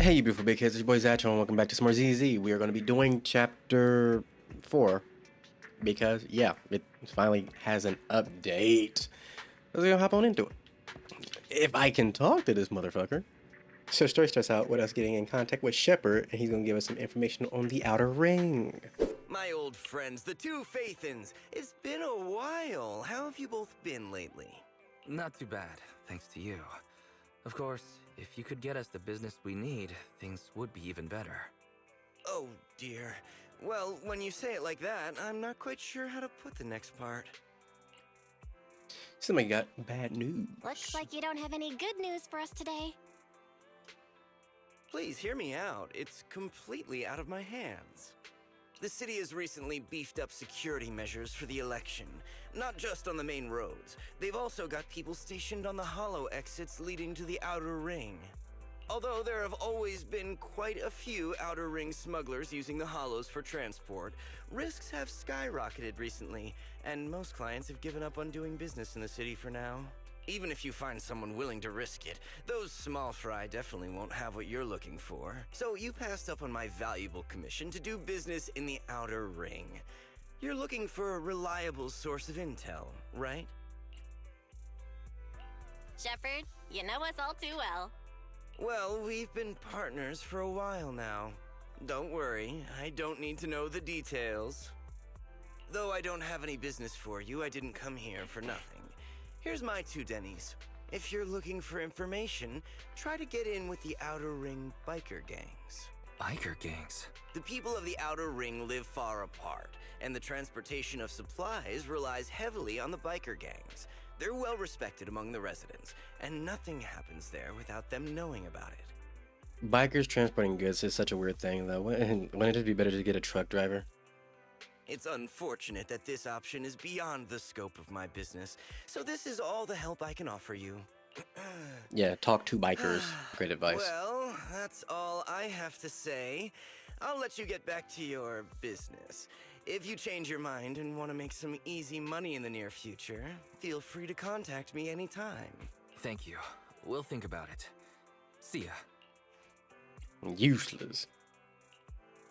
Hey, you beautiful big kids, it's your boy Zatcho, and welcome back to some more ZZZ. We are going to be doing chapter 4, because, yeah, it finally has an update. Let's go hop on into it. If I can talk to this motherfucker. So story starts out with us getting in contact with Shepard, and he's going to give us some information on the Outer Ring. My old friends, the two Faithins. It's been a while. How have you both been lately? Not too bad, thanks to you. Of course, if you could get us the business we need, things would be even better. Oh, dear. Well, when you say it like that, I'm not quite sure how to put the next part. Somebody got bad news. Looks like you don't have any good news for us today. Please hear me out. It's completely out of my hands. The city has recently beefed up security measures for the election, not just on the main roads. They've also got people stationed on the hollow exits leading to the Outer Ring. Although there have always been quite a few Outer Ring smugglers using the hollows for transport, risks have skyrocketed recently, and most clients have given up on doing business in the city for now. Even if you find someone willing to risk it, those small fry definitely won't have what you're looking for. So you passed up on my valuable commission to do business in the Outer Ring. You're looking for a reliable source of intel, right? Shepard, you know us all too well. Well, we've been partners for a while now. Don't worry, I don't need to know the details. Though I don't have any business for you, I didn't come here for nothing. Here's my 2 Denny's. If you're looking for information, try to get in with the Outer Ring biker gangs. Biker gangs? The people of the Outer Ring live far apart, and the transportation of supplies relies heavily on the biker gangs. They're well respected among the residents, and nothing happens there without them knowing about it. Bikers transporting goods is such a weird thing, though. Wouldn't it just be better to get a truck driver? It's unfortunate that this option is beyond the scope of my business, so this is all the help I can offer you. Yeah, talk to bikers. Great advice. Well, that's all I have to say. I'll let you get back to your business. If you change your mind and want to make some easy money in the near future, feel free to contact me anytime. Thank you. We'll think about it. See ya. Useless.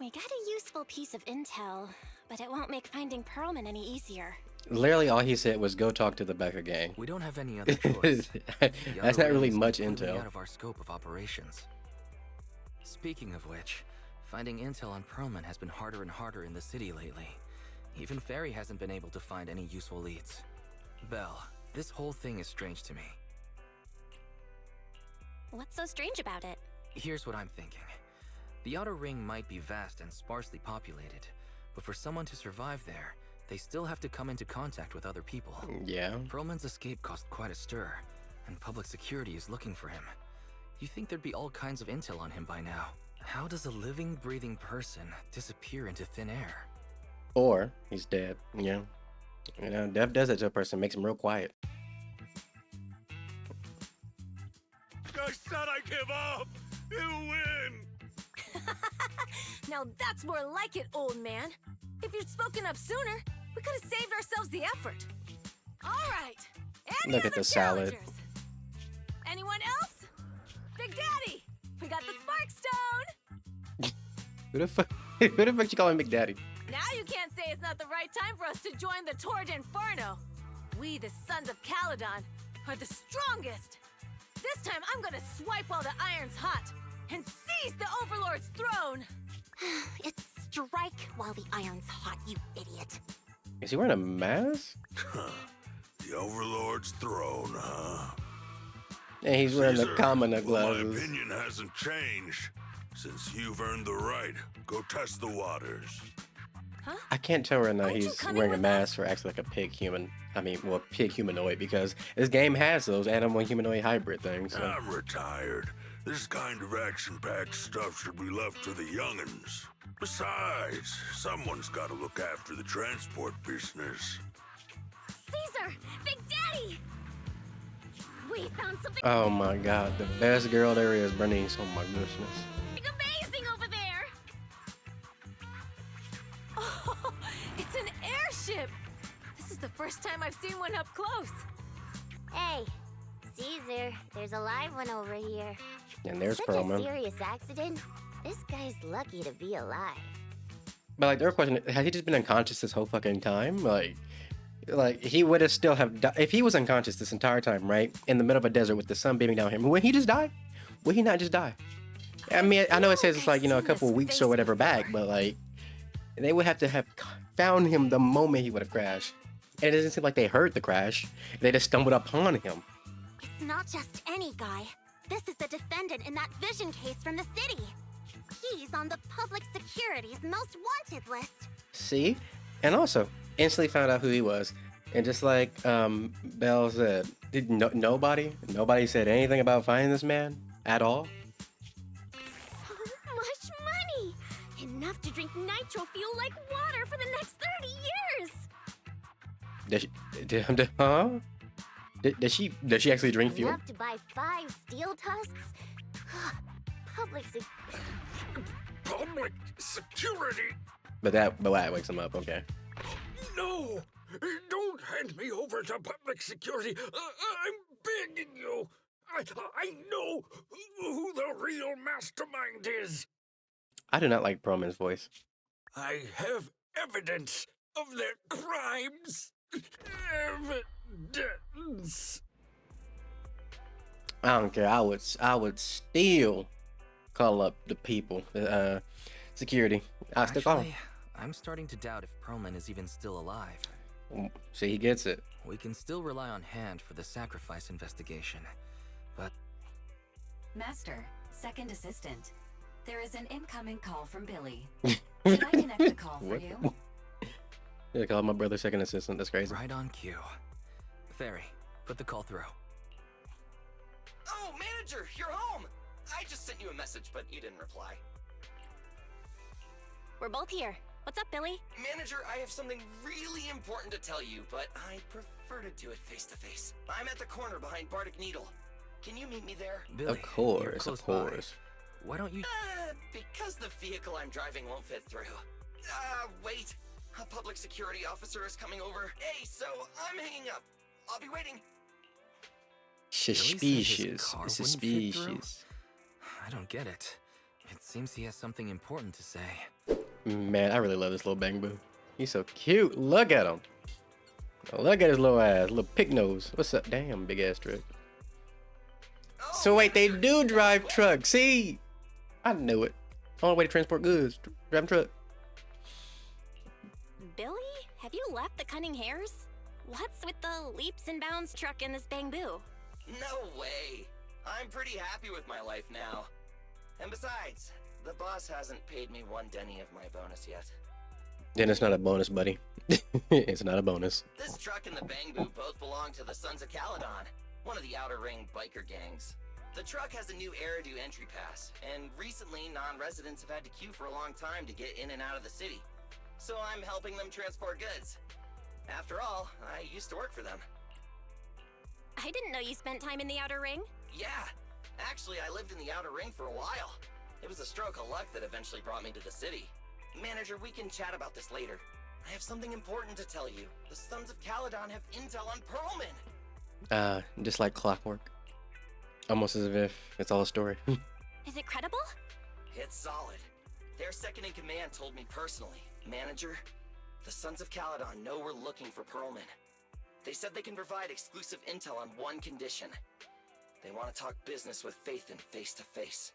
We got a useful piece of intel, but it won't make finding Perlman any easier. Literally all he said was go talk to the biker gang. We don't have any other choice. That's not really much completely intel. out of our scope of operations. Speaking of which, finding intel on Perlman has been harder and harder in the city lately. Even Ferry hasn't been able to find any useful leads. Belle, this whole thing is strange to me. What's so strange about it? Here's what I'm thinking. The Outer Ring might be vast and sparsely populated, but for someone to survive there, they still have to come into contact with other people. Yeah. Perlman's escape caused quite a stir, and public security is looking for him. You'd think there'd be all kinds of intel on him by now. How does a living, breathing person disappear into thin air? Or he's dead. Yeah. You know, death does that to a person, makes him real quiet. I said I give up! You win! Now that's more like it, old man. If you'd spoken up sooner, we could have saved ourselves the effort. All right. Any Look at other the salad. challengers? Anyone else? Big Daddy, we got the Spark Stone. Who the fuck you calling Big Daddy? Now you can't say it's not the right time for us to join the Torrid Inferno. We, the Sons of Caledon, are the strongest. This time I'm gonna swipe while the iron's hot and seize the Overlord's throne. It's strike while the iron's hot, you idiot. Is he wearing a mask? The Overlord's throne, huh? And he's wearing the Caesar, commoner well, my glasses. opinion hasn't changed. Since you've earned the right, go test the waters. I can't tell right now Aren't you he's coming wearing a with mask or acts like a pig human. I mean, well, pig humanoid, because this game has those animal humanoid hybrid things. So. I'm retired. This kind of action-packed stuff should be left to the young'uns. Besides, someone's got to look after the transport business. Caesar! Big Daddy! We found something Oh my god, the best girl there is, Bernice. Oh my goodness. amazing over there! Oh, it's an airship. This is the first time I've seen one up close. Hey, Caesar, there's a live one over here. And there's Such Perlman. a serious accident. This guy's lucky to be alive. But like, the real question: has he just been unconscious this whole fucking time? Like he would have still have if he was unconscious this entire time, right? In the middle of a desert with the sun beaming down him. Would he just die? Would he not just die? I mean, I know it says it's like, you know, a couple of weeks or whatever back, but like, they would have to have found him the moment he would have crashed. And it doesn't seem like they heard the crash. They just stumbled upon him. It's not just any guy. This is the defendant in that vision case from the city. He's on the public security's most wanted list. See? And also, instantly found out who he was. And just like Belle said, nobody said anything about finding this man at all. So much money! Enough to drink nitro fuel like water for the next 30 years! Does she actually drink fuel? Enough to buy 5 steel tusks? Public security? But that wakes him up, okay. No! Don't hand me over to public security. I'm begging you. I know who the real mastermind is. I do not like Perlman's voice. I have evidence of their crimes. Evidence. I don't care. I would still call up the people, security. I still call him. Actually, I'm starting to doubt if Perlman is even still alive. See, he gets it. We can still rely on Hand for the sacrifice investigation, but Master, second assistant. There is an incoming call from Billy. Should I connect the call for What? you? Yeah, call my brother second assistant. That's crazy. right on cue. Fairy, put the call through. Oh, manager, you're home! I just sent you a message, but you didn't reply. We're both here. What's up, Billy? Manager, I have something really important to tell you, but I prefer to do it face to face. I'm at the corner behind Bardic Needle. Can you meet me there? Billy, Of you're course, close of by. course. Why don't you? Because the vehicle I'm driving won't fit through. Wait. A public security officer is coming over. Hey, so I'm hanging up. I'll be waiting. Suspicious. Suspicious. I don't get it. It seems he has something important to say. Man, I really love this little bang boo. He's so cute. Look at him. Look at his little ass, little pig nose. What's up? Damn, big ass truck. So wait, they do drive trucks. See, I knew it. Only way to transport goods, driving truck. Billy? Have you left the Cunning Hares? What's with the leaps and bounds truck in this bamboo? No way. I'm pretty happy with my life now. And besides, the boss hasn't paid me 1 Denny of my bonus yet. Then it's not a bonus, buddy. It's not a bonus. This truck and the Bangbu both belong to the Sons of Caledon, one of the Outer Ring biker gangs. The truck has a new Eridu entry pass, and recently non-residents have had to queue for a long time to get in and out of the city. So I'm helping them transport goods. After all, I used to work for them. I didn't know you spent time in the Outer Ring. Yeah, actually I lived in the Outer Ring for a while. It was a stroke of luck that eventually brought me to the city. Manager, we can chat about this later. I have something important to tell you. The Sons of Caledon have intel on Perlman. Just like clockwork. Almost as if it's all a story. Is it credible? It's solid. Their second in command told me personally. Manager, the Sons of Caledon know we're looking for Perlman. They said they can provide exclusive intel on one condition. They want to talk business with Faithin face to face.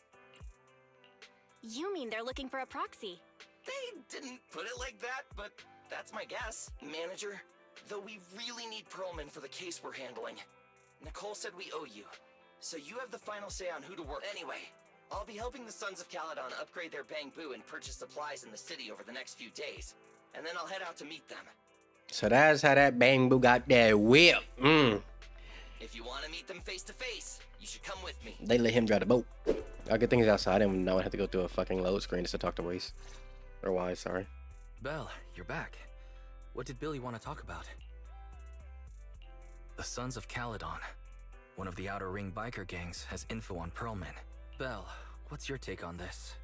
You mean they're looking for a proxy? They didn't put it like that, but that's my guess. Manager, though we really need Perlman for the case we're handling. Nicole said we owe you, so you have the final say on who to work. Anyway, I'll be helping the Sons of Caledon upgrade their Bangbu and purchase supplies in the city over the next few days, and then I'll head out to meet them. So that's how that bang boo got that whip. If you want to meet them face to face, you should come with me. They let him drive the boat. I'll get things outside and now I have to go through a fucking load screen just to talk to Waze. Or Wise, sorry. Belle, you're back. What did Billy want to talk about? The Sons of Caledon, one of the Outer Ring biker gangs, has info on Perlman. Belle, what's your take on this?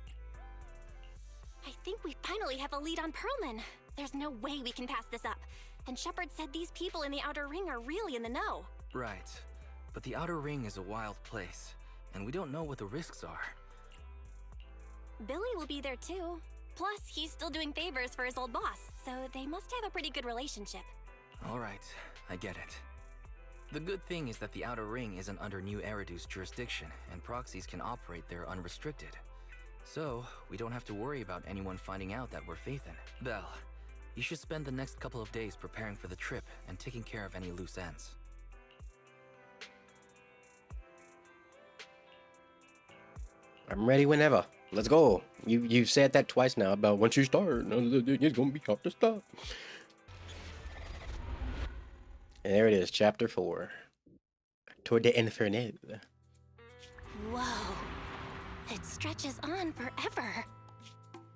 I think we finally have a lead on Perlman. There's no way we can pass this up. And Shepard said these people in the Outer Ring are really in the know. Right. But the Outer Ring is a wild place, and we don't know what the risks are. Billy will be there too. Plus, he's still doing favors for his old boss, so they must have a pretty good relationship. Alright, I get it. The good thing is that the Outer Ring isn't under New Eridu's jurisdiction, and proxies can operate there unrestricted. So, we don't have to worry about anyone finding out that we're Phaethon. Belle, you should spend the next couple of days preparing for the trip and taking care of any loose ends. I'm ready whenever. Let's go. You've said that twice now about once you start, it's gonna be hard to stop. And there it is, chapter 4. Tour de Inferno. Whoa. It stretches on forever.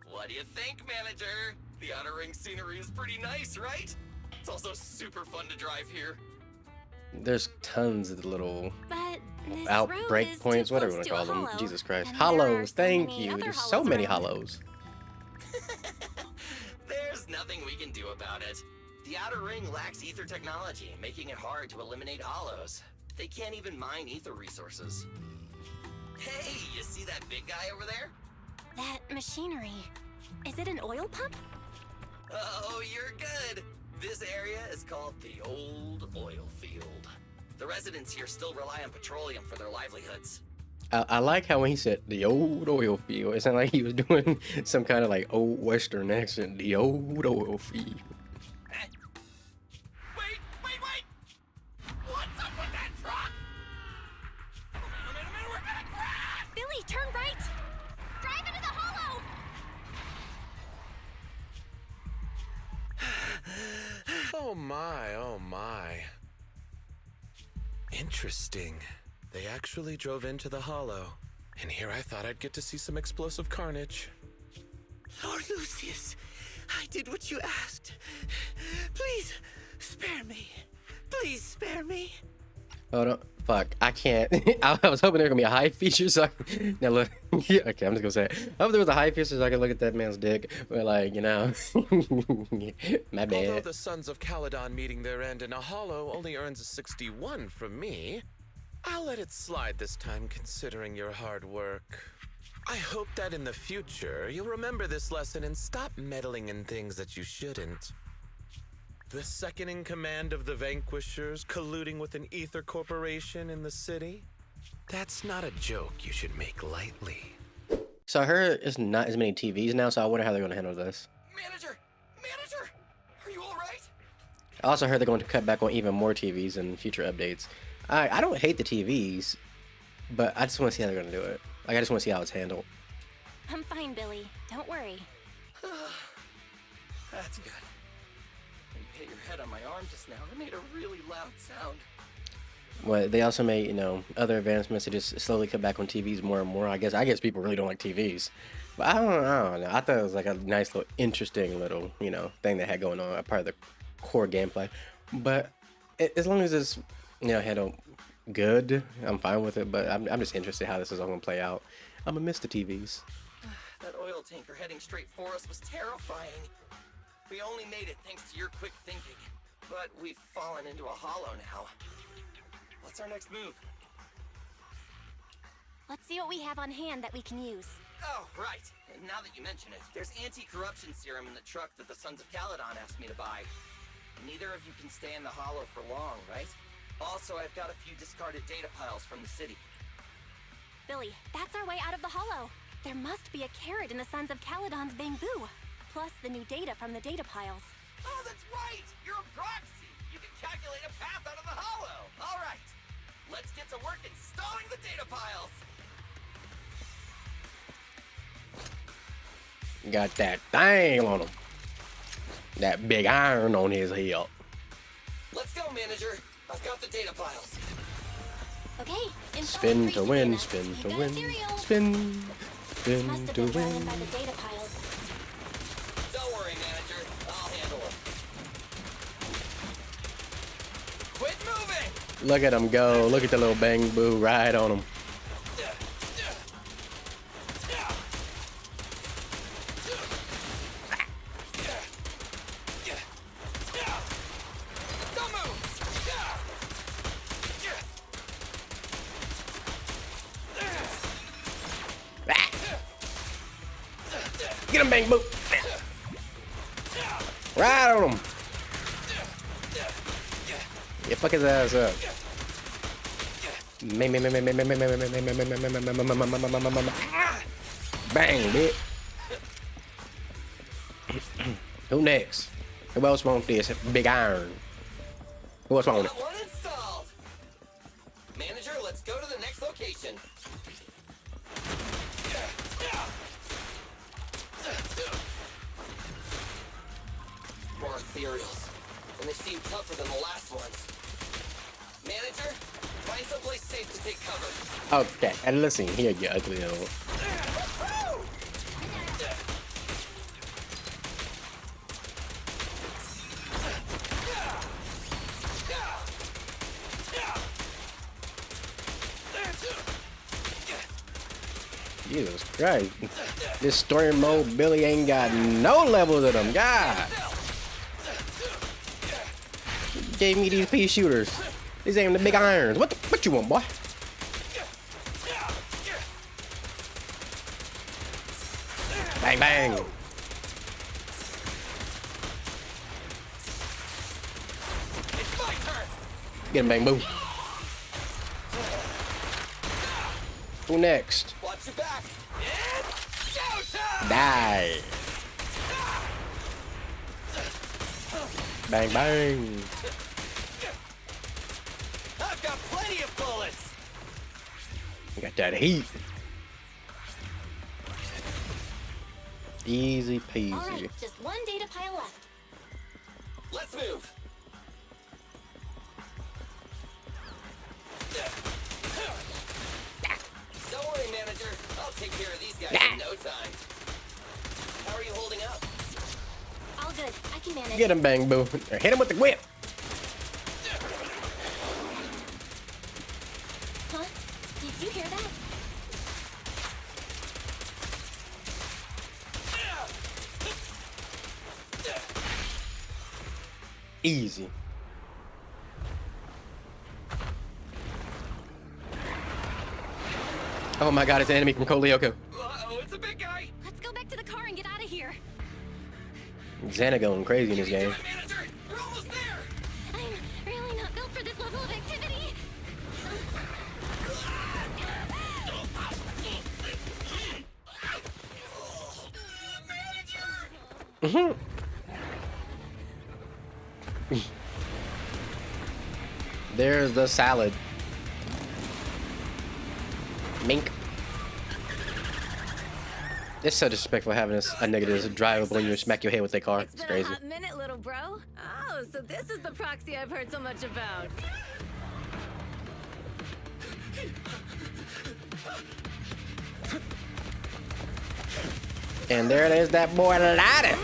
What do you think, manager? The Outer Ring scenery is pretty nice, right? It's also super fun to drive here. There's tons of little But this outbreak road is points, too whatever you close want to to a call them. hollow, Jesus Christ. and there are Hollows, so thank many you. other There's so hollows many around. hollows. There's nothing we can do about it. The Outer Ring lacks ether technology, making it hard to eliminate hollows. They can't even mine ether resources. Hey, you see that big guy over there? That machinery. Is it an oil pump? Oh, you're good. This area is called the Old Oil Field. The residents here still rely on petroleum for their livelihoods. I like how when he said the old oil field, it sounded like he was doing some kind of like old Western accent. The old oil field. Wait! What's up with that truck? Oh man, we're gonna crash! Billy, turn right! Drive into the hollow! Oh my. Interesting. They actually drove into the hollow. And here I thought I'd get to see some explosive carnage. Lord Lucius, I did what you asked. Please, spare me. Please spare me. Hold on. Fuck. I can't. I was hoping there was going to be a high feature so I could... Now look. Yeah, okay, I'm just going to say it. I hope there was a high feature so I could look at that man's dick. But like, you know. My bad. Although the Sons of Caledon meeting their end in a hollow only earns a 61 from me, I'll let it slide this time considering your hard work. I hope that in the future you'll remember this lesson and stop meddling in things that you shouldn't. The second in command of the Vanquishers colluding with an ether corporation in the city? That's not a joke you should make lightly. So I heard it's not as many TVs now, so I wonder how they're going to handle this. Manager, are you all right? I also heard they're going to cut back on even more TVs in future updates. I don't hate the TVs, but I just want to see how they're going to do it. Like, I just want to see how it's handled. I'm fine, Billy. Don't worry. That's good. When you hit your head on my arm just now, it made a really loud sound. Well, they also made, you know, other advancements to just slowly cut back on TVs more and more. I guess people really don't like TVs. But I don't know. I thought it was like a nice little, interesting little, you know, thing they had going on, a part of the core gameplay. But as long as it's, you know, handled good, I'm fine with it. But I'm just interested how this is all going to play out. I'm going to miss the TVs. That oil tanker heading straight for us was terrifying. We only made it thanks to your quick thinking. But we've fallen into a hollow now. What's our next move? Let's see what we have on hand that we can use. Oh, right. And now that you mention it, there's anti-corruption serum in the truck that the Sons of Caledon asked me to buy. Neither of you can stay in the hollow for long, right? Also, I've got a few discarded data piles from the city. Billy, that's our way out of the hollow. There must be a carrot in the Sons of Caledon's bamboo. Plus the new data from the data piles. Oh, that's right! You're a proxy! You can calculate a path out of the hollow! All right! Let's get to work installing the data piles! Got that thing on him. That big iron on his hip. Let's go, manager! I've got the data piles. Okay, Spin to win, spin to You've got win, cereal. spin Must have to been brought in win. by the data piles. Don't worry, manager. I'll handle it. Quit moving! Look at him go. Look at the little bamboo ride on him. Don't move! bang, boom. Right on him. Yeah, fuck his ass up. Bang, bitch. Who next? Who else wants this big iron? Who else wants it? One installed. Manager, let's go to the next location. More ethereals, and they seem tougher than the last ones. Manager, find someplace safe to take cover. Okay, and listen here, you ugly little. Jesus Christ. This story mode Billy ain't got no levels of them. God. Gave me these pea shooters. These ain't the big irons. What you want, boy? Bang bang. Get him, bang boom. Who next? Watch your back. Die. Bang bang. I've got plenty of bullets. Got that heat. Easy peasy. All right, just one data pile left. Let's move. Don't worry, manager. I'll take care of these guys in no time. How are you holding up? All good. I can manage. Get him, bang boo. Hit him with the whip. Huh? Did you hear that? Easy. Oh my god, it's an enemy from Kolyoko. Uh-oh, it's a big guy. Let's go back to the car and get out of here. Xana going crazy in this game. Manager, we're almost there. I'm really not built for this level of activity. There's the salad. Mink. It's so disrespectful having a negative drive up when you smack your head with their car. It's It's been crazy. a hot minute, little bro. Oh, so this is the proxy I've heard so much about. And there it is, that boy Lottie.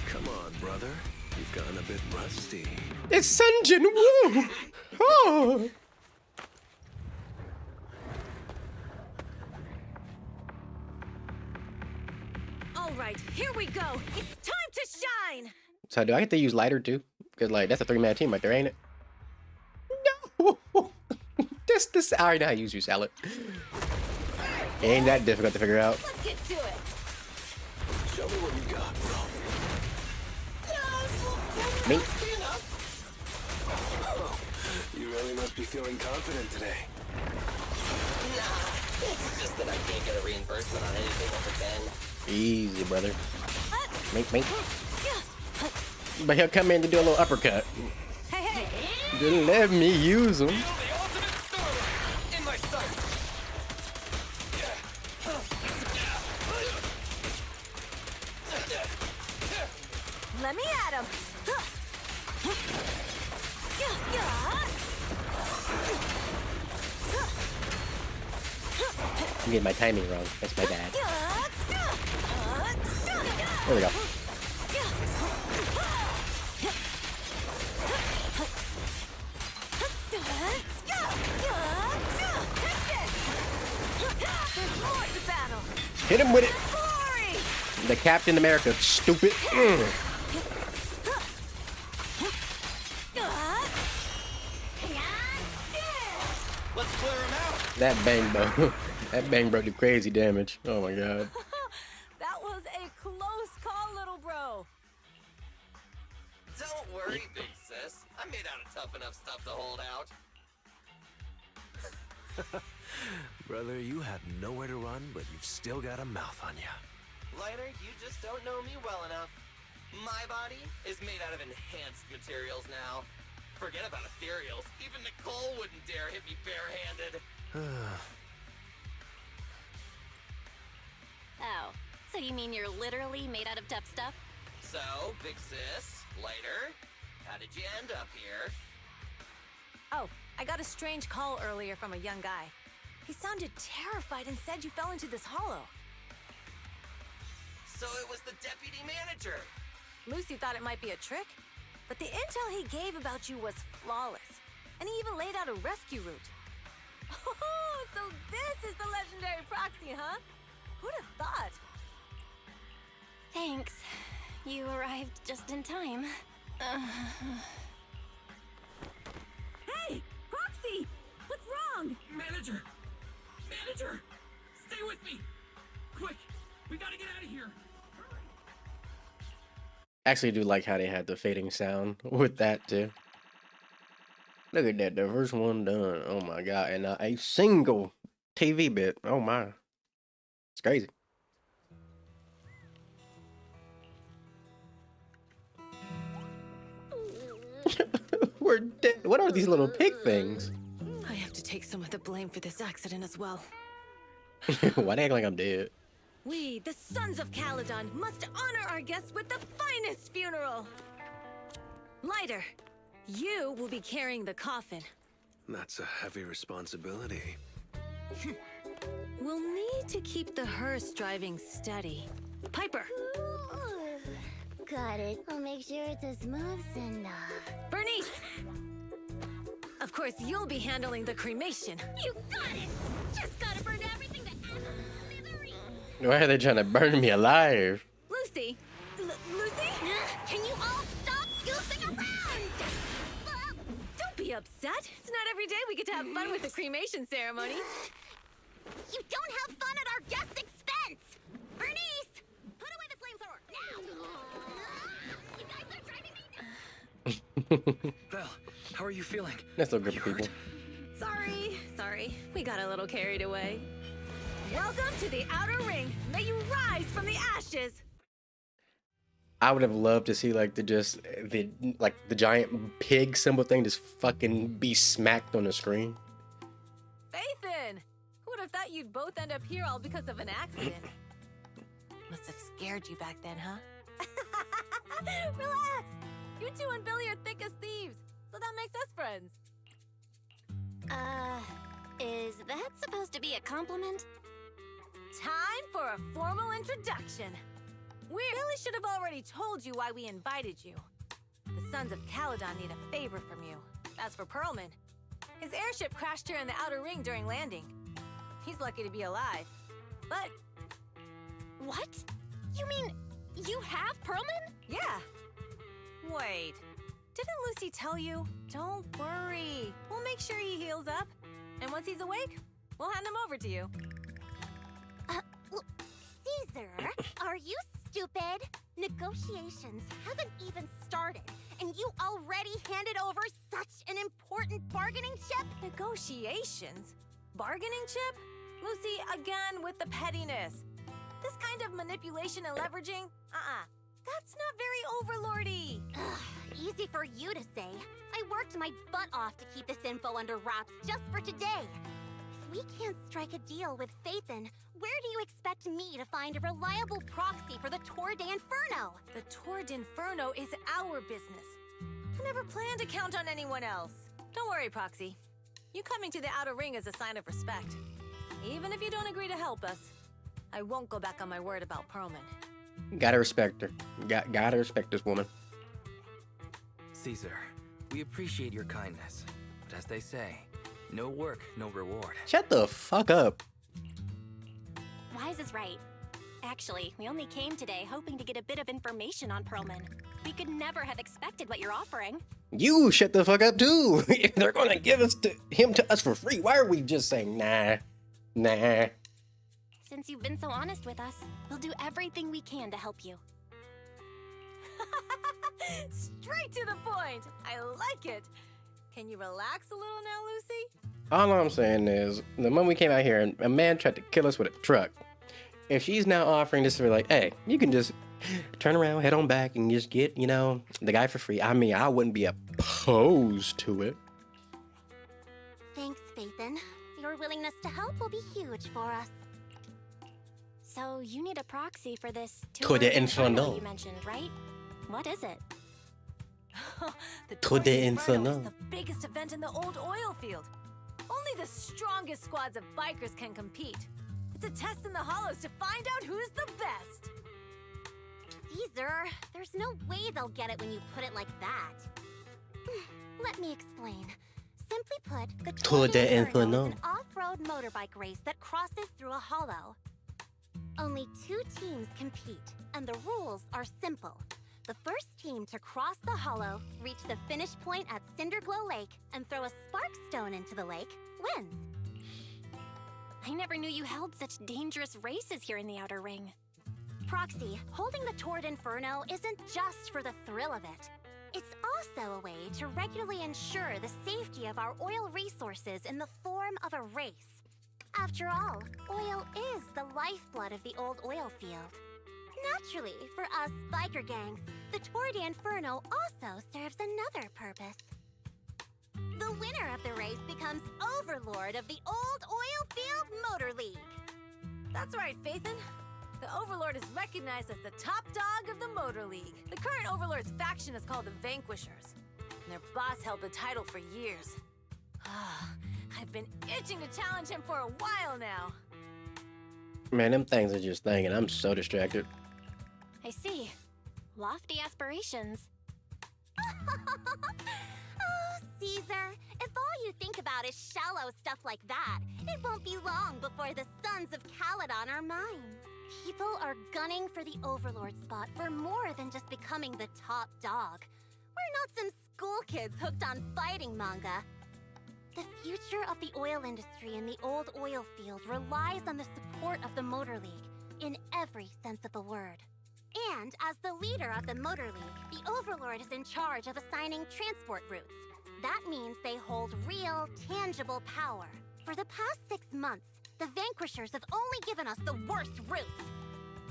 Come on, brother. You've gotten a bit rusty. It's Sunjin Woo. Oh. All right, here we go. It's time to shine. So do I get to use lighter too? Because like that's a 3-man team right there, ain't it? No. this. I already know how to use your salad. It ain't that difficult to figure out. Let's get to it. Show me what you got, bro. Mink. You really must be feeling confident today. Nah, it's just that I can't get a reimbursement on anything over 10. Easy, brother. Mink. But he'll come in to do a little uppercut. Hey. Just let me use him. The ultimate starter in my sight. Let me at him. I'm getting my timing wrong. That's my bad. There we go. Hit him with it. The Captain America, stupid. Let's clear him out. That bang bow. That bang bro did crazy damage. Oh my god. That was a close call, little bro. Don't worry, big sis. I'm made out of tough enough stuff to hold out. Brother, you have nowhere to run, but you've still got a mouth on you. Lighter, you just don't know me well enough. My body is made out of enhanced materials now. Forget about ethereals. Even Nicole wouldn't dare hit me barehanded. Oh, so you mean you're literally made out of tough stuff? So, big sis, Lighter, how did you end up here? Oh, I got a strange call earlier from a young guy. He sounded terrified and said you fell into this hollow. So it was the deputy manager. Lucy thought it might be a trick, but the intel he gave about you was flawless. And he even laid out a rescue route. Oh, so this is the legendary proxy, huh? Who'd have thought? Thanks. You arrived just in time. Hey, Proxy! What's wrong? Manager! Manager! Stay with me! Quick! We gotta get out of here! Actually, I do like how they had the fading sound with that too. Look at that, the first one done. Oh my god, and a single TV bit. Oh my, it's crazy. We're dead. What are these little pig things? I have to take some of the blame for this accident as well. Why they act like I'm dead? We, the Sons of Caledon, must honor our guests with the finest funeral. Lighter, you will be carrying the coffin. That's a heavy responsibility. We'll need to keep the hearse driving steady. Piper! Got it. I'll make sure it's as smooth enough. Bernice! Of course, you'll be handling the cremation. You got it! Just gotta burn everything to smithereens. Why are they trying to burn me alive? Lucy! Lucy? Can you all stop goofing around? Don't be upset. It's not every day we get to have fun with the cremation ceremony. You don't have fun at our guest expense! Bernice! Put away the flamethrower, now! You guys are driving me nuts! Belle, how are you feeling? That's a group of people. Sorry. We got a little carried away. Welcome to the Outer Ring. May you rise from the ashes. I would have loved to see like the giant pig symbol thing just fucking be smacked on the screen. Faithin! Who would have thought you'd both end up here all because of an accident? Must have scared you back then, huh? Relax! You two and Billy are thick as thieves, so that makes us friends. Is that supposed to be a compliment? Time for a formal introduction. We really should have already told you why we invited you. The Sons of Caledon need a favor from you. As for Pearlman, his airship crashed here in the Outer Ring during landing. He's lucky to be alive. But... What? You mean you have Pearlman? yeah. Wait, didn't Lucy tell you? Don't worry. We'll make sure he heals up. And once he's awake, we'll hand him over to you. Caesar, are you stupid? Negotiations haven't even started, and you already handed over such an important bargaining chip? Negotiations? Bargaining chip? Lucy, again with the pettiness. This kind of manipulation and leveraging? That's not very overlordy. Easy for you to say. I worked my butt off to keep this info under wraps just for today. If we can't strike a deal with Faithin, where do you expect me to find a reliable proxy for the Tour d'Inferno? The Tour d'Inferno is our business. I never planned to count on anyone else. Don't worry, Proxy. You coming to the Outer Ring is a sign of respect. Even if you don't agree to help us, I won't go back on my word about Pearlman. Gotta respect her. Gotta respect this woman. Caesar, we appreciate your kindness. But as they say, no work, no reward. Shut the fuck up. Wise is right. Actually, we only came today hoping to get a bit of information on Pearlman. We could never have expected what you're offering. You shut the fuck up too. If they're gonna give him to us for free, why are we just saying nah? Nah. Since you've been so honest with us, we'll do everything we can to help you. Straight to the point. I like it. Can you relax a little now, Lucy? All I'm saying is, the moment we came out here and a man tried to kill us with a truck, if she's now offering this to be like, hey, you can just turn around, head on back, and just get, you know, the guy for free. I mean, I wouldn't be opposed to it. Thanks, Phaethon. Your willingness to help will be huge for us. So you need a proxy for this Tour de Inferno you mentioned, right? What is it? The Tour de Inferno is Inferno. the biggest event in the old oil field. Only the strongest squads of bikers can compete. It's a test in the hollows to find out who's the best. Caesar, there's no way they'll get it when you put it like that. Let me explain. Simply put, the Tour de Inferno is an off-road motorbike race that crosses through a hollow. Only 2 teams compete, and the rules are simple. The first team to cross the hollow, reach the finish point at Cinderglow Lake, and throw a spark stone into the lake, wins. I never knew you held such dangerous races here in the Outer Ring. Proxy, holding the Tour d'Inferno isn't just for the thrill of it. It's also a way to regularly ensure the safety of our oil resources in the form of a race. After all, oil is the lifeblood of the old oil field. Naturally, for us biker gangs, the Tour d'Inferno also serves another purpose. The winner of the race becomes overlord of the old oil field motor league. That's right, Phaethon. The Overlord is recognized as the top dog of the Motor League. The current Overlord's faction is called the Vanquishers, and their boss held the title for years. I've been itching to challenge him for a while now. Man, them things are just thinking. I'm so distracted. I see. Lofty aspirations. Oh, Caesar, if all you think about is shallow stuff like that, it won't be long before the sons of Caledon are mine. People are gunning for the Overlord spot for more than just becoming the top dog. We're not some school kids hooked on fighting manga. The future of the oil industry in the old oil field relies on the support of the Motor League, in every sense of the word. And as the leader of the Motor League, the Overlord is in charge of assigning transport routes. That means they hold real, tangible power. For the past 6 months, the Vanquishers have only given us the worst routes.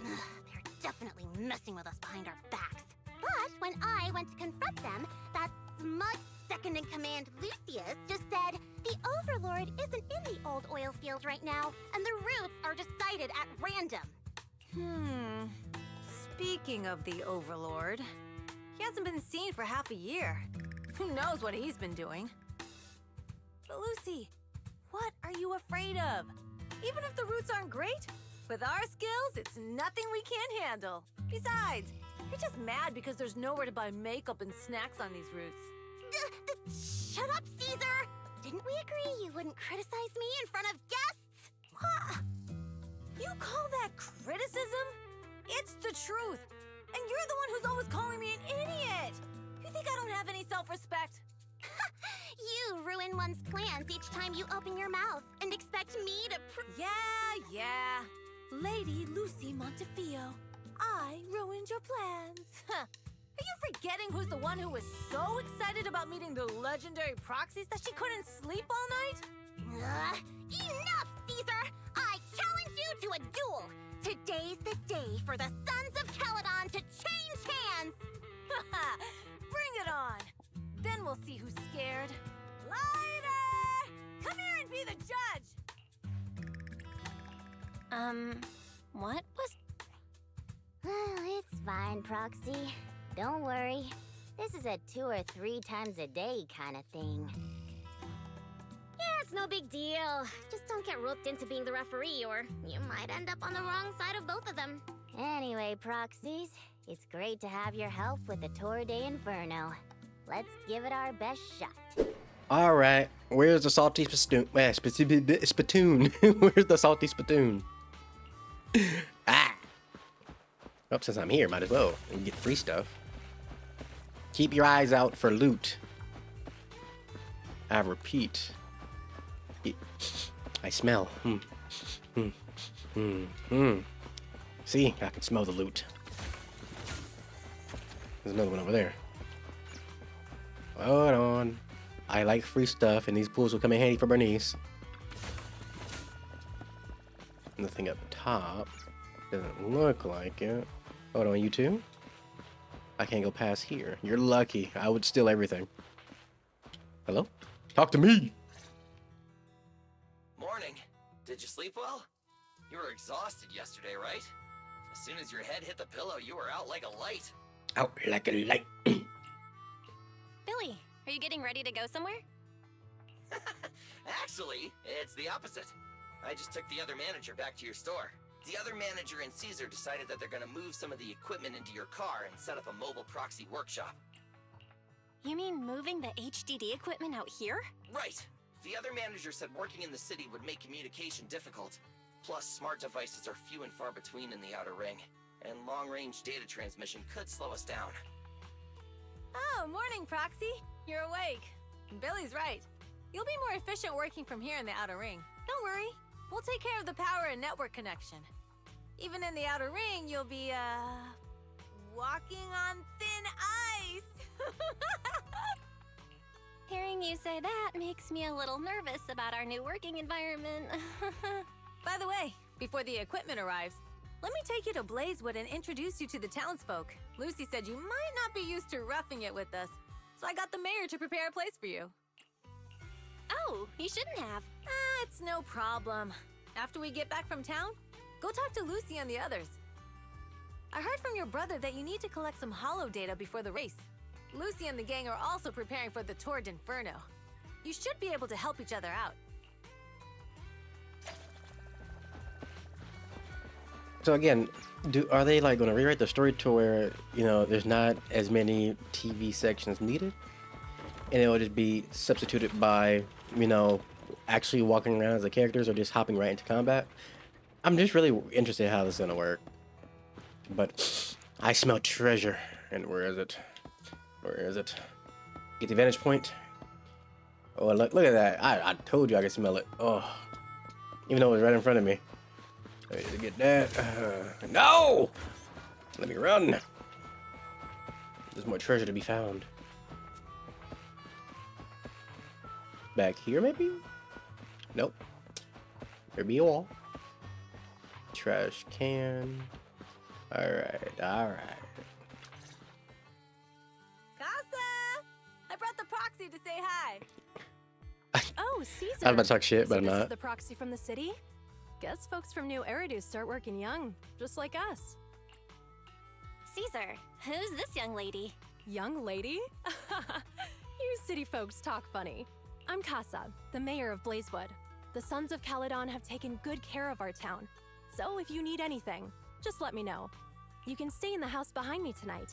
They're definitely messing with us behind our backs. But when I went to confront them, that smug second-in-command Lucius just said, the Overlord isn't in the old oil field right now, and the routes are decided at random. Speaking of the Overlord, he hasn't been seen for half a year. Who knows what he's been doing? But Lucy, what are you afraid of? Even if the routes aren't great, with our skills, it's nothing we can't handle. Besides, you're just mad because there's nowhere to buy makeup and snacks on these routes. Shut up, Caesar! Didn't we agree you wouldn't criticize me in front of guests? What? You call that criticism? It's the truth. And you're the one who's always calling me an idiot. You think I don't have any self-respect? You ruin one's plans each time you open your mouth and expect me to Yeah. Lady Lucy Montefiore, I ruined your plans. Are you forgetting who's the one who was so excited about meeting the legendary proxies that she couldn't sleep all night? Enough, Caesar! I challenge you to a duel! Today's the day for the Sons of Caledon to change hands! Bring it on! Then we'll see who's scared. Lighter! Come here and be the judge! What was... It's fine, Proxy. Don't worry. This is a 2 or 3 times a day kind of thing. Yeah, it's no big deal. Just don't get roped into being the referee, or you might end up on the wrong side of both of them. Anyway, Proxies, it's great to have your help with the Tour de Inferno. Let's give it our best shot. All right, where's the salty spittoon? Spittoon. Where's the salty spittoon? Oh, since I'm here, might as well get free stuff. Keep your eyes out for loot. I repeat. I smell. See, I can smell the loot. There's another one over there. Hold on. I like free stuff, and these pools will come in handy for Bernice. Nothing up top. Doesn't look like it. Hold on, you two. I can't go past here. You're lucky. I would steal everything. Hello? Talk to me! Morning. Did you sleep well? You were exhausted yesterday, right? As soon as your head hit the pillow, you were out like a light. Out like a light. Billy, are you getting ready to go somewhere? Actually, it's the opposite. I just took the other manager back to your store. The other manager and Caesar decided that they're gonna move some of the equipment into your car and set up a mobile proxy workshop. You mean moving the HDD equipment out here? Right. The other manager said working in the city would make communication difficult. Plus, smart devices are few and far between in the Outer Ring, and long-range data transmission could slow us down. Oh, morning, Proxy. You're awake. Billy's right. You'll be more efficient working from here in the Outer Ring. Don't worry. We'll take care of the power and network connection. Even in the Outer Ring, you'll be, walking on thin ice. Hearing you say that makes me a little nervous about our new working environment. By the way, before the equipment arrives, let me take you to Blazewood and introduce you to the townsfolk. Lucy said you might not be used to roughing it with us, so I got the mayor to prepare a place for you. Oh, you shouldn't have. It's no problem. After we get back from town, go talk to Lucy and the others. I heard from your brother that you need to collect some holo data before the race. Lucy and the gang are also preparing for the Tour d'Inferno. You should be able to help each other out. So again, are they like going to rewrite the story to where, you know, there's not as many TV sections needed, and it will just be substituted by, you know, actually walking around as the characters or just hopping right into combat? I'm just really interested in how this is going to work. But I smell treasure, and where is it? Where is it? Get the vantage point. Oh, look at that. I told you I could smell it. Oh, even though it was right in front of me. I need to get that. No! Let me run. There's more treasure to be found. Back here, maybe? Nope. There be a wall. Trash can. Alright, alright. Casa! I brought the proxy to say hi. Oh, Caesar. I was about to talk shit, but So I'm this not. is the proxy from the city? Guess folks from New Eridu start working young, just like us. Caesar, who's this young lady? Young lady? You city folks talk funny. I'm Casa, the mayor of Blazewood. The Sons of Caledon have taken good care of our town. So if you need anything, just let me know. You can stay in the house behind me tonight.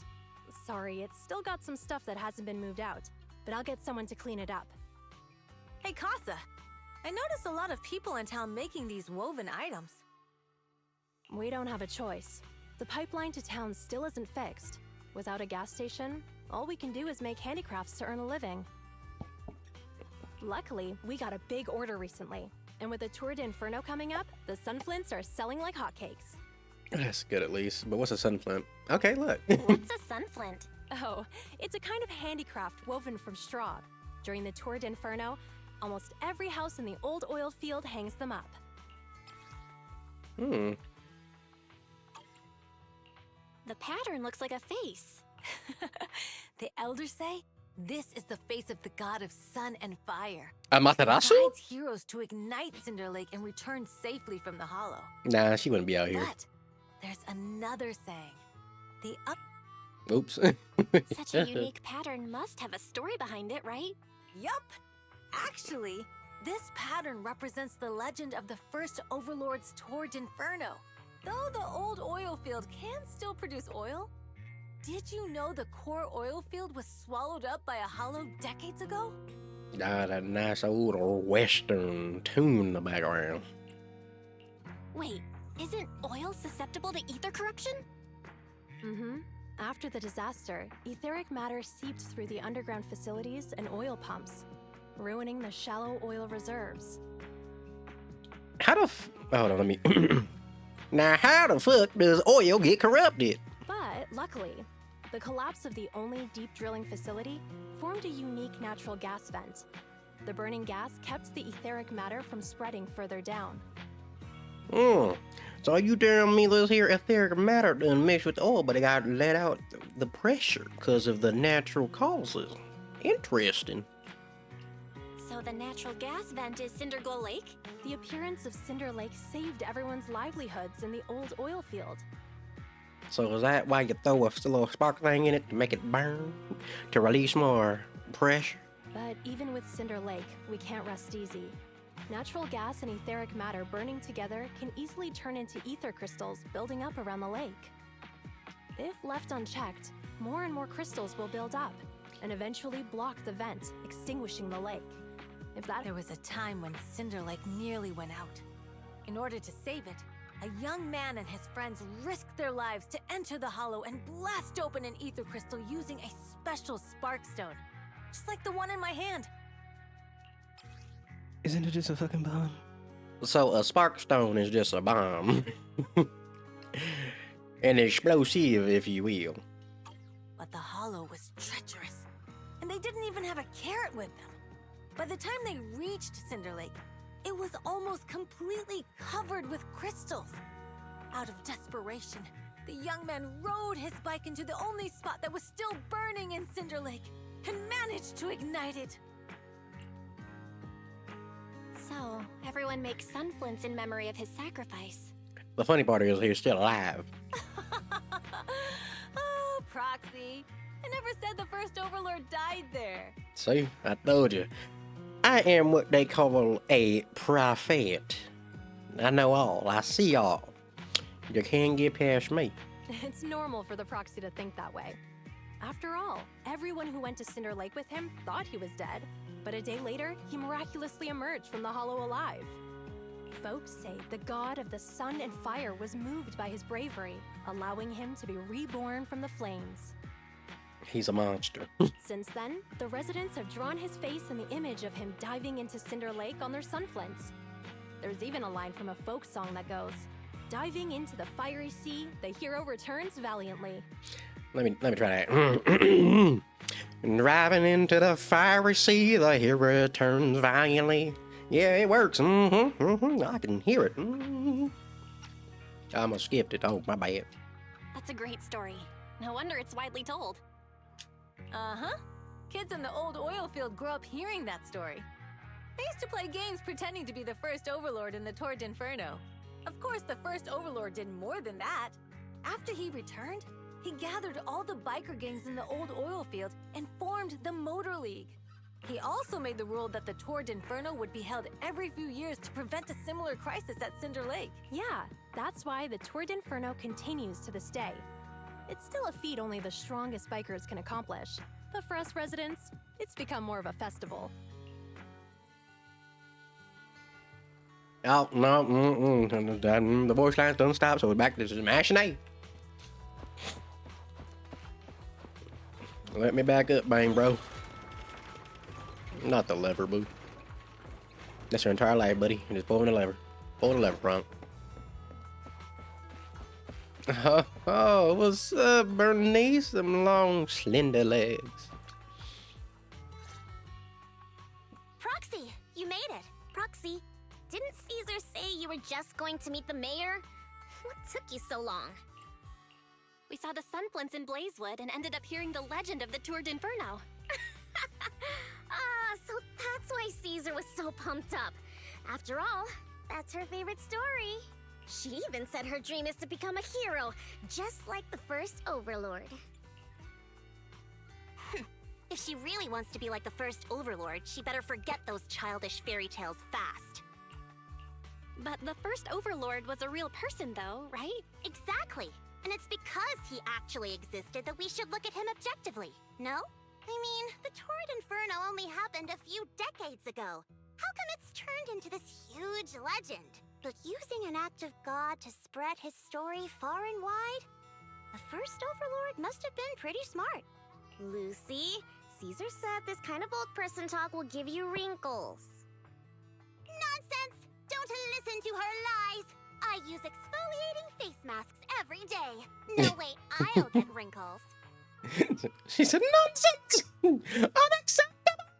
Sorry, it's still got some stuff that hasn't been moved out, but I'll get someone to clean it up. Hey, Casa. I noticed a lot of people in town making these woven items. We don't have a choice. The pipeline to town still isn't fixed. Without a gas station, all we can do is make handicrafts to earn a living. Luckily, we got a big order recently, and with the Tour d'Inferno coming up, the sunflints are selling like hotcakes. That's good at least. But what's a sunflint? Okay, look. What's a sunflint? Oh, it's a kind of handicraft woven from straw. During the Tour d'Inferno, almost every house in the old oil field hangs them up. Hmm. The pattern looks like a face. The elders say this is the face of the god of sun and fire. Amaterasu? Guides heroes to ignite Cinder Lake and return safely from the hollow. Nah, she wouldn't be out here. But there's another saying. The up. Oops. Such a unique pattern must have a story behind it, right? Yup. Actually, this pattern represents the legend of the first Overlord's Tour d'Inferno. Though the old oil field can still produce oil, did you know the core oil field was swallowed up by a hollow decades ago? Got a nice old western tune in the background. Wait, isn't oil susceptible to ether corruption? Mm-hmm. After the disaster, etheric matter seeped through the underground facilities and oil pumps, ruining the shallow oil reserves. How the hold on, let me. Now, how the fuck does oil get corrupted? But luckily, the collapse of the only deep drilling facility formed a unique natural gas vent. The burning gas kept the etheric matter from spreading further down. So you telling me this here etheric matter done mixed with oil, but it got let out the pressure because of the natural causes? Interesting. So the natural gas vent is Cinderglow Lake? The appearance of Cinder Lake saved everyone's livelihoods in the old oil field. So is that why you throw a little spark thing in it to make it burn? To release more pressure? But even with Cinder Lake, we can't rest easy. Natural gas and etheric matter burning together can easily turn into ether crystals building up around the lake. If left unchecked, more and more crystals will build up and eventually block the vent, extinguishing the lake. There was a time when Cinder Lake nearly went out. In order to save it, a young man and his friends risked their lives to enter the hollow and blast open an ether crystal using a special spark stone, just like the one in my hand. Isn't it just a fucking bomb? So a spark stone is just a bomb. An explosive, if you will. But the hollow was treacherous, and they didn't even have a carrot with them. By the time they reached Cinder Lake, it was almost completely covered with crystals. Out of desperation, the young man rode his bike into the only spot that was still burning in Cinder Lake and managed to ignite it. So, everyone makes sunflints in memory of his sacrifice. The funny part is he's still alive. Oh, Proxy. I never said the first Overlord died there. See, I told you. I am what they call a prophet. I know all. I see all. You can't get past me. It's normal for the proxy to think that way. After all, everyone who went to Cinder Lake with him thought he was dead, but a day later, he miraculously emerged from the hollow alive. Folks say the god of the sun and fire was moved by his bravery, allowing him to be reborn from the flames. He's a monster. Since then, the residents have drawn his face in the image of him diving into Cinder Lake on their sunflints. There's even a line from a folk song that goes, "Diving into the fiery sea, the hero returns valiantly." Let me try that. Driving into the fiery sea, the hero returns valiantly. Yeah, it works. I can hear it. I almost skipped it. Oh, my bad. That's a great story. No wonder it's widely told. Uh-huh. Kids in the old oil field grew up hearing that story. They used to play games pretending to be the first Overlord in the Torrid Inferno. Of course, the first Overlord did more than that. After he returned, he gathered all the biker gangs in the old oil field and formed the Motor League. He also made the rule that the Torrid Inferno would be held every few years to prevent a similar crisis at Cinder Lake. Yeah, that's why the Torrid Inferno continues to this day. It's still a feat only the strongest bikers can accomplish, but for us residents, it's become more of a festival. Oh, no, the voice lines don't stop, so we're back to the machinate. Let me back up, bang, bro. Not the lever, boo. That's your entire life, buddy. You're just pulling the lever. Pull the lever, Bronk. Oh, what's up, Bernice? Them long, slender legs. Proxy, you made it. Proxy, didn't Caesar say you were just going to meet the mayor? What took you so long? We saw the sunflints in Blazewood and ended up hearing the legend of the Tour d'Inferno. So that's why Caesar was so pumped up. After all, that's her favorite story. She even said her dream is to become a hero, just like the first Overlord. If she really wants to be like the first Overlord, she better forget those childish fairy tales fast. But the first Overlord was a real person though, right? Exactly. And it's because he actually existed that we should look at him objectively, no? I mean, the Torrid Inferno only happened a few decades ago. How come it's turned into this huge legend? But using an act of God to spread his story far and wide? The first Overlord must have been pretty smart. Lucy, Caesar said this kind of old person talk will give you wrinkles. Nonsense! Don't listen to her lies. I use exfoliating face masks every day. No way I'll get wrinkles. She said nonsense. Unacceptable.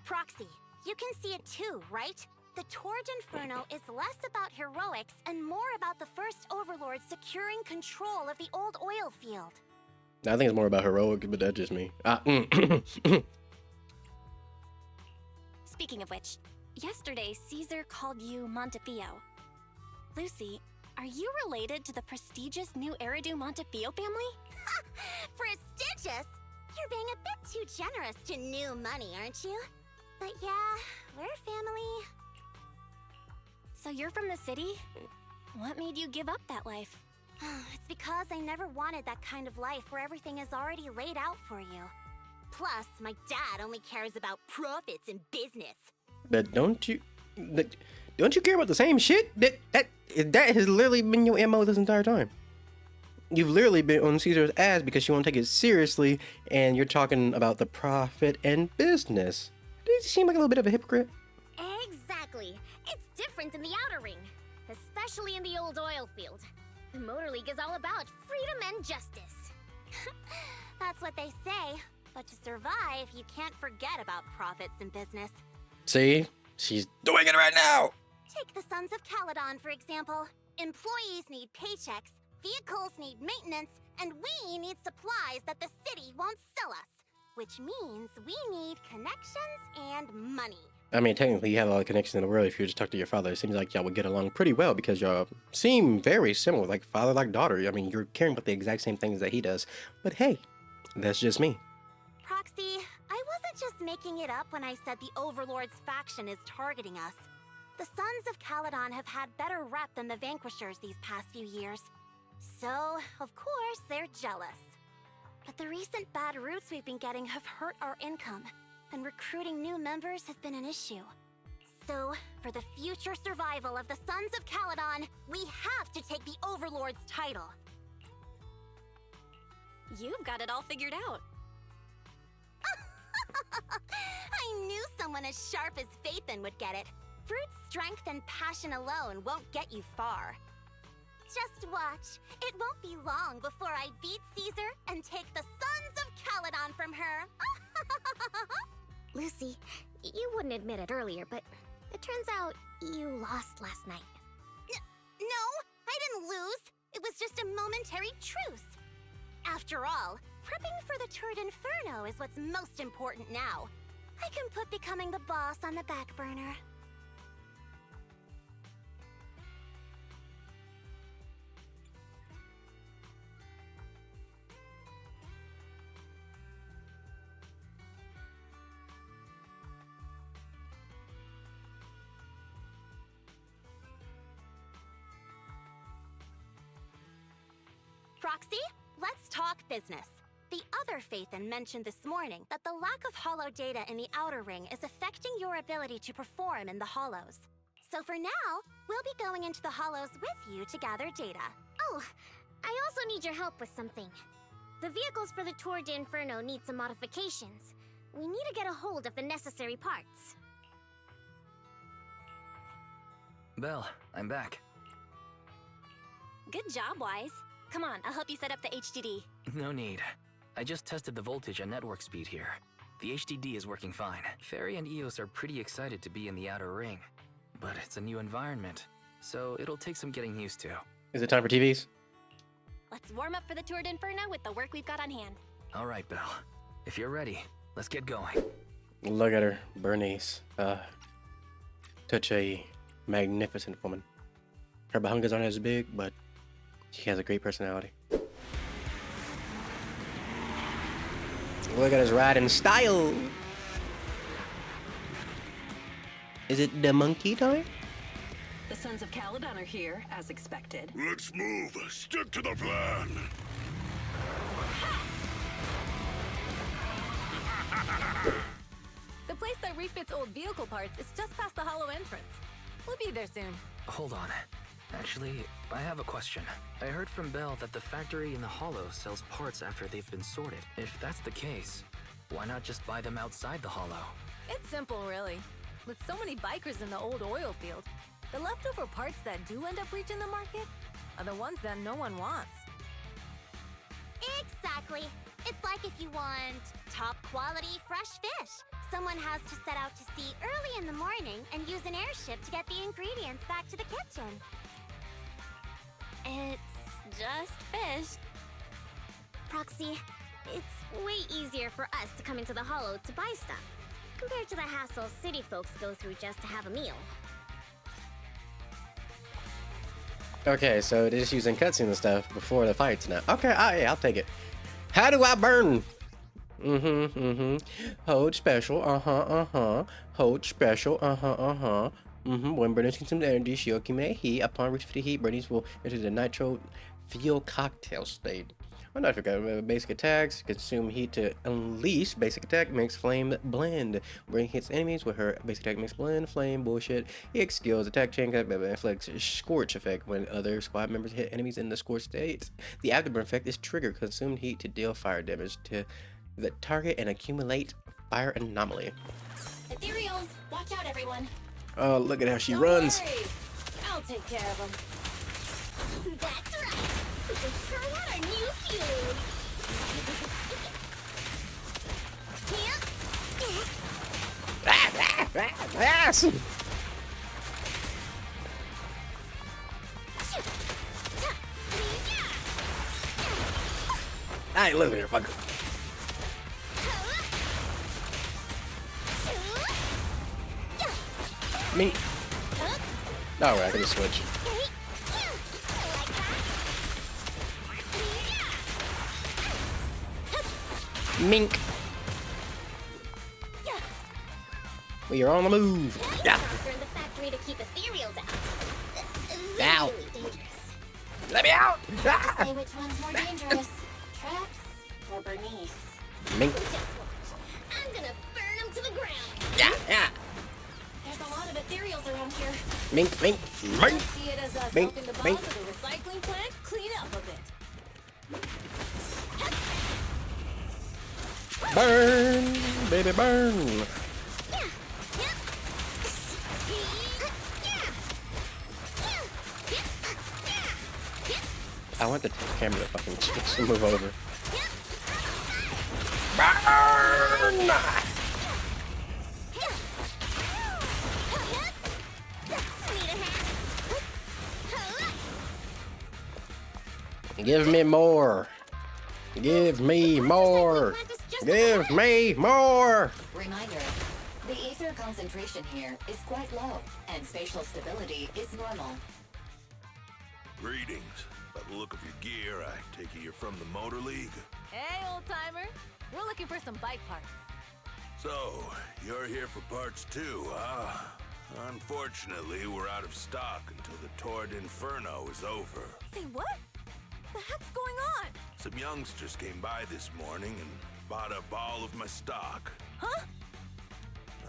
Proxy, you can see it too, right? The Tord Inferno is less about heroics and more about the first overlord securing control of the old oil field. I think it's more about heroic, but that's just me. Speaking of which, yesterday Caesar called you Montefiore. Lucy, are you related to the prestigious new Eridu Montefiore family? Prestigious? You're being a bit too generous to new money, aren't you? But yeah, we're family. So you're from the city? What made you give up that life? It's because I never wanted that kind of life where everything is already laid out for you. Plus, my dad only cares about profits and business. But don't you care about the same shit? That has literally been your MO this entire time. You've literally been on Caesar's ass because you won't take it seriously, and you're talking about the profit and business. Does he seem like a little bit of a hypocrite? Exactly. It's different in the Outer Ring, especially in the old oil field. The Motor League is all about freedom and justice. That's what they say. But to survive, you can't forget about profits and business. See? She's doing it right now! Take the Sons of Caledon, for example. Employees need paychecks, vehicles need maintenance, and we need supplies that the city won't sell us. Which means we need connections and money. I mean, technically, you have all the connections in the world. If you just talk to your father, it seems like y'all would get along pretty well because y'all seem very similar, like father, like daughter. I mean, you're caring about the exact same things that he does. But hey, that's just me. Proxy, I wasn't just making it up when I said the Overlord's faction is targeting us. The Sons of Caledon have had better rep than the Vanquishers these past few years. So, of course, they're jealous. But the recent bad routes we've been getting have hurt our income, and recruiting new members has been an issue. So, for the future survival of the Sons of Caledon, we have to take the Overlord's title. You've got it all figured out. I knew someone as sharp as Phaethon would get it. Brute strength and passion alone won't get you far. Just watch. It won't be long before I beat Caesar and take the Sons of Caledon from her. Lucy, you wouldn't admit it earlier, but it turns out you lost last night. No, I didn't lose. It was just a momentary truce. After all, prepping for the Tord Inferno is what's most important now. I can put becoming the boss on the back burner. Proxy, let's talk business. The other Phaethon mentioned this morning that the lack of hollow data in the Outer Ring is affecting your ability to perform in the hollows. So for now, we'll be going into the hollows with you to gather data. Oh, I also need your help with something. The vehicles for the Tour de Inferno need some modifications. We need to get a hold of the necessary parts. Belle, I'm back. Good job, Wise. Come on, I'll help you set up the HDD. No need. I just tested the voltage and network speed here. The HDD is working fine. Fairy and Eos are pretty excited to be in the Outer Ring. But it's a new environment, so it'll take some getting used to. Is it time for TVs? Let's warm up for the Tour d'Inferno with the work we've got on hand. All right, Belle. If you're ready, let's get going. Look at her, Bernice. Such a magnificent woman. Her bahungas aren't as big, but she has a great personality. Look at us riding style. Is it the monkey time? The Sons of Caledon are here, as expected. Let's move. Stick to the plan. The place that refits old vehicle parts is just past the hollow entrance. We'll be there soon. Hold on. Actually, I have a question. I heard from Belle that the factory in the hollow sells parts after they've been sorted. If that's the case, why not just buy them outside the hollow? It's simple, really. With so many bikers in the old oil field, the leftover parts that do end up reaching the market are the ones that no one wants. Exactly. It's like if you want top quality fresh fish. Someone has to set out to sea early in the morning and use an airship to get the ingredients back to the kitchen. It's just fish. Proxy, it's way easier for us to come into the Hollow to buy stuff, compared to the hassle city folks go through just to have a meal. Okay, so they're just using cutscene and stuff before the fights now. Okay, I'll take it. How do I burn? Hold special, Hold special, When burning consumes energy, Shioki may heat. Upon reach for the heat, burnies will enter the nitro fuel cocktail state. I'm not forgetting basic attacks. Consume heat to unleash. Basic attack makes flame blend. Burning hits enemies with her basic attack makes blend. Flame bullshit. EX skills attack chain inflicts scorch effect when other squad members hit enemies in the scorch state. The afterburn effect is trigger. Consumed heat to deal fire damage to the target and accumulate fire anomaly. Ethereals, watch out, everyone. Oh, look at how she runs. Worry. I'll take care of them. That's right. What a new feud. Ass! I ain't living here, fucker. Mink. Alright, I can just switch. Mink. We are on the move. Yeah. We're in the factory to keep ethereals out. Ow. Really dangerous. Let me out. Ah. Say which one's more dangerous, Traps or Bernice? Mink. Just watch. I'm gonna burn them to the ground. Yeah. There's a lot of ethereals around here. Mink. Don't see it as us Mink, helping the boss mink. of the recycling plant clean up a bit. Burn, baby, burn. I want the camera to fucking just move over. Burn! Give me more. Give me more. Give me more. Reminder, the ether concentration here is quite low, and spatial stability is normal. Greetings. By the look of your gear, I take it you're from the Motor League. Hey, old timer. We're looking for some bike parts. So, you're here for parts too, huh? Unfortunately, we're out of stock until the Tour d'Inferno is over. Say what? The heck's going on? Some youngsters came by this morning and bought up all of my stock. Huh?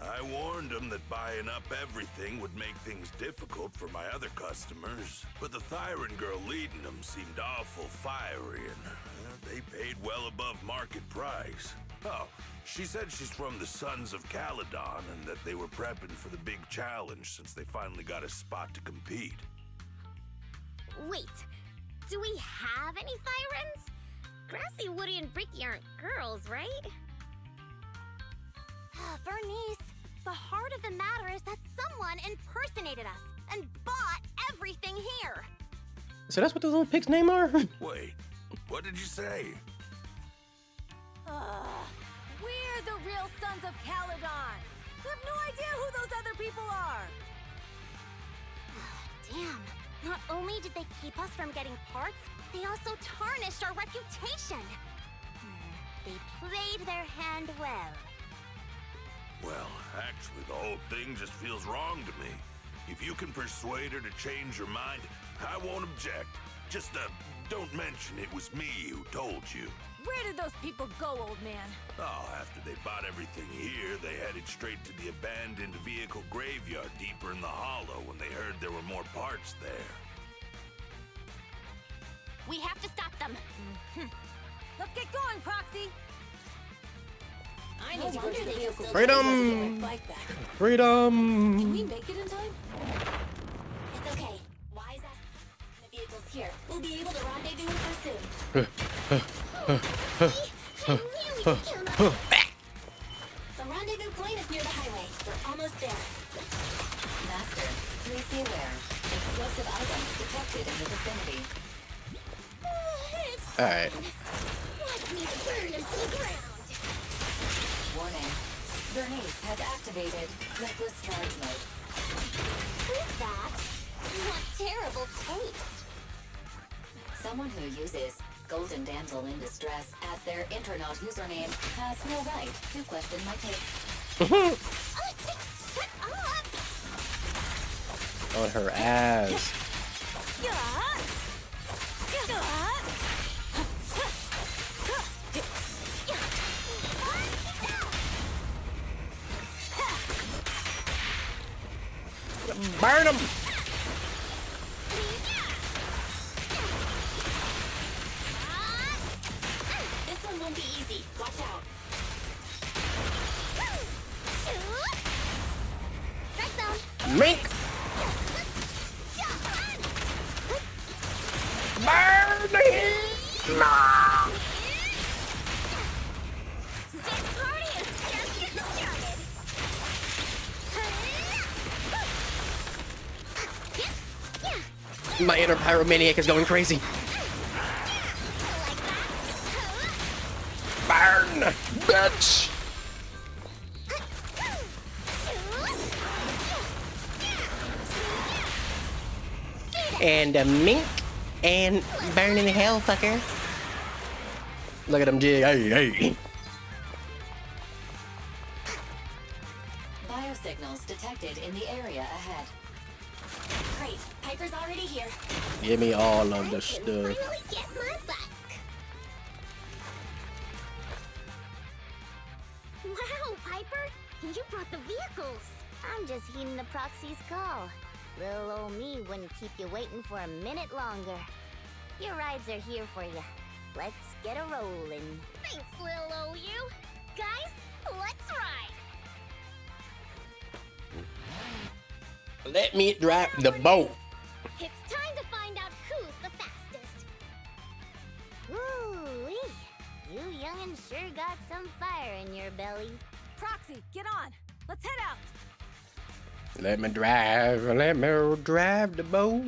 I warned them that buying up everything would make things difficult for my other customers, but the Thyron girl leading them seemed awful fiery, and they paid well above market price. Oh, she said she's from the Sons of Caledon and that they were prepping for the big challenge since they finally got a spot to compete. Wait, do we have any Thyrans? Grassy, Woody, and Bricky aren't girls, right? Bernice, the heart of the matter is that someone impersonated us and bought everything here. So that's what those little pigs' name are? Wait, what did you say? We're the real Sons of Caledon. We have no idea who those other people are. Damn, not only did they keep us from getting parts, they also tarnished our reputation. They played their hand well. Well, actually, the whole thing just feels wrong to me. If you can persuade her to change her mind, I won't object. Just, don't mention it was me who told you. Where did those people go, old man? Oh, after they bought everything here, they headed straight to the abandoned vehicle graveyard deeper in the hollow when they heard there were more parts there. We have to stop them. Let's get going, Proxy. I need to go to the vehicle. Freedom! Bike back. Freedom! Can we make it in time? It's okay. Why is that? The vehicle's here. We'll be able to rendezvous with her soon. The rendezvous point is near the highway. We're almost there. Master, please be aware. Explosive items detected in the vicinity. Alright. Watch me burn them to the ground. Warning. Bernice has activated reckless charge mode. Who's that? What terrible taste. Someone who uses Golden Damsel in Distress as their Internet username has no right to question my taste. Shut up! On her ass. Burn him! This one won't be easy. Watch out. Strike zone. Mink! Burn him! Nah. This party is just getting started. My inner pyromaniac is going crazy. Burn, bitch! And a mink and burn in hell, fucker. Look at him jig. Hey, hey. Biosignals detected in the area ahead. Great. Piper's already here. Give me all of the I can stuff. finally get my back. Wow, Piper. You brought the vehicles. I'm just heeding the proxy's call. Little old me wouldn't keep you waiting for a minute longer. Your rides are here for you. Let's get a rollin'. Thanks, little old you. Guys, let's ride. Let me drive the boat. It's time to find out who's the fastest. Ooh-wee. You young'uns sure got some fire in your belly. Proxy, get on. Let's head out. Let me drive the boat.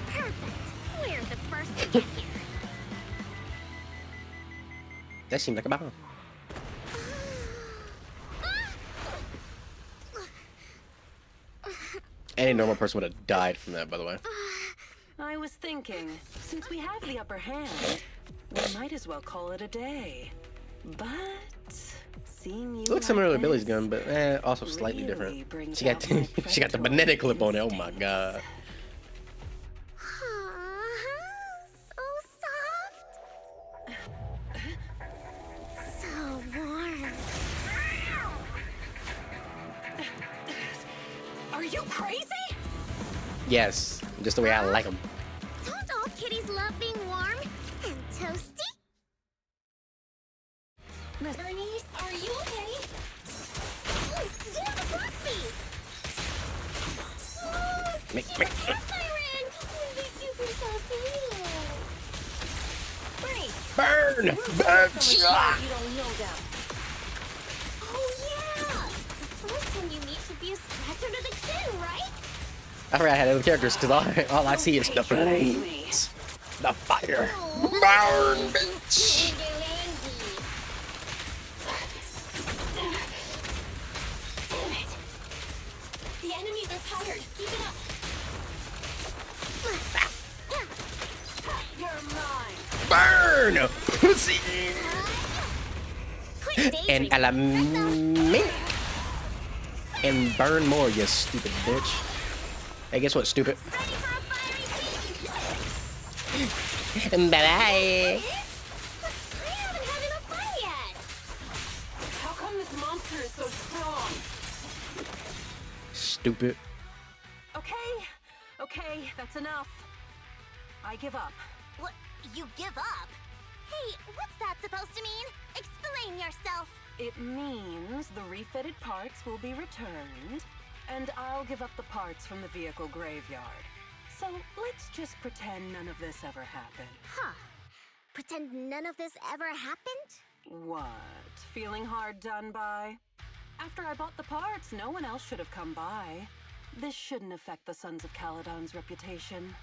Perfect. We're the first to get here. That seems like a bomb. Any normal person would have died from that, by the way. I was thinking, since we have the upper hand, we might as well call it a day. But seeing you It looks similar to like Billy's this gun, but also slightly really different. brings She got out my she got the frontal magnetic clip on it. Oh instinct. my god. So soft. So warm. Are you crazy? Yes, just the way I like them. Don't all kitties love being warm and toasty? Bernice, are you okay? Do the proxies! Make- She's a campfire and they super soft. Bernice! Burn! Bitch! Ah! You don't know them. Oh yeah! The first one you meet should be a scratch under the chin, right? I forgot I had other characters because all I see is the flames, the fire. Burn, bitch! The enemies are tired. Keep it up. You're mine. Burn! Pussy! Quit And daydreaming. element. And burn more, you stupid bitch. Hey, guess what, stupid? Ready for a fiery feast? Bye-bye. I haven't had enough fun yet. How come this monster is so strong? Stupid. Okay, that's enough. I give up. What? You give up? Hey, what's that supposed to mean? Explain yourself. It means the refitted parts will be returned, and I'll give up the parts from the vehicle graveyard. So let's just pretend none of this ever happened. Huh. Pretend none of this ever happened? What? Feeling hard done by? After I bought the parts, no one else should have come by. This shouldn't affect the Sons of Caledon's reputation.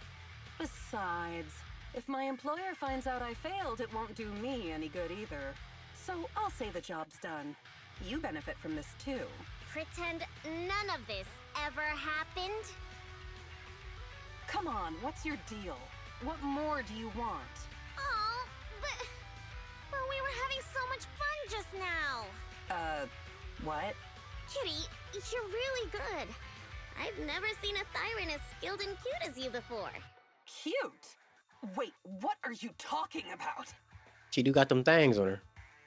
Besides, if my employer finds out I failed, it won't do me any good either. So I'll say the job's done. You benefit from this too. Pretend none of this ever happened? Come on, what's your deal? What more do you want? Oh, but we were having so much fun just now. What? Kitty, you're really good. I've never seen a Thyran as skilled and cute as you before. Cute? Wait, what are you talking about? She do got them things on her.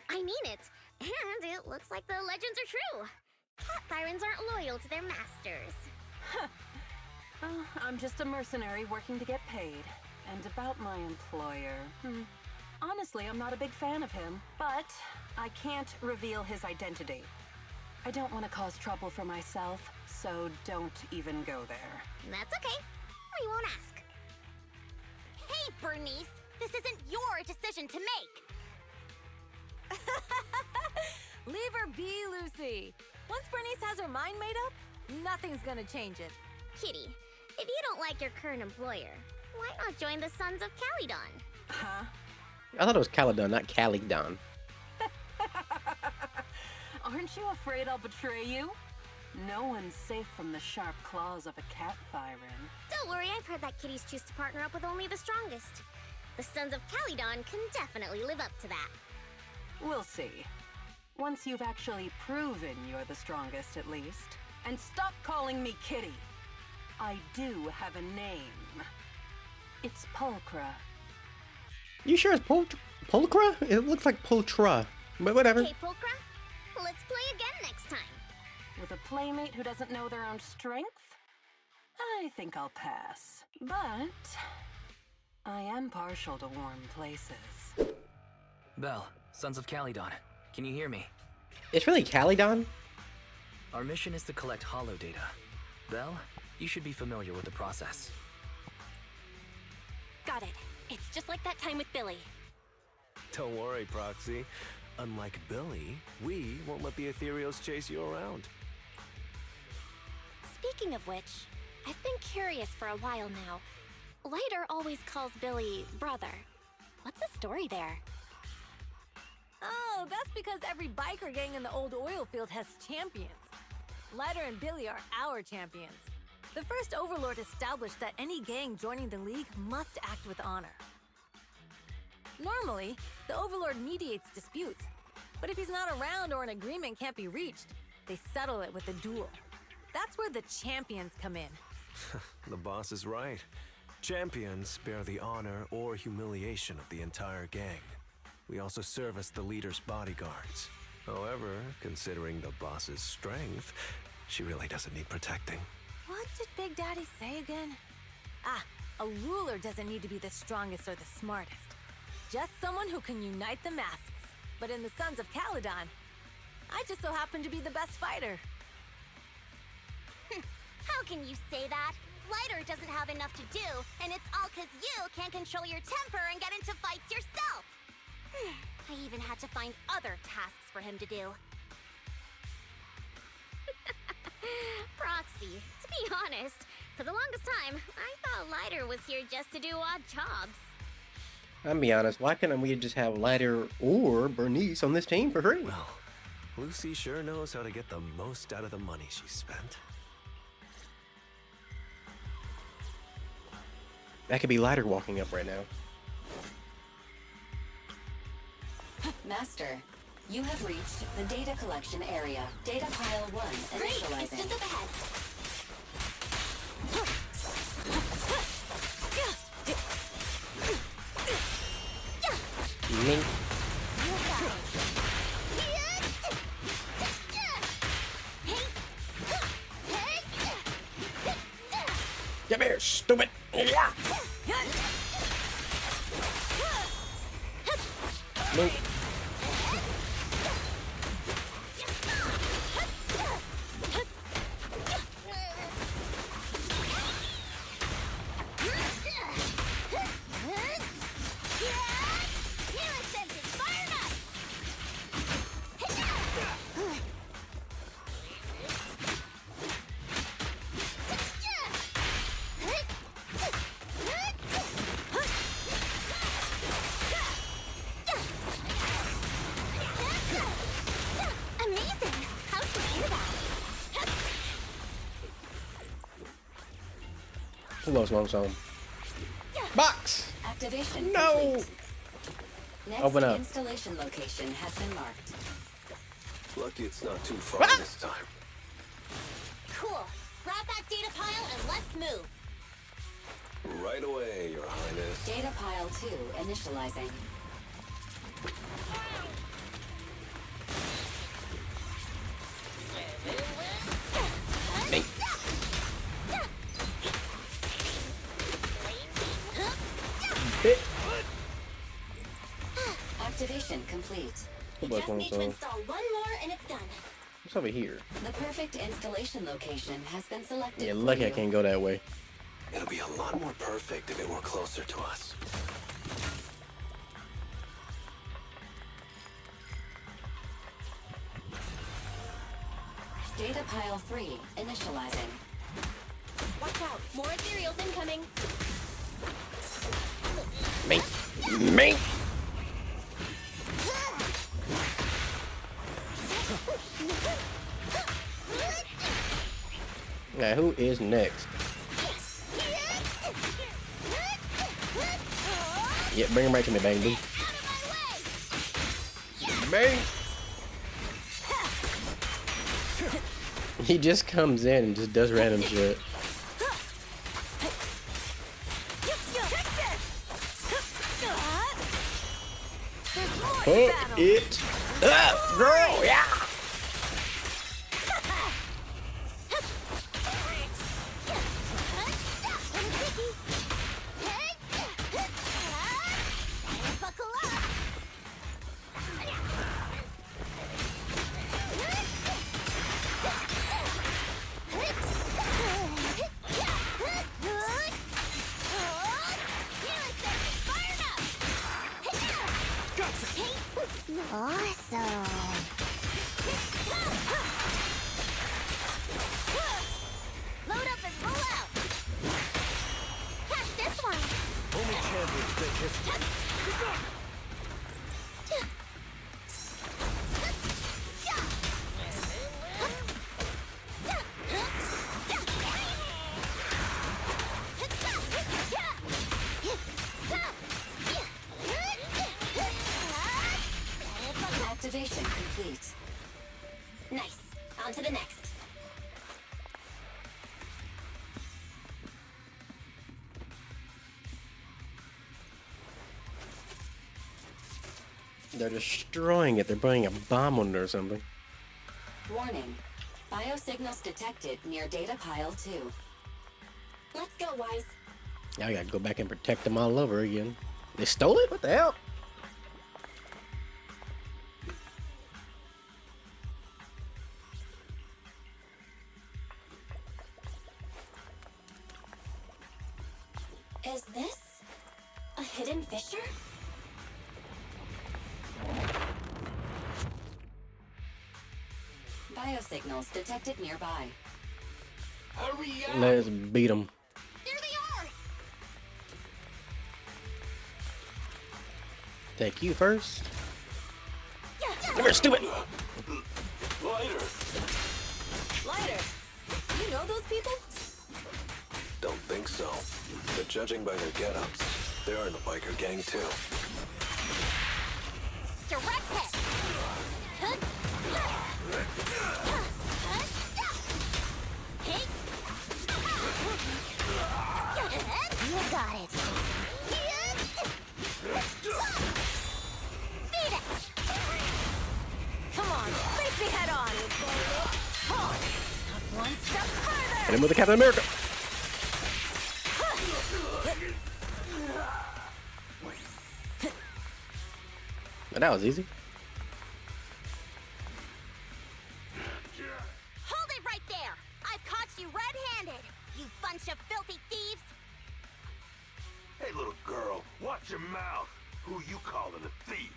I mean it. And it looks like the legends are true. Cat Thyrans aren't loyal to their masters. Oh, I'm just a mercenary working to get paid. And about my employer, honestly, I'm not a big fan of him, but I can't reveal his identity. I don't want to cause trouble for myself, so don't even go there. That's okay. We won't ask. Hey, Bernice, this isn't your decision to make. Leave her be, Lucy. Once Bernice has her mind made up, nothing's gonna change it. Kitty, if you don't like your current employer, why not join the Sons of Caledon? Huh? I thought it was Caledon, not Caledon. Aren't you afraid I'll betray you? No one's safe from the sharp claws of a cat Thyran. Don't worry, I've heard that kitties choose to partner up with only the strongest. The Sons of Caledon can definitely live up to that. We'll see. Once you've actually proven you're the strongest, at least. And stop calling me Kitty. I do have a name. It's Pulchra. You sure it's Pulchra? It looks like Pultra, but whatever. Okay, Pulchra, let's play again next time. With a playmate who doesn't know their own strength? I think I'll pass. But I am partial to warm places. Belle, Sons of Caledon, can you hear me? It's really Caledon? Our mission is to collect holo data. Belle, you should be familiar with the process. Got it. It's just like that time with Billy. Don't worry, Proxy. Unlike Billy, we won't let the Ethereals chase you around. Speaking of which, I've been curious for a while now. Lighter always calls Billy brother. What's the story there? Oh, that's because every biker gang in the old oil field has champions. Lighter and Billy are our champions. The first Overlord established that any gang joining the League must act with honor. Normally, the Overlord mediates disputes, but if he's not around or an agreement can't be reached, they settle it with a duel. That's where the champions come in. The boss is right. Champions bear the honor or humiliation of the entire gang. We also serve as the leader's bodyguards. However, considering the boss's strength, she really doesn't need protecting. What did Big Daddy say again? Ah, a ruler doesn't need to be the strongest or the smartest. Just someone who can unite the masses. But in the Sons of Caledon, I just so happen to be the best fighter. How can you say that? Lighter doesn't have enough to do, and it's all because you can't control your temper and get into fights yourself. I even had to find other tasks for him to do. Proxy, to be honest, for the longest time, I thought Lighter was here just to do odd jobs. I'll be honest, why couldn't we just have Lighter or Bernice on this team for free? Well, Lucy sure knows how to get the most out of the money she spent. That could be Lighter walking up right now. Master, you have reached the data collection area. Data pile 1 initializing. Great, it's just up ahead. Mink. Come here, stupid! Nope. Who loves Long Zone? Box! Activation No! complete. Next Open up. installation location has been marked. Lucky it's not too far this time. Cool. Grab that data pile and let's move. Right away, Your Highness. Data pile 2 initializing. Me. Bit. Activation complete. Who We loves just Long need to Zone? install one more and it's done. What's over here? The perfect installation location has been selected. Yeah, for lucky I you. can't go that way. It'll be a lot more perfect if it were closer to us. Data pile 3 initializing. Watch out. More ethereals incoming. Me. Me. Now, who is next? Yeah, bring him right to me, Bang Boo. Bang! He just comes in and just does random shit. Fuck it up, girl, yeah! Buckle up. Awesome. Load up and roll out. Catch this one. Only champions make history. Activation complete. Nice. On to the next. They're destroying it. They're putting a bomb on it or something. Warning. Biosignals detected near data pile 2. Let's go, Wise. Now I gotta go back and protect them all over again. They stole it? What the hell? Is this a hidden fissure? Biosignals detected nearby. Hurry up! Let's beat them. There they are! Take you first. Come here, stupid! Lighter! Lighter, you know those people? Don't think so. But judging by their get-ups, they're in the biker gang too. Direct hit! You got it. Beat it! Come on, face me head on. Oh, not one step further. Hit him with the Captain America. That was easy. Hold it right there! I've caught you red-handed, you bunch of filthy thieves! Hey, little girl, watch your mouth. Who you calling a thief?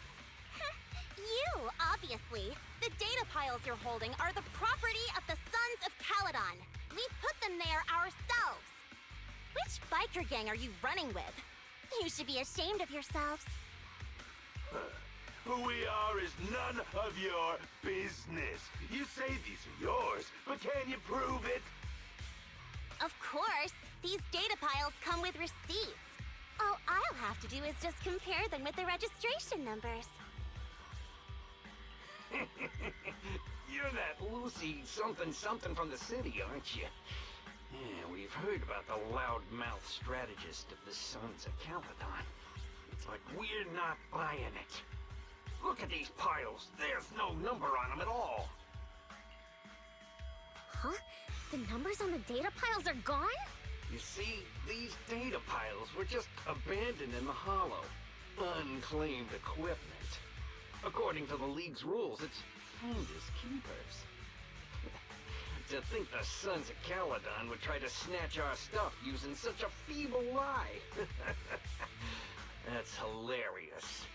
You, obviously. The data piles you're holding are the property of the Sons of Caledon. We put them there ourselves. Which biker gang are you running with? You should be ashamed of yourselves. Who we are is none of your business. You say these are yours, but can you prove it? Of course. These data piles come with receipts. All I'll have to do is just compare them with the registration numbers. You're that Lucy something from the city, aren't you? Yeah, we've heard about the loudmouth strategist of the Sons of Caledon. It's like we're not buying it. Look at these piles. There's no number on them at all. Huh? The numbers on the data piles are gone? You see, these data piles were just abandoned in the hollow. Unclaimed equipment. According to the League's rules, it's finders keepers. To think the Sons of Caledon would try to snatch our stuff using such a feeble lie. That's hilarious.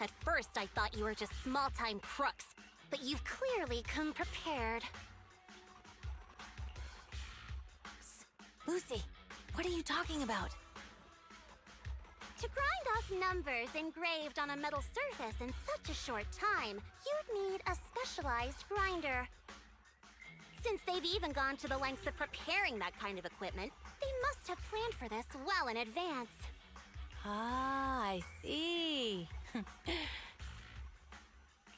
At first, I thought you were just small-time crooks, but you've clearly come prepared. Lucy, what are you talking about? To grind off numbers engraved on a metal surface in such a short time, you'd need a specialized grinder. Since they've even gone to the lengths of preparing that kind of equipment, they must have planned for this well in advance. Ah, I see.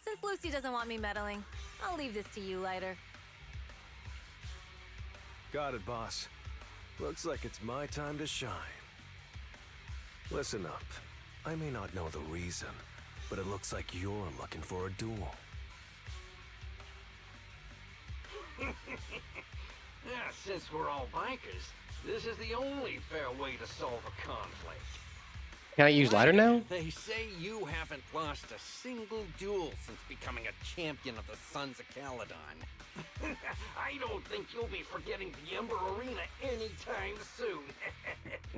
Since Lucy doesn't want me meddling, I'll leave this to you, Lighter. Got it, boss. Looks like it's my time to shine. Listen up. I may not know the reason, but it looks like you're looking for a duel. Yeah, since we're all bikers, this is the only fair way to solve a conflict. Can I use lighter now? They say you haven't lost a single duel since becoming a champion of the Sons of Caledon. I don't think you'll be forgetting the Ember Arena anytime soon.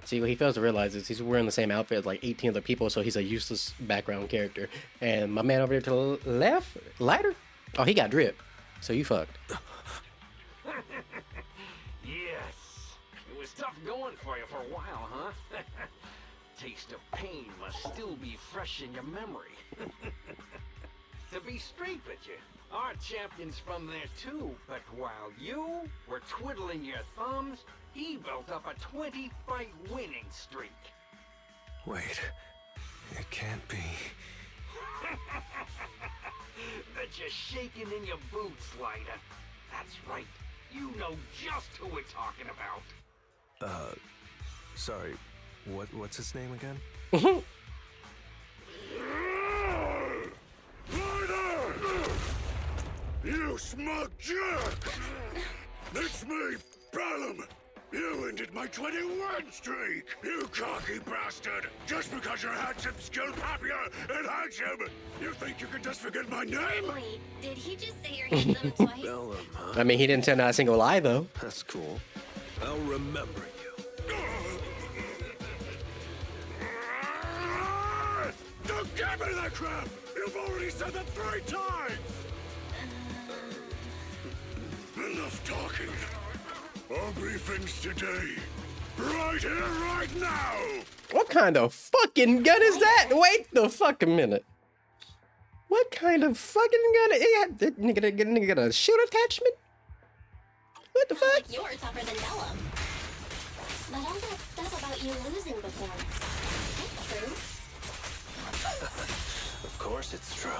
See, what he fails to realize is he's wearing the same outfit as like 18 other people, so he's a useless background character. And my man over there to the left, lighter? Oh, he got drip. So you fucked. Yes. It was tough going for you for a while, huh? Taste of pain must still be fresh in your memory. To be straight with you, our champion's from there too, but while you were twiddling your thumbs, he built up a 20-fight winning streak. Wait, it can't be. Bet you're shaking in your boots, Lighter. That's right. You know just who we're talking about. Sorry. What's his name again? You smug jerk! It's me, Bellum! You ended my 21 streak, you cocky bastard! Just because you're handsome, skilled, happier, and handsome! You think you can just forget my name? Wait, did he just say you're handsome twice? Bellum, huh? I mean, he didn't tell not a single lie, though. That's cool. I'll remember you. Don't give me that crap! You've already said that 3 times! Enough talking. Our briefings today. Right here, right now! What kind of fucking gun is that? Wait the fuck a minute. What kind of fucking gun? That nigga got a shoot attachment? What the fuck? You're tougher than Bellum. But all that stuff about you losing before, is that true? Of course it's true. I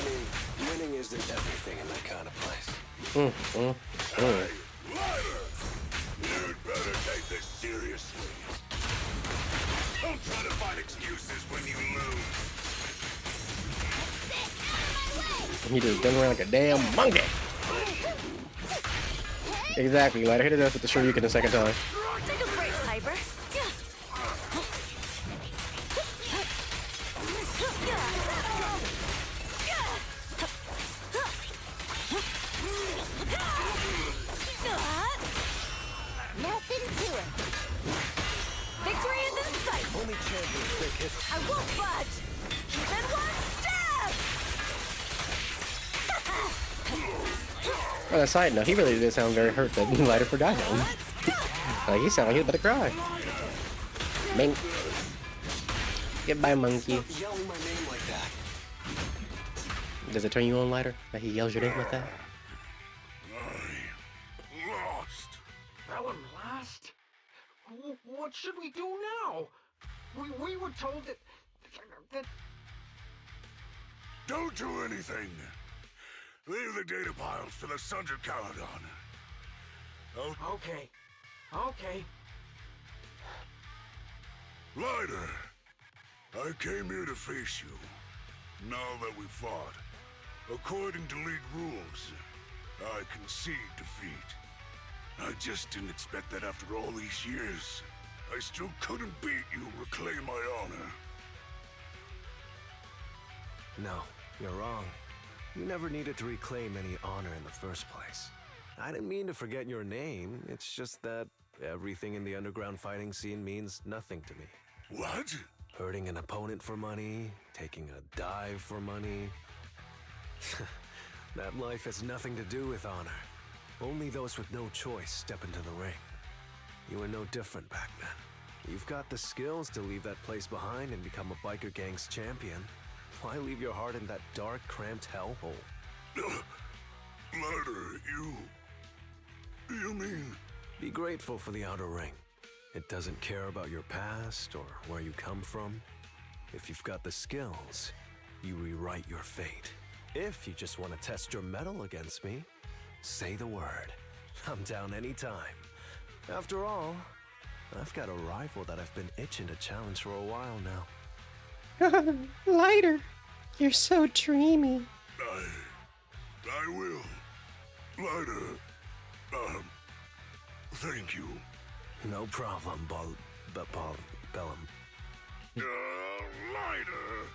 mean, winning isn't everything in that kind of place. Hey, Lighter! You'd better take this seriously. Don't try to find excuses when you lose. He just dug around like a damn monkey. Exactly, Lighter. Hit it up with the Shoryuken the second time. Take a break, Piper. me champion, Thicket. I won't budge! Even one step! On a side note, he really did sound very hurt that Lighter forgot him. Like, he sounded like he was about to cry. Mink. Goodbye, monkey. Stop yelling my name like that. Does it turn you on, Lighter, that he yells your name like that? Lost. Bellum last? What should we do now? We were told that... Don't do anything. Leave the data piles to the Sons of Caledon. Okay. Okay. Lighter, I came here to face you. Now that we fought, according to League rules, I concede defeat. I just didn't expect that after all these years, I still couldn't beat you, reclaim my honor. No, you're wrong. You never needed to reclaim any honor in the first place. I didn't mean to forget your name, it's just that everything in the underground fighting scene means nothing to me. What? Hurting an opponent for money, taking a dive for money. That life has nothing to do with honor. Only those with no choice step into the ring. You were no different back then. You've got the skills to leave that place behind and become a biker gang's champion. Why leave your heart in that dark, cramped hellhole? Lighter, you mean... Be grateful for the outer ring. It doesn't care about your past or where you come from. If you've got the skills, you rewrite your fate. If you just want to test your mettle against me, say the word. I'm down anytime. After all, I've got a rival that I've been itching to challenge for a while now. Lighter, you're so dreamy. I will. Lighter, thank you. No problem, Bellum. Lighter,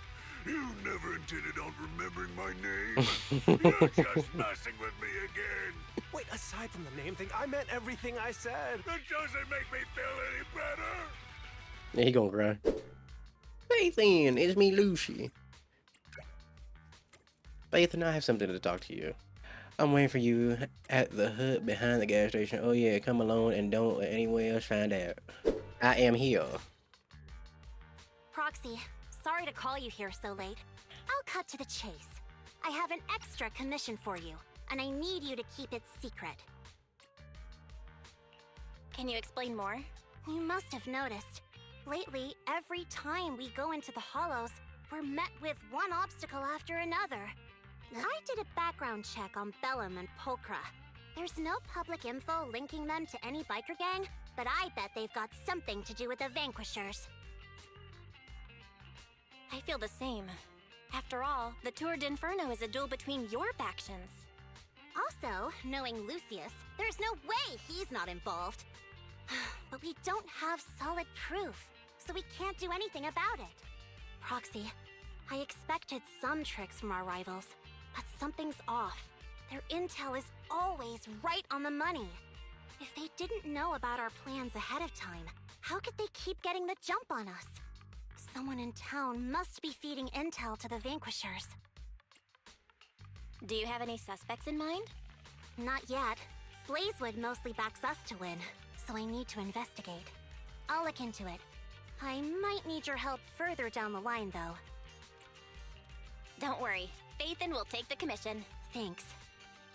you never intended on remembering my name. You're just messing with me again. Wait, aside from the name thing, I meant everything I said. It doesn't make me feel any better. Yeah, he gonna cry. Faithin, it's me, Lucy. Faithin, I have something to talk to you. I'm waiting for you at the hut behind the gas station. Oh yeah, come alone and don't let anyone else find out. I am here. Proxy, sorry to call you here so late. I'll cut to the chase. I have an extra commission for you, and I need you to keep it secret. Can you explain more? You must have noticed. Lately, every time we go into the hollows, we're met with one obstacle after another. I did a background check on Bellum and Pulchra. There's no public info linking them to any biker gang, but I bet they've got something to do with the Vanquishers. I feel the same. After all, the Tour d'Inferno is a duel between your factions. Also, knowing Lucius, there's no way he's not involved. But we don't have solid proof, so we can't do anything about it. Proxy, I expected some tricks from our rivals, but something's off. Their intel is always right on the money. If they didn't know about our plans ahead of time, how could they keep getting the jump on us? Someone in town must be feeding intel to the Vanquishers. Do you have any suspects in mind? Not yet. Blazewood mostly backs us to win, so I need to investigate. I'll look into it. I might need your help further down the line, though. Don't worry. Faithin will take the commission. Thanks.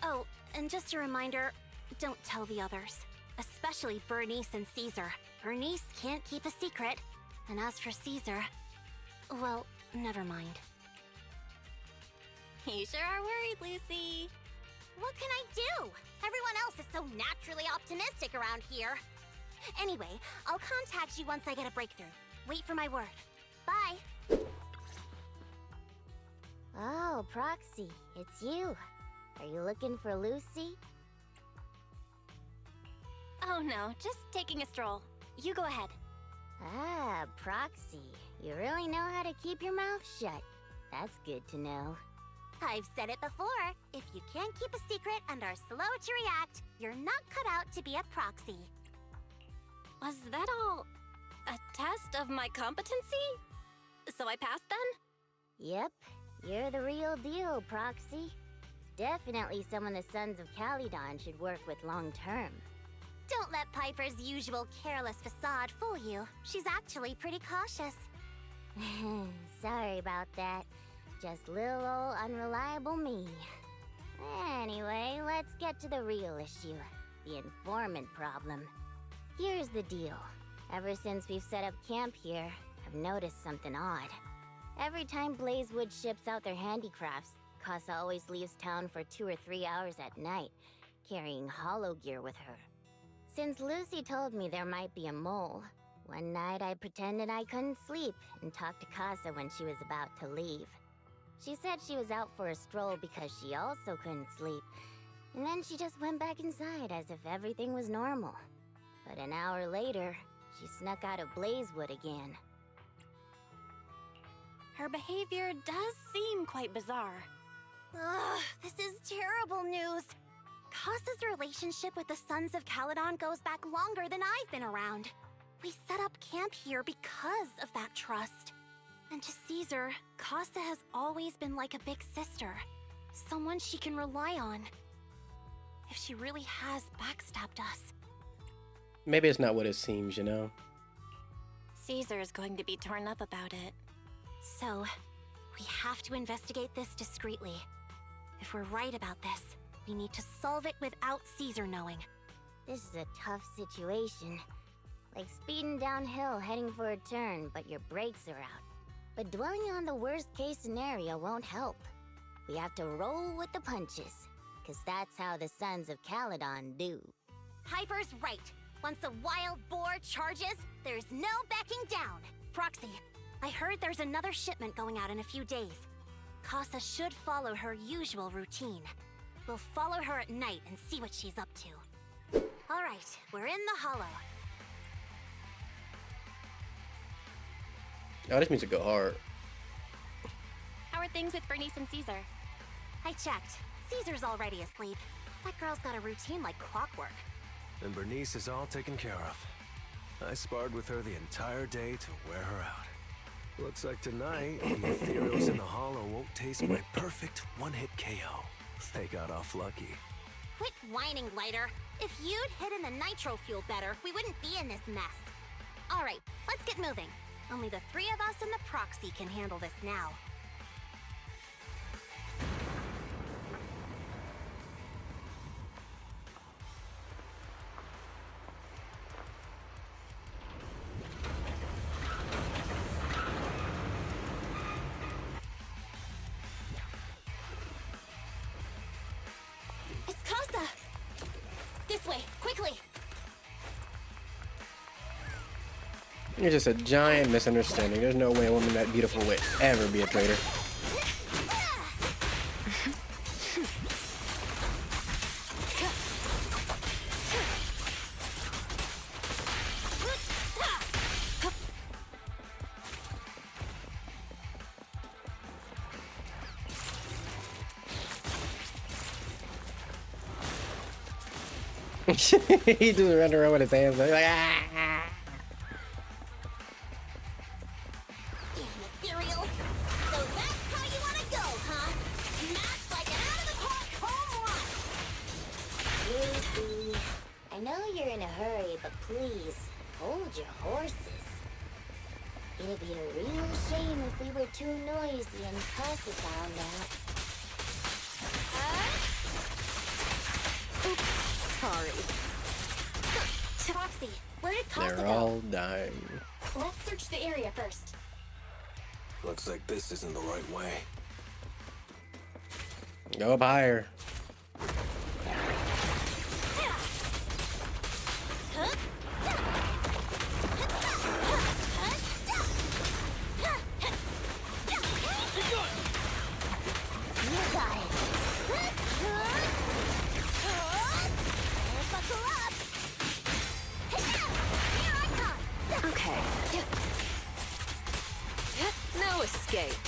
Oh, and just a reminder, don't tell the others. Especially Bernice and Caesar. Bernice can't keep a secret. And as for Caesar, well, never mind. You sure are worried, Lucy. What can I do? Everyone else is so naturally optimistic around here. Anyway, I'll contact you once I get a breakthrough. Wait for my word. Bye. Oh, Proxy, it's you. Are you looking for Lucy? Oh no, just taking a stroll. You go ahead. Ah, Proxy. You really know how to keep your mouth shut. That's good to know. I've said it before. If you can't keep a secret and are slow to react, you're not cut out to be a proxy. Was that all a test of my competency? So I passed then? Yep, you're the real deal, Proxy. Definitely someone the Sons of Caledon should work with long term. Don't let Piper's usual careless facade fool you. She's actually pretty cautious. Sorry about that. Just little old unreliable me. Anyway, let's get to the real issue. The informant problem. Here's the deal. Ever since we've set up camp here, I've noticed something odd. Every time Blazewood ships out their handicrafts, Casa always leaves town for 2 or 3 hours at night, carrying hollow gear with her. Since Lucy told me there might be a mole, one night I pretended I couldn't sleep and talked to Casa when she was about to leave. She said she was out for a stroll because she also couldn't sleep, and then she just went back inside as if everything was normal. But an hour later, she snuck out of Blazewood again. Her behavior does seem quite bizarre. Ugh, this is terrible news. Casa's relationship with the Sons of Caledon goes back longer than I've been around. We set up camp here because of that trust. And to Caesar, Casa has always been like a big sister. Someone she can rely on. If she really has backstabbed us. Maybe it's not what it seems, you know? Caesar's going to be torn up about it. So, we have to investigate this discreetly. If we're right about this, we need to solve it without Caesar knowing. This is a tough situation. Like speeding downhill heading for a turn, but your brakes are out. But dwelling on the worst case scenario won't help. We have to roll with the punches, cause that's how the Sons of Caledon do. Piper's right. Once a wild boar charges, there's no backing down. Proxy, I heard there's another shipment going out in a few days. Casa should follow her usual routine. We'll follow her at night and see what she's up to. All right, we're in the hollow. Oh, this music go hard. How are things with Bernice and Caesar? I checked. Caesar's already asleep. That girl's got a routine like clockwork. And Bernice is all taken care of. I sparred with her the entire day to wear her out. Looks like tonight, the ethereals in the hollow won't taste my perfect one-hit KO. They got off lucky. Quit whining, Lighter. If you'd hidden the nitro fuel better, we wouldn't be in this mess. All right, let's get moving. Only the 3 of us and the Proxy can handle this now. It's Casa! This way, quickly! It's just a giant misunderstanding. There's no way a woman that beautiful would ever be a traitor. He just ran around with his hands like, ah. Ethereal. So that's how you want to go, huh? Smash like an out-of-the-park home run! Lucy, I know you're in a hurry, but please, hold your horses. It'd be a real shame if we were too noisy and Casa found out. Sorry. Proxy, where did Casa They're go? all dying. Let's search the area first. Looks like this isn't the right way. Go up higher. You got it. Buckle up. Here I come. Okay. No escape.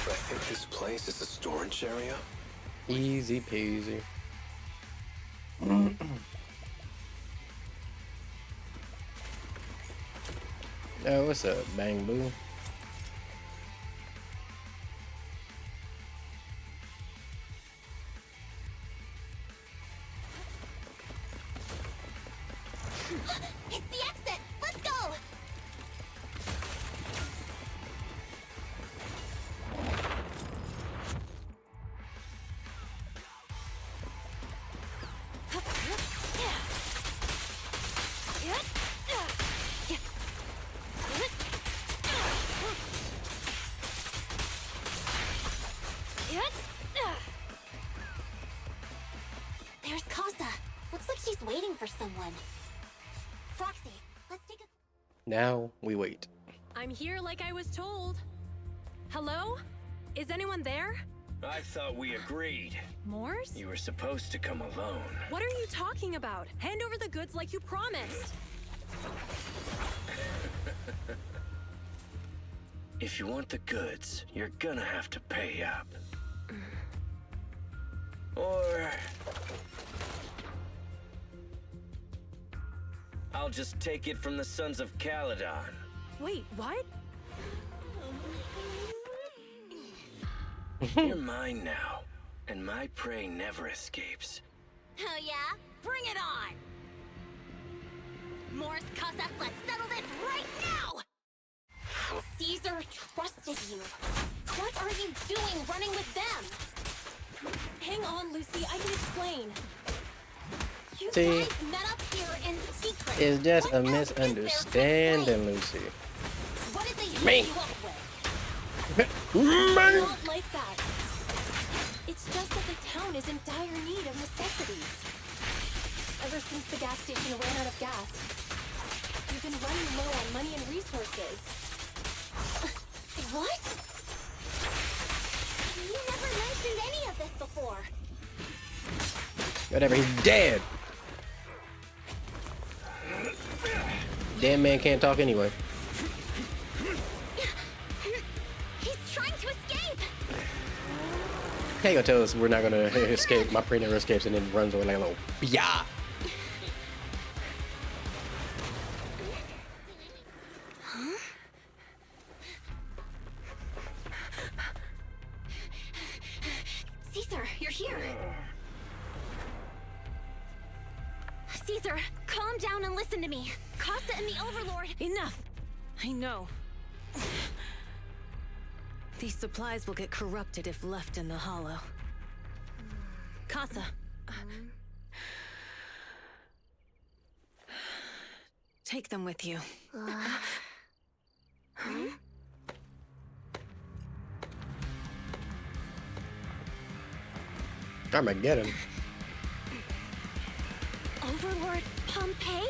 I think this place is a storage area. Easy peasy. Oh, what's up, Bang Boo? It's the exit! Let's go! There's Casa. Looks like she's waiting for someone. Froxy, let's take a... Now we wait. I'm here like I was told. Hello? Is anyone there? I thought we agreed. Morse? You were supposed to come alone. What are you talking about? Hand over the goods like you promised. If you want the goods, you're gonna have to pay up. Or... I'll just take it from the Sons of Caledon. Wait, what? You're mine now, and my prey never escapes. Oh yeah? Bring it on! Morse, Casa, let's settle this right now! Caesar trusted you. What are you doing running with them? Hang on, Lucy, I can explain. You See, guys met up here in secret. it's just What a else is there to misunderstanding, Lucy. What did they hook Me. you up with? It's not like that. It's just that the town is in dire need of necessities. Ever since the gas station ran out of gas, we've been running low on money and resources. What? You never mentioned any of this before. Whatever, he's dead. Dead man can't talk anyway. He's trying to escape. Can't go tell us we're not gonna escape. My prey never escapes and then runs away like a little yeah. Huh? Caesar, you're here. Caesar, calm down and listen to me. Casa and the Overlord. Enough! I know. These supplies will get corrupted if left in the hollow. Casa. Take them with you. Armageddon. Overlord Pompeii?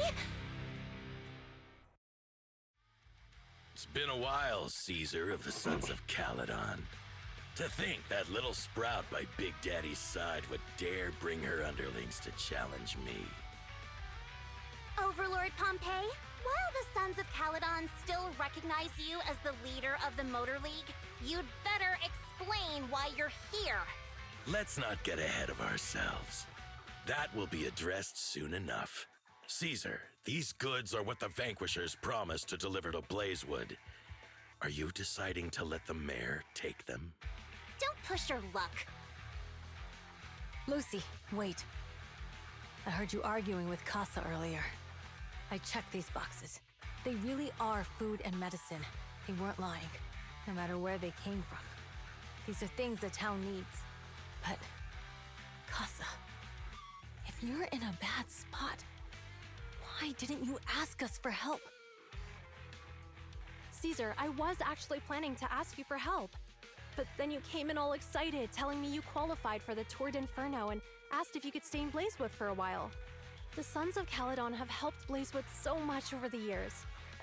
It's been a while, Caesar of the Sons of Caledon. To think that little sprout by Big Daddy's side would dare bring her underlings to challenge me. Overlord Pompeii, while the Sons of Caledon still recognize you as the leader of the Motor League, you'd better explain why you're here. Let's not get ahead of ourselves. That will be addressed soon enough. Caesar, these goods are what the Vanquishers promised to deliver to Blazewood. Are you deciding to let the mayor take them? Don't push your luck. Lucy, wait. I heard you arguing with Casa earlier. I checked these boxes. They really are food and medicine. They weren't lying, no matter where they came from. These are things the town needs. But, Casa, if you're in a bad spot, why didn't you ask us for help? Caesar, I was actually planning to ask you for help. But then you came in all excited, telling me you qualified for the Tour d'Inferno and asked if you could stay in Blazewood for a while. The Sons of Caledon have helped Blazewood so much over the years.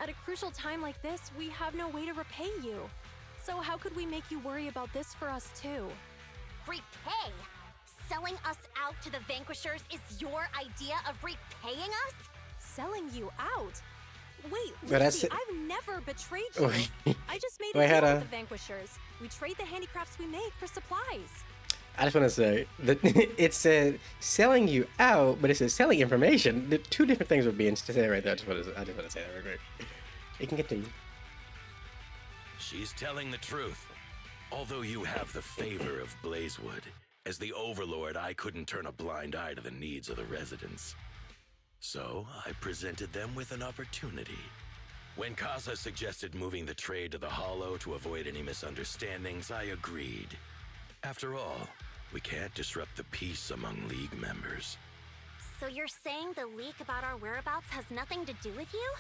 At a crucial time like this, we have no way to repay you. So how could we make you worry about this for us too? Repay? Selling us out to the Vanquishers is your idea of repaying us? Selling you out? Wait, But Lucy, that's- I've never betrayed you. I just made a Wait, deal had with a- the Vanquishers. We trade the handicrafts we make for supplies. I just want to say that it said selling you out, but it said selling information. The two different things were being said right there. I just want to say that real quick. It can continue. She's telling the truth. Although you have the favor of Blazewood, as the Overlord, I couldn't turn a blind eye to the needs of the residents. So, I presented them with an opportunity. When Casa suggested moving the trade to the Hollow to avoid any misunderstandings, I agreed. After all, we can't disrupt the peace among League members. So you're saying the leak about our whereabouts has nothing to do with you?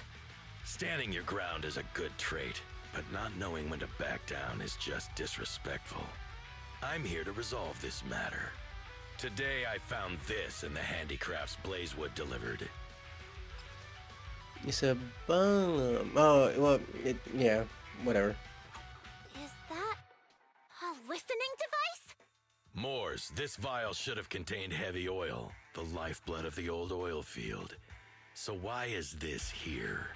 Standing your ground is a good trait, but not knowing when to back down is just disrespectful. I'm here to resolve this matter. Today I found this in the handicrafts Blazewood delivered. It's a bum. Oh, well, yeah, whatever. Is that a listening device? Moors, this vial should have contained heavy oil, the lifeblood of the old oil field. So why is this here?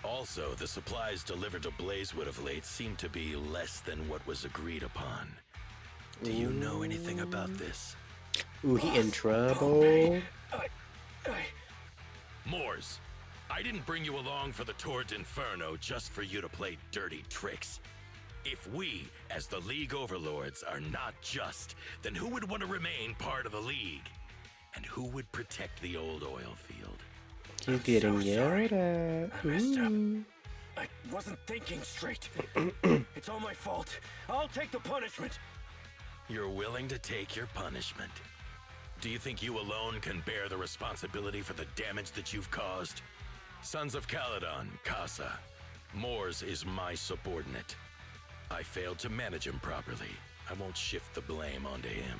Also, the supplies delivered to Blazewood of late seem to be less than what was agreed upon. Do you know anything about this? Ooh, he in trouble. Moors, I didn't bring you along for the Tour d'Inferno just for you to play dirty tricks. If we, as the League Overlords, are not just, then who would want to remain part of the League? And who would protect the old oil field? He's getting yelled at. Ooh. I wasn't thinking straight. It's all my fault. I'll take the punishment. You're willing to take your punishment. Do you think you alone can bear the responsibility for the damage that you've caused? Sons of Caledon, Casa. Moors is my subordinate. I failed to manage him properly. I won't shift the blame onto him.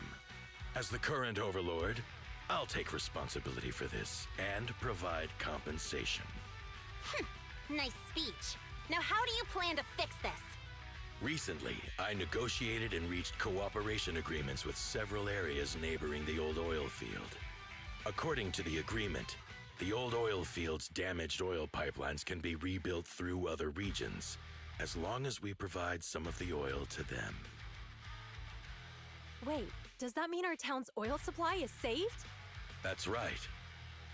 As the current Overlord, I'll take responsibility for this and provide compensation. Nice speech. Now how do you plan to fix this? Recently, I negotiated and reached cooperation agreements with several areas neighboring the old oil field. According to the agreement, the old oil field's damaged oil pipelines can be rebuilt through other regions, as long as we provide some of the oil to them. Wait, does that mean our town's oil supply is saved? That's right.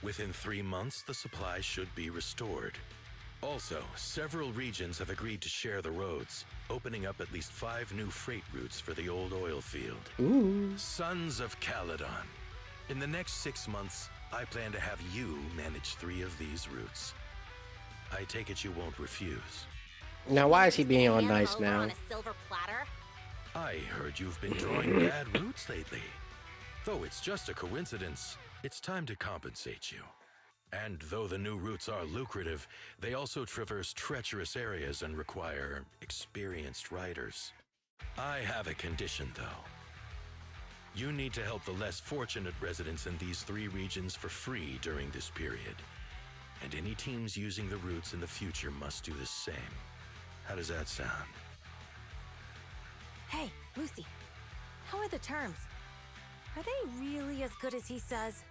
Within 3 months, the supply should be restored. Also, several regions have agreed to share the roads, opening up at least 5 new freight routes for the old oil field. Ooh. Sons of Caledon. In the next 6 months, I plan to have you manage 3 of these routes. I take it you won't refuse. Now, why is he being all nice now? On a silver platter? I heard you've been drawing bad routes lately. Though it's just a coincidence, it's time to compensate you. And though the new routes are lucrative, they also traverse treacherous areas and require experienced riders. I have a condition, though. You need to help the less fortunate residents in these 3 regions for free during this period. And any teams using the routes in the future must do the same. How does that sound? Hey, Lucy. How are the terms? Are they really as good as he says?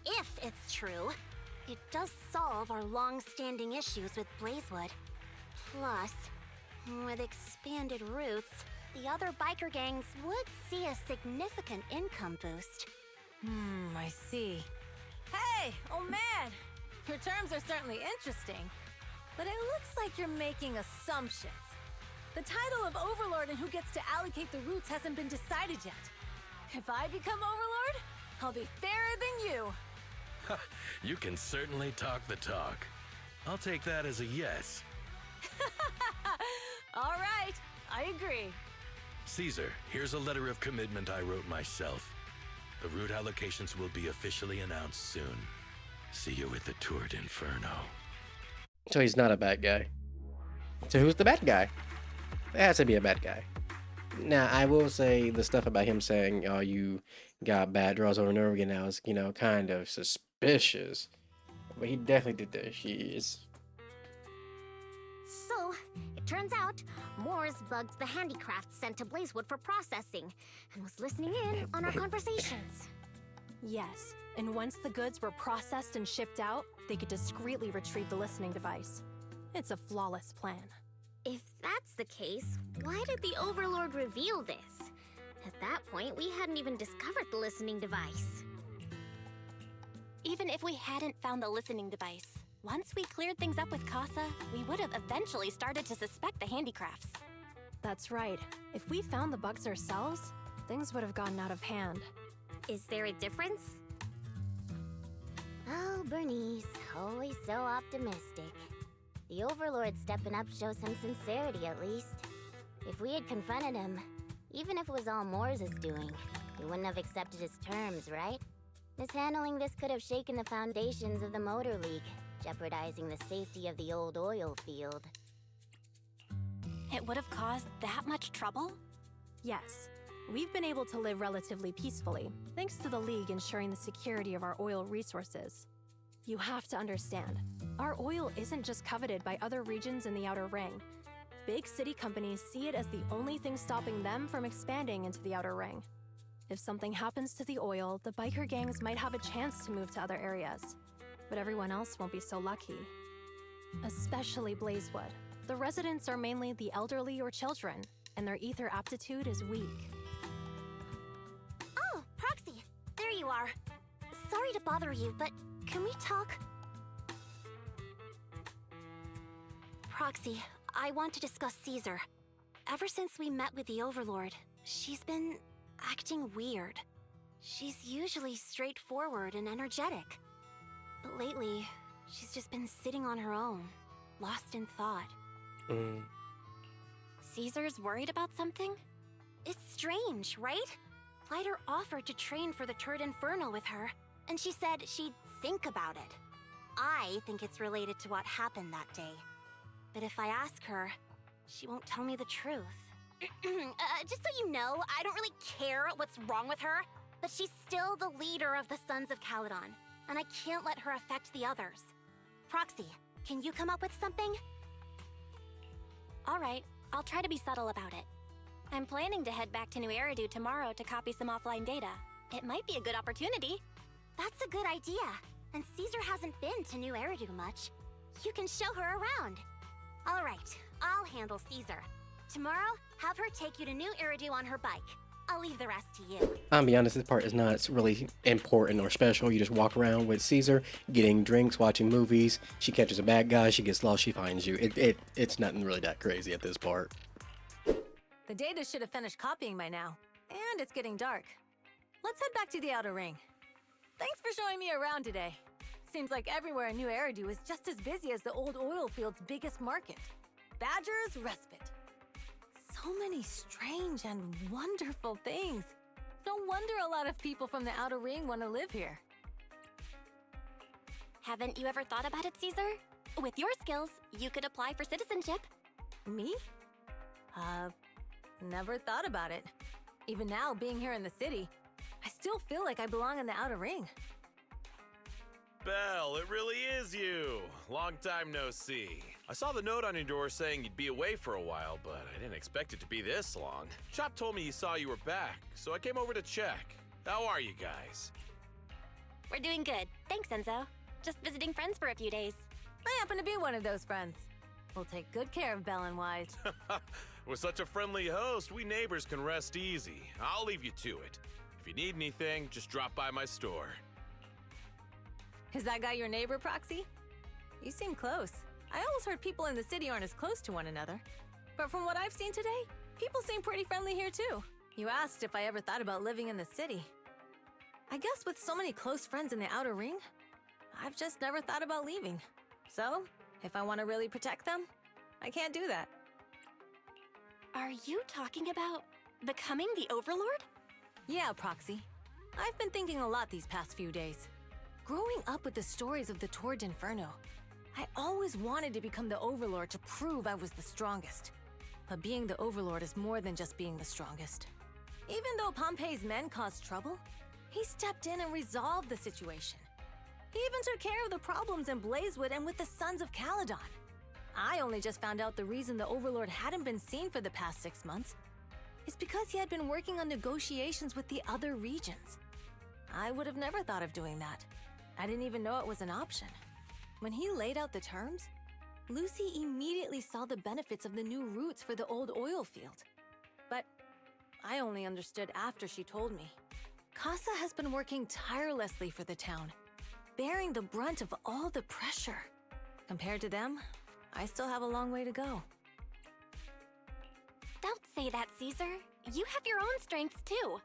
If it's true, it does solve our long-standing issues with Blazewood. Plus, with expanded routes, the other biker gangs would see a significant income boost. I see. Hey, old man! Your terms are certainly interesting, but it looks like you're making assumptions. The title of Overlord and who gets to allocate the routes hasn't been decided yet. If I become Overlord, I'll be fairer than you. You can certainly talk the talk. I'll take that as a yes. All right, I agree. Caesar, here's a letter of commitment I wrote myself. The route allocations will be officially announced soon. See you at the Tour d'Inferno. So he's not a bad guy. So who's the bad guy? It has to be a bad guy. Now, I will say the stuff about him saying, oh, you got bad draws over and over again now is, you know, kind of suspicious. But he definitely did this. He is. So, it turns out, Moores bugged the handicrafts sent to Blazewood for processing, and was listening in on our conversations. Yes, and once the goods were processed and shipped out, they could discreetly retrieve the listening device. It's a flawless plan. If that's the case, why did the Overlord reveal this? At that point, we hadn't even discovered the listening device. Even if we hadn't found the listening device, once we cleared things up with Casa, we would have eventually started to suspect the handicrafts. That's right. If we found the bugs ourselves, things would have gotten out of hand. Is there a difference? Oh, Bernice, always so optimistic. The Overlord stepping up shows some sincerity, at least. If we had confronted him, even if it was all Moore's doing, he wouldn't have accepted his terms, right? Mishandling this could have shaken the foundations of the Motor League, jeopardizing the safety of the old oil field. It would have caused that much trouble? Yes. We've been able to live relatively peacefully, thanks to the League ensuring the security of our oil resources. You have to understand, our oil isn't just coveted by other regions in the Outer Ring. Big city companies see it as the only thing stopping them from expanding into the Outer Ring. If something happens to the oil, the biker gangs might have a chance to move to other areas. But everyone else won't be so lucky. Especially Blazewood. The residents are mainly the elderly or children, and their ether aptitude is weak. Oh, Proxy, there you are. Sorry to bother you, but can we talk? Proxy, I want to discuss Caesar. Ever since we met with the Overlord, she's been acting weird. She's usually straightforward and energetic. But lately, she's just been sitting on her own, lost in thought. Caesar's worried about something? It's strange, right? Lighter offered to train for the Turd Inferno with her, and she said she'd think about it. I think it's related to what happened that day. But if I ask her, she won't tell me the truth. Just so you know, I don't really care what's wrong with her, but she's still the leader of the Sons of Caledon, and I can't let her affect the others. Proxy, can you come up with something? All right, I'll try to be subtle about it. I'm planning to head back to New Eridu tomorrow to copy some offline data. It might be a good opportunity. That's a good idea. And Caesar hasn't been to New Eridu much. You can show her around. All right, I'll handle Caesar. Tomorrow, have her take you to New Eridu on her bike. I'll leave the rest to you. I'll be honest, this part is not really important or special. You just walk around with Caesar, getting drinks, watching movies. She catches a bad guy, she gets lost, she finds you. It's nothing really that crazy at this part. The data should have finished copying by now. And it's getting dark. Let's head back to the Outer Ring. Thanks for showing me around today. Seems like everywhere in New Eridu is just as busy as the old oil field's biggest market. Badger's Respite. So many strange and wonderful things. No wonder a lot of people from the Outer Ring want to live here. Haven't you ever thought about it, Caesar? With your skills, you could apply for citizenship. Me? Never thought about it. Even now, being here in the city, I still feel like I belong in the Outer Ring. Belle, it really is you. Long time no see. I saw the note on your door saying you'd be away for a while, but I didn't expect it to be this long. Chop told me he saw you were back, so I came over to check. How are you guys? We're doing good. Thanks, Enzo. Just visiting friends for a few days. I happen to be one of those friends. We'll take good care of Belle and Wise. With such a friendly host, we neighbors can rest easy. I'll leave you to it. If you need anything, just drop by my store. Is that guy your neighbor, Proxy? You seem close. I always heard people in the city aren't as close to one another. But from what I've seen today, people seem pretty friendly here too. You asked if I ever thought about living in the city. I guess with so many close friends in the Outer Ring, I've just never thought about leaving. So, if I want to really protect them, I can't do that. Are you talking about becoming the Overlord? Yeah, Proxy. I've been thinking a lot these past few days. Growing up with the stories of the Torrid Inferno, I always wanted to become the Overlord to prove I was the strongest. But being the Overlord is more than just being the strongest. Even though Pompey's men caused trouble, he stepped in and resolved the situation. He even took care of the problems in Blazewood and with the Sons of Caledon. I only just found out the reason the Overlord hadn't been seen for the past 6 months is because he had been working on negotiations with the other regions. I would have never thought of doing that. I didn't even know it was an option. When he laid out the terms, Lucy immediately saw the benefits of the new routes for the old oil field. But I only understood after she told me. Casa has been working tirelessly for the town. bearing the brunt of all the pressure. Compared to them, I still have a long way to go. Don't say that, Caesar. You have your own strengths too.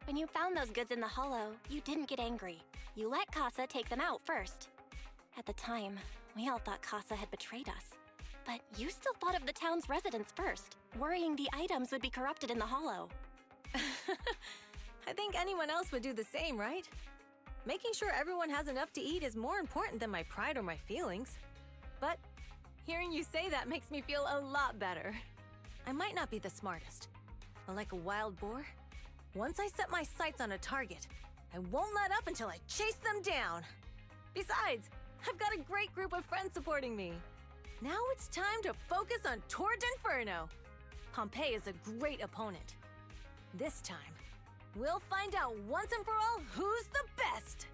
When you found those goods in the hollow, you didn't get angry. You let Casa take them out first. At the time, we all thought Casa had betrayed us. But you still thought of the town's residents first, worrying the items would be corrupted in the hollow. I think anyone else would do the same, right? Making sure everyone has enough to eat is more important than my pride or my feelings. But hearing you say that makes me feel a lot better. I might not be the smartest, but like a wild boar, once I set my sights on a target, I won't let up until I chase them down. Besides, I've got a great group of friends supporting me. Now it's time to focus on Tord Inferno. Pompeii is a great opponent. This time, we'll find out once and for all who's the best.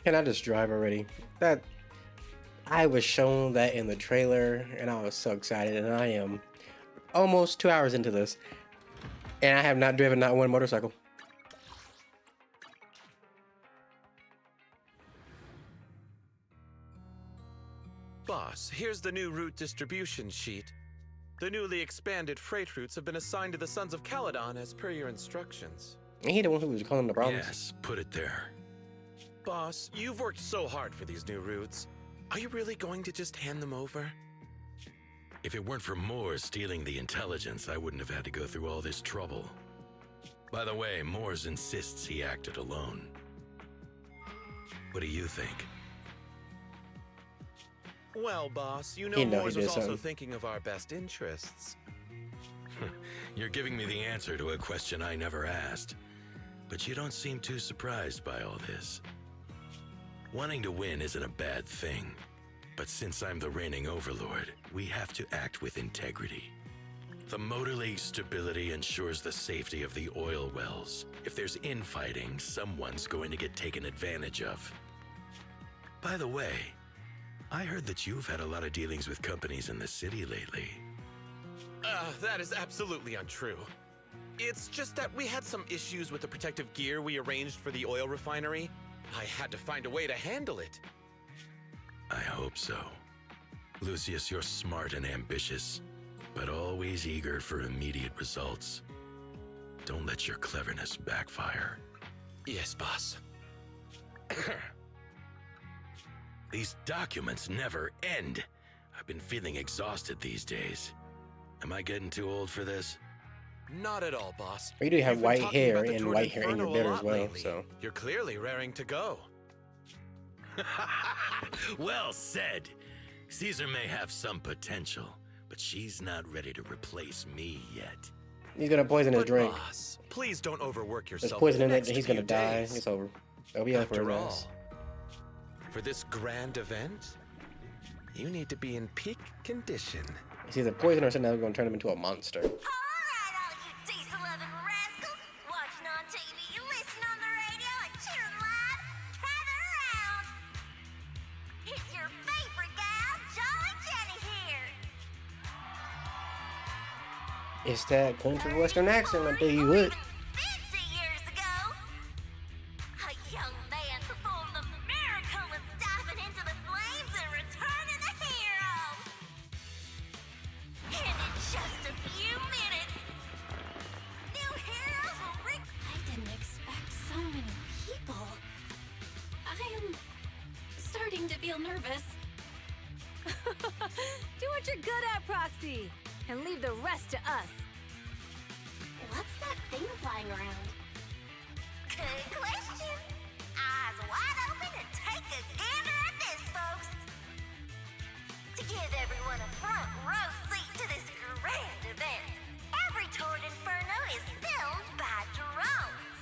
Can I just drive already? That I was shown that in the trailer, and I was so excited. And I am almost 2 hours into this, and I have not driven not one motorcycle. Boss, here's the new route distribution sheet. The newly expanded freight routes have been assigned to the Sons of Caledon as per your instructions. Ain't he the one who was calling the problems? Yes, put it there. Boss, you've worked so hard for these new routes. Are you really going to just hand them over? If it weren't for Moores stealing the intelligence, I wouldn't have had to go through all this trouble. By the way, Moores insists he acted alone. What do you think? Well, boss, you He know know Moores he was did also something. thinking of our best interests. You're giving me the answer to a question I never asked. But you don't seem too surprised by all this. Wanting to win isn't a bad thing. But since I'm the reigning overlord, we have to act with integrity. The Motor League's stability ensures the safety of the oil wells. If there's infighting, someone's going to get taken advantage of. By the way, I heard that you've had a lot of dealings with companies in the city lately. That is absolutely untrue. It's just that we had some issues with the protective gear we arranged for the oil refinery. I had to find a way to handle it. I hope so. Lucius, you're smart and ambitious, but always eager for immediate results. Don't let your cleverness backfire. Yes, boss. These documents never end. I've been feeling exhausted these days. Am I getting too old for this? Not at all, boss. You do have You've been white talking hair about the and Tord white hair in Inferno your a beard as lot well, lately. so. You're clearly raring to go. Well said. Caesar may have some potential, but she's not ready to replace me yet. He's gonna poison his But drink. boss, please don't overwork There's yourself. poison for in the it, next and he's gonna few die. days. It's over. It'll be over for After his all, ass. for this grand event, you need to be in peak condition. He's either poison or something that's gonna turn him into a monster. Alright, all you diesel-loving rascals, watching on TV, listening on the radio, and cheering live, gather around. It's your favorite gal, Jolly Jenny here. It's that country western accent, I tell you what. 50 years ago, a young man performed the miracle of diving into the flames and returning a hero. And in just a few minutes, new heroes will I didn't expect so many people. I am starting to feel nervous. Do what you're good at, Proxy, and leave the rest to us. What's that thing flying around? Good question. Eyes wide open and take a gander at this, folks. To give everyone a front row seat to this grand event, every Tord Inferno is filmed by drones.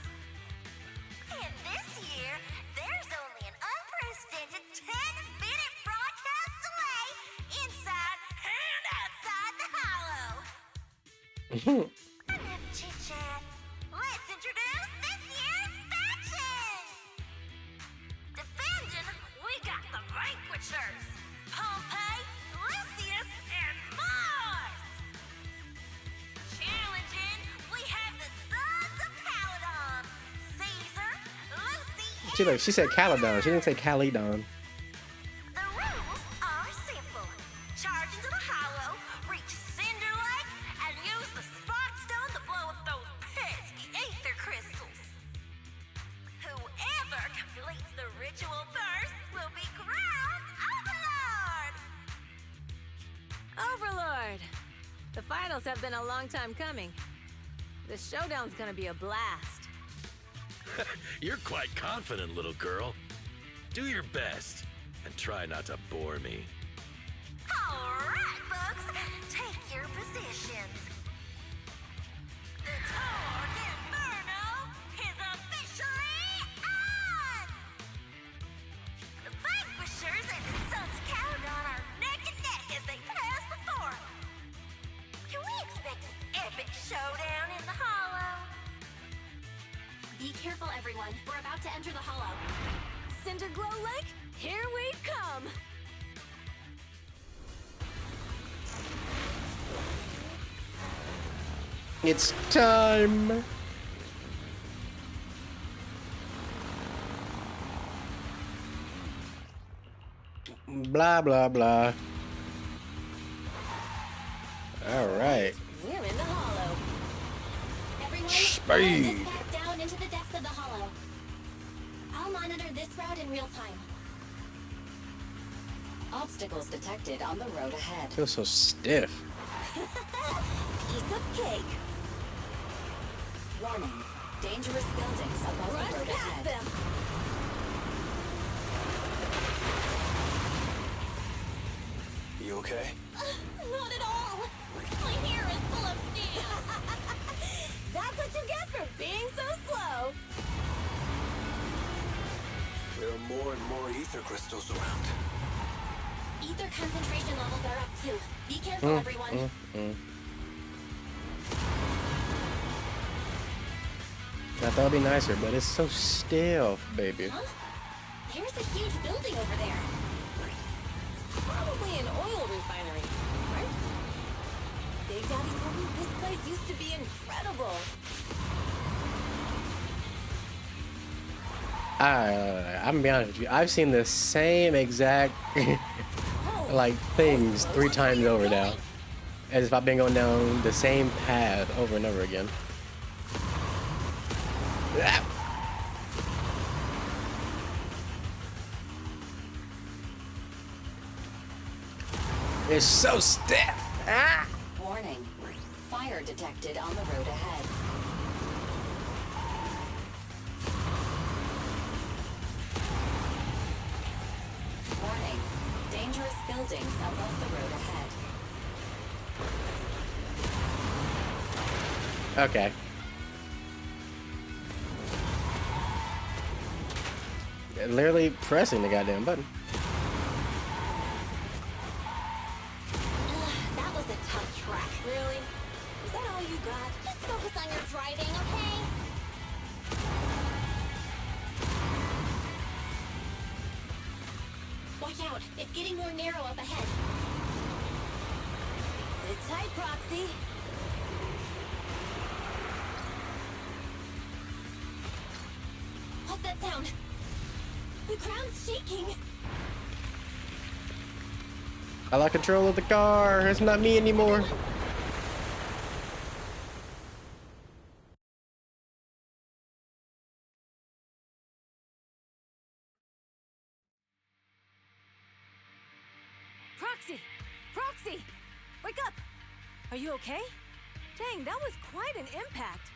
And this year, there's only an unprecedented 10-minute broadcast delay inside and outside the hollow. Enough chit-chat. Let's introduce this year's factions! Defending, we got the Vanquishers, Pompeii, Lucius, and Mars! Challenging, we have the Sons of Caledon, Caesar, Lucy, She said Caledon. She didn't say Caledon. The rules are simple. Charge into the hollow, reach Cinder Lake, and use the Spark Stone to blow up those pesky ether crystals. Whoever completes the ritual first will be crowned Overlord! Overlord! The finals have been a long time coming. The showdown's gonna be a blast. You're quite confident, little girl. Do your best, and try not to bore me. Alright, folks, take your positions. The Tord Inferno is officially on! The Vanquishers and the Sons of Caledon are neck and neck as they pass the fort. Can we expect an epic showdown in the hollow? Be careful, everyone. We're about to enter the hollow. Cinderglow Lake, here we come! It's time. Blah blah blah. All right. We're in the hollow. Everyone, Speed. follow this path down into the depths of the hollow. I'll monitor this route in real time. Obstacles detected on the road ahead. Feels so stiff. Piece of cake. Warning. Dangerous buildings above Run the road past ahead. them. You okay? Not at all. My hair is full of sand. That's what you get for being so slow. There are more and more ether crystals around. Ether concentration levels are up too. Be careful, everyone. I thought it'd be nicer, but it's so still, baby. Huh? There's a huge building over there. Probably an oil refinery, right? Big Daddy told me this place used to be incredible. I'm gonna be honest with you. I've seen the same exact like things 3 times over now, as if I've been going down the same path over and over again. It's so stiff. Ah! Warning. Fire detected on the road ahead. Warning. Dangerous buildings above the road ahead. Okay. Literally pressing the goddamn button. That was a tough track. Really? Is that all you got? Just focus on your driving, okay? Watch out. It's getting more narrow up ahead. Sit tight, Proxy. What's that sound? The ground's shaking. I lost control of the car. It's not me anymore. Proxy! Proxy! Wake up! Are you okay? Dang, that was quite an impact.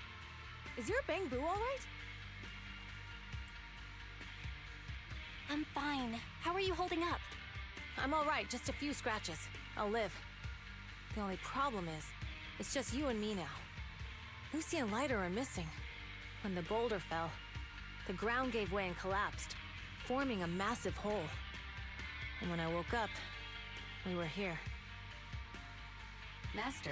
Is your bang boo all right? I'm fine. How are you holding up? I'm all right, just a few scratches. I'll live. The only problem is, it's just you and me now. Lucy and Lighter are missing. When the boulder fell, the ground gave way and collapsed, forming a massive hole. And when I woke up, we were here. Master,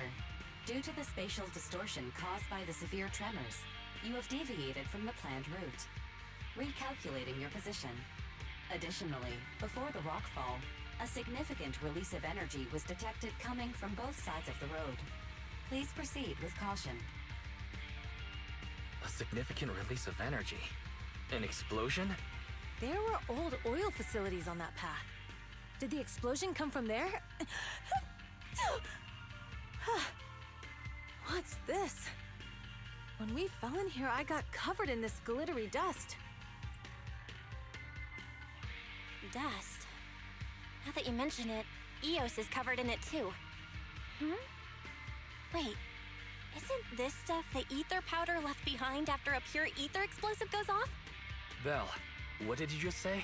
due to the spatial distortion caused by the severe tremors, you have deviated from the planned route, recalculating your position. Additionally, before the rockfall, a significant release of energy was detected coming from both sides of the road. Please proceed with caution. A significant release of energy? An explosion? There were old oil facilities on that path. Did the explosion come from there? What's this? When we fell in here, I got covered in this glittery dust. Dust? Now that you mention it, Eos is covered in it too. Wait, isn't this stuff the ether powder left behind after a pure ether explosive goes off? Belle, what did you just say?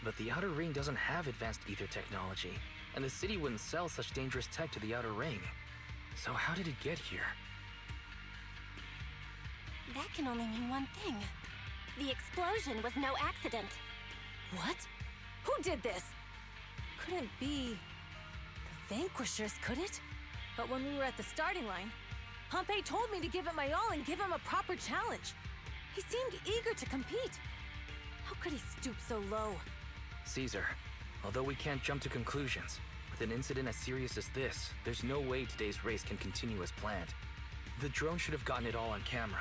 But the Outer Ring doesn't have advanced ether technology, and the city wouldn't sell such dangerous tech to the Outer Ring. So how did it get here? That can only mean one thing. The explosion was no accident. What? Who did this? Couldn't be the Vanquishers, could it? But when we were at the starting line, Pompey told me to give it my all and give him a proper challenge. He seemed eager to compete. How could he stoop so low? Caesar, although we can't jump to conclusions, with an incident as serious as this, there's no way today's race can continue as planned. The drone should have gotten it all on camera.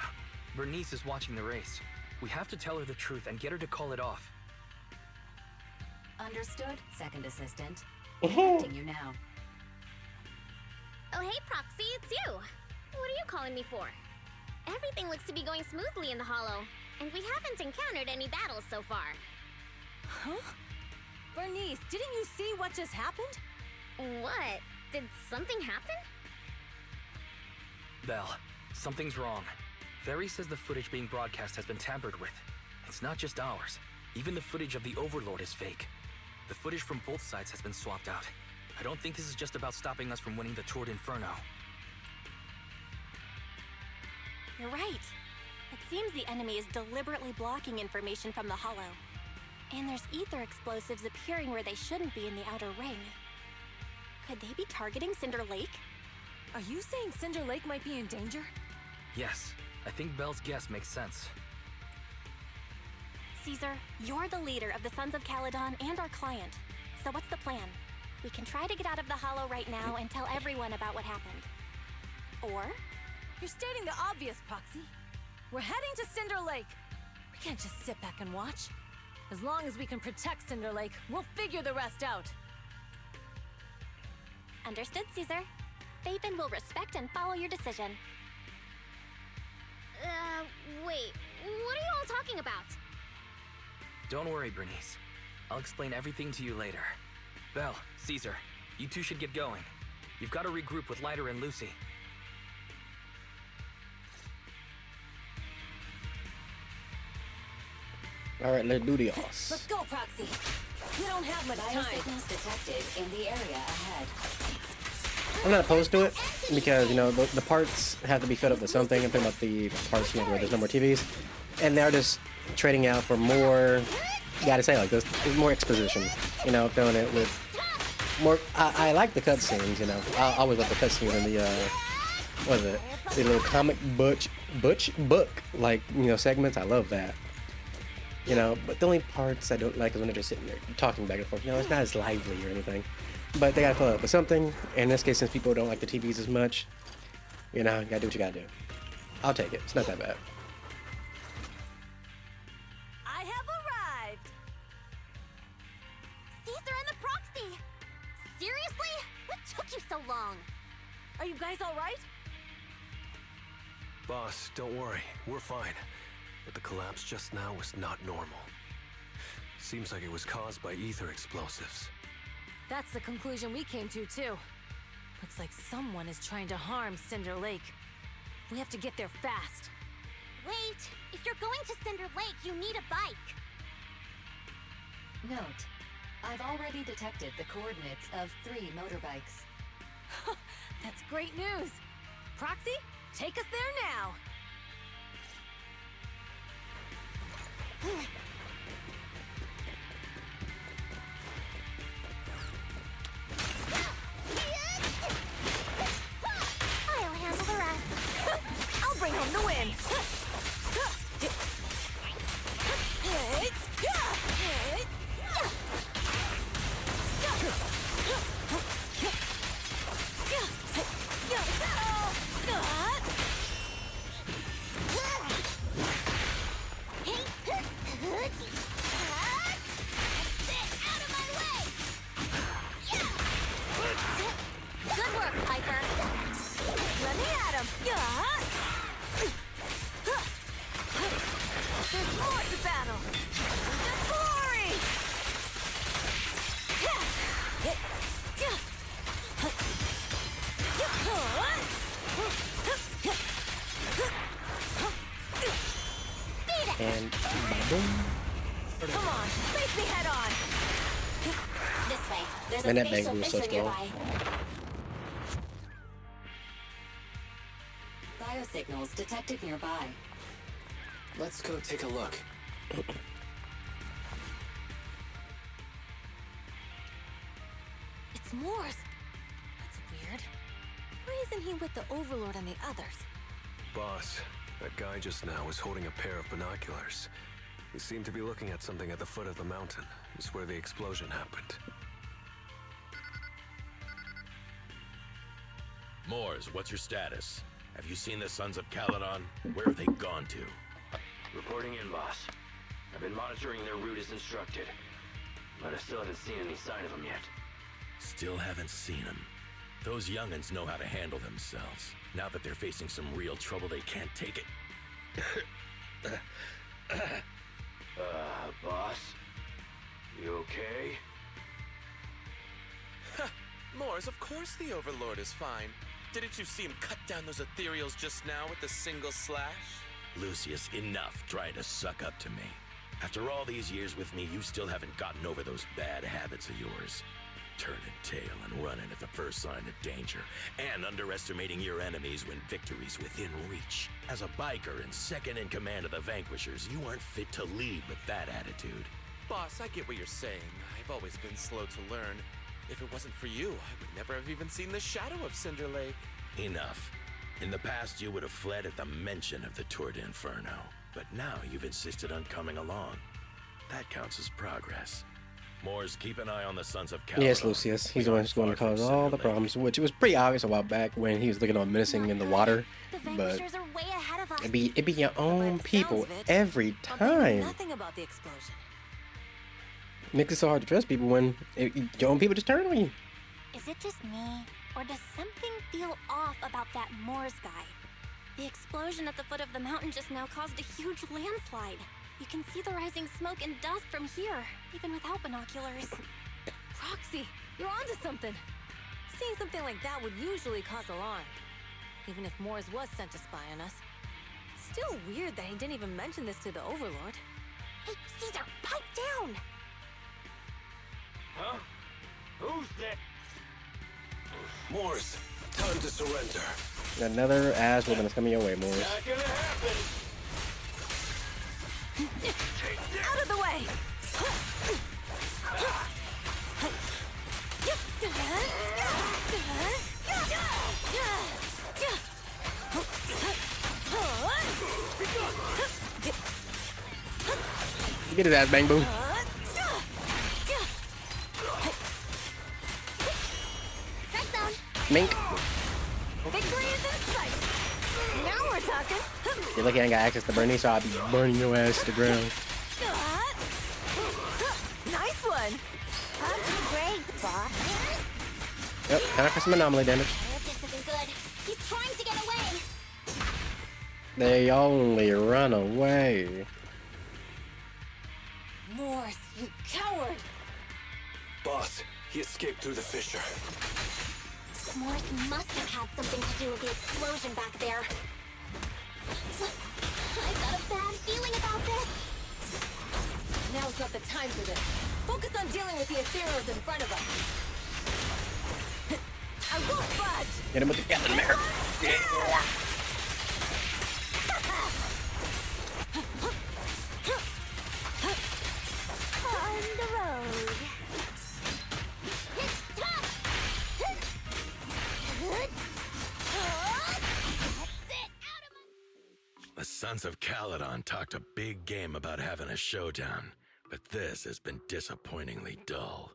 Bernice is watching the race. We have to tell her the truth and get her to call it off. Understood, second assistant. Connecting you now. Oh, hey, Proxy, it's you. What are you calling me for? Everything looks to be going smoothly in the Hollow, and we haven't encountered any battles so far. Huh? Bernice, didn't you see what just happened? What? Did something happen? Belle, something's wrong. Ferry says the footage being broadcast has been tampered with. It's not just ours. Even the footage of the Overlord is fake. The footage from both sides has been swapped out. I don't think this is just about stopping us from winning the Tour d'Inferno. You're right. It seems the enemy is deliberately blocking information from the Hollow. And there's ether explosives appearing where they shouldn't be in the Outer Ring. Could they be targeting Cinder Lake? Are you saying Cinder Lake might be in danger? Yes, I think Belle's guess makes sense. Caesar, you're the leader of the Sons of Caledon and our client. So what's the plan? We can try to get out of the Hollow right now and tell everyone about what happened. Or? You're stating the obvious, Proxy. We're heading to Cinder Lake. We can't just sit back and watch. As long as we can protect Cinder Lake, we'll figure the rest out. Understood, Caesar. Phaethon will respect and follow your decision. Wait. What are you all talking about? Don't worry, Bernice. I'll explain everything to you later. Belle, Caesar, you two should get going. You've got to regroup with Lighter and Lucy. All right, let's do this. Let's go, Proxy. We don't have much time. Biosignals detected in the area ahead. I'm not opposed to it because, you know, the parts have to be filled up with something. I'm talking about the parts, you know, where there's no more TVs. And they're just trading out for more, gotta say like this, more exposition. You know, filling it with more, I like the cutscenes, you know. I always love the cutscenes in the, what is it? The little comic book, like, you know, segments. I love that. You know, but the only parts I don't like is when they're just sitting there talking back and forth. You know, it's not as lively or anything. But they gotta fill it up with something. In this case, since people don't like the TVs as much, you know, you gotta do what you gotta do. I'll take it. It's not that bad. I have arrived! Caesar and the Proxy! Seriously? What took you so long? Are you guys alright? Boss, don't worry. We're fine. But the collapse just now was not normal. Seems like it was caused by ether explosives. That's the conclusion we came to, too. Looks like someone is trying to harm Cinder Lake. We have to get there fast. Wait, if you're going to Cinder Lake, you need a bike. Note, I've already detected the coordinates of 3 motorbikes. That's great news. Proxy, take us there now. I'll handle the rest. I'll bring home the win. Come on, face me head on. This way. There's Man, a that spatial Bangboo was so fissure slow. nearby. Biosignals detected nearby. Let's go take a look. It's Moore's. That's weird. Why isn't he with the Overlord and the others? Boss, that guy just now was holding a pair of binoculars. He seemed to be looking at something at the foot of the mountain. It's where the explosion happened. Moors, what's your status? Have you seen the Sons of Caledon? Where have they gone to? Reporting in, boss. I've been monitoring their route as instructed, but I still haven't seen any sign of them yet. Still haven't seen them. Those young'uns know how to handle themselves. Now that they're facing some real trouble, they can't take it. Boss? You okay? Moors, of course the Overlord is fine. Didn't you see him cut down those ethereals just now with a single slash? Lucius, enough trying to suck up to me. After all these years with me, you still haven't gotten over those bad habits of yours. Turning tail and running at the first sign of danger, and underestimating your enemies when victory's within reach. As a biker and second in command of the Vanquishers, you aren't fit to lead with that attitude. Boss, I get what you're saying. I've always been slow to learn. If it wasn't for you, I would never have even seen the shadow of Cinder Lake. Enough. In the past, you would have fled at the mention of the Tour de Inferno, but now you've insisted on coming along. That counts as progress. Moors, keep an eye on the Sons of Caledon. Yes, Lucius. He's the one who's going to cause all the problems, which it was pretty obvious a while back when he was looking all menacing in the water. The But Vanquishers are way ahead of us. it'd be your own people every I'm thinking time. nothing about the explosion. Makes it so hard to trust people when your own people just turn on you. Is it just me, or does something feel off about that Moors guy? The explosion at the foot of the mountain just now caused a huge landslide. You can see the rising smoke and dust from here, even without binoculars. Roxy, you're onto something. Seeing something like that would usually cause alarm. Even if Moores was sent to spy on us. It's still weird that he didn't even mention this to the Overlord. Hey, Caesar, pipe down! Huh? Who's that? Moors, time to surrender. Another ass whooping is coming your way, Morris. Not gonna happen! Out of the way! Get his ass, Bang Boo. Mink. Victory is in sight! Now we're talking! You're lucky I ain't got access to Bernie, so I'll be burning your ass to the ground. Nice one! Great, boss. Yep, time for some anomaly damage. This isn't good. He's trying to get away. They only run away. Moors, you coward! Boss, he escaped through the fissure. Morris must have had something to do with the explosion back there. I've got a bad feeling about this. Now's not the time for this. Focus on dealing with the ethereals in front of us. I won't budge! Hit him with the Captain America. On the road. The Sons of Caledon talked a big game about having a showdown, but this has been disappointingly dull.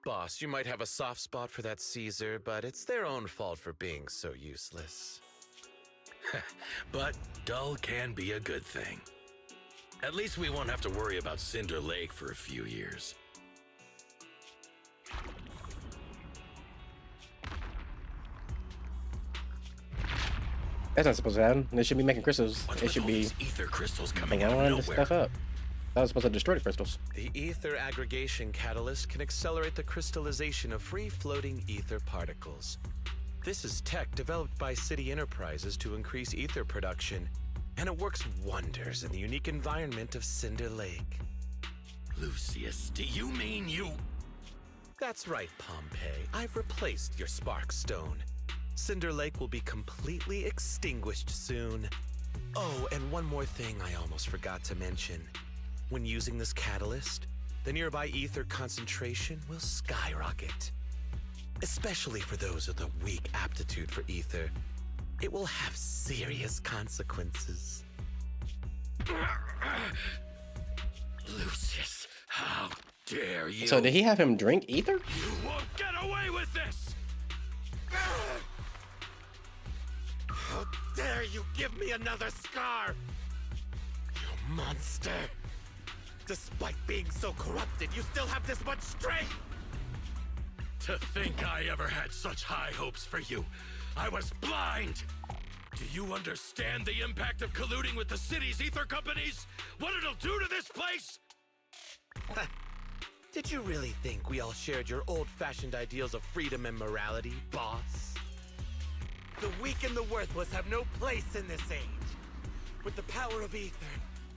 Boss, you might have a soft spot for that Caesar, but it's their own fault for being so useless. But dull can be a good thing. At least we won't have to worry about Cinder Lake for a few years. That's not supposed to happen. They should be making crystals. They should be ether crystals coming out blowing of this nowhere. stuff up. That was supposed to destroy the crystals. The ether aggregation catalyst can accelerate the crystallization of free-floating ether particles. This is tech developed by City Enterprises to increase ether production and it works wonders in the unique environment of Cinder Lake. Lucius, do you mean you... That's right, Pompeii. I've replaced your Spark Stone. Cinder Lake will be completely extinguished soon. Oh, and one more thing I almost forgot to mention. When using this catalyst, the nearby ether concentration will skyrocket. Especially for those with a weak aptitude for ether, it will have serious consequences. Lucius, how dare you? So did he have him drink ether? You won't get away with this! How dare you give me another scar! You monster! Despite being so corrupted, you still have this much strength! To think I ever had such high hopes for you. I was blind! Do you understand the impact of colluding with the city's ether companies? What it'll do to this place? Did you really think we all shared your old-fashioned ideals of freedom and morality, boss? The weak and the worthless have no place in this age. With the power of ether,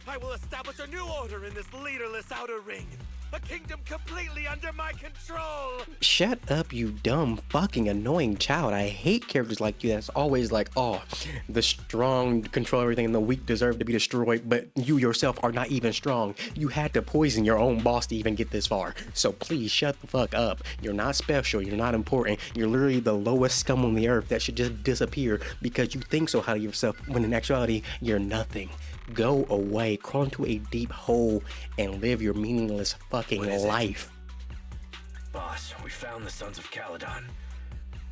I will establish a new order in this leaderless outer ring. A kingdom completely under my control! Shut up, you dumb fucking annoying child. I hate characters like you that's always like, oh, the strong control everything and the weak deserve to be destroyed, but you yourself are not even strong. You had to poison your own boss to even get this far. So please shut the fuck up. You're not special. You're not important. You're literally the lowest scum on the earth that should just disappear because you think so highly of yourself when in actuality, you're nothing. Go away, crawl into a deep hole, and live your meaningless fucking life. Boss, we found the Sons of Caledon.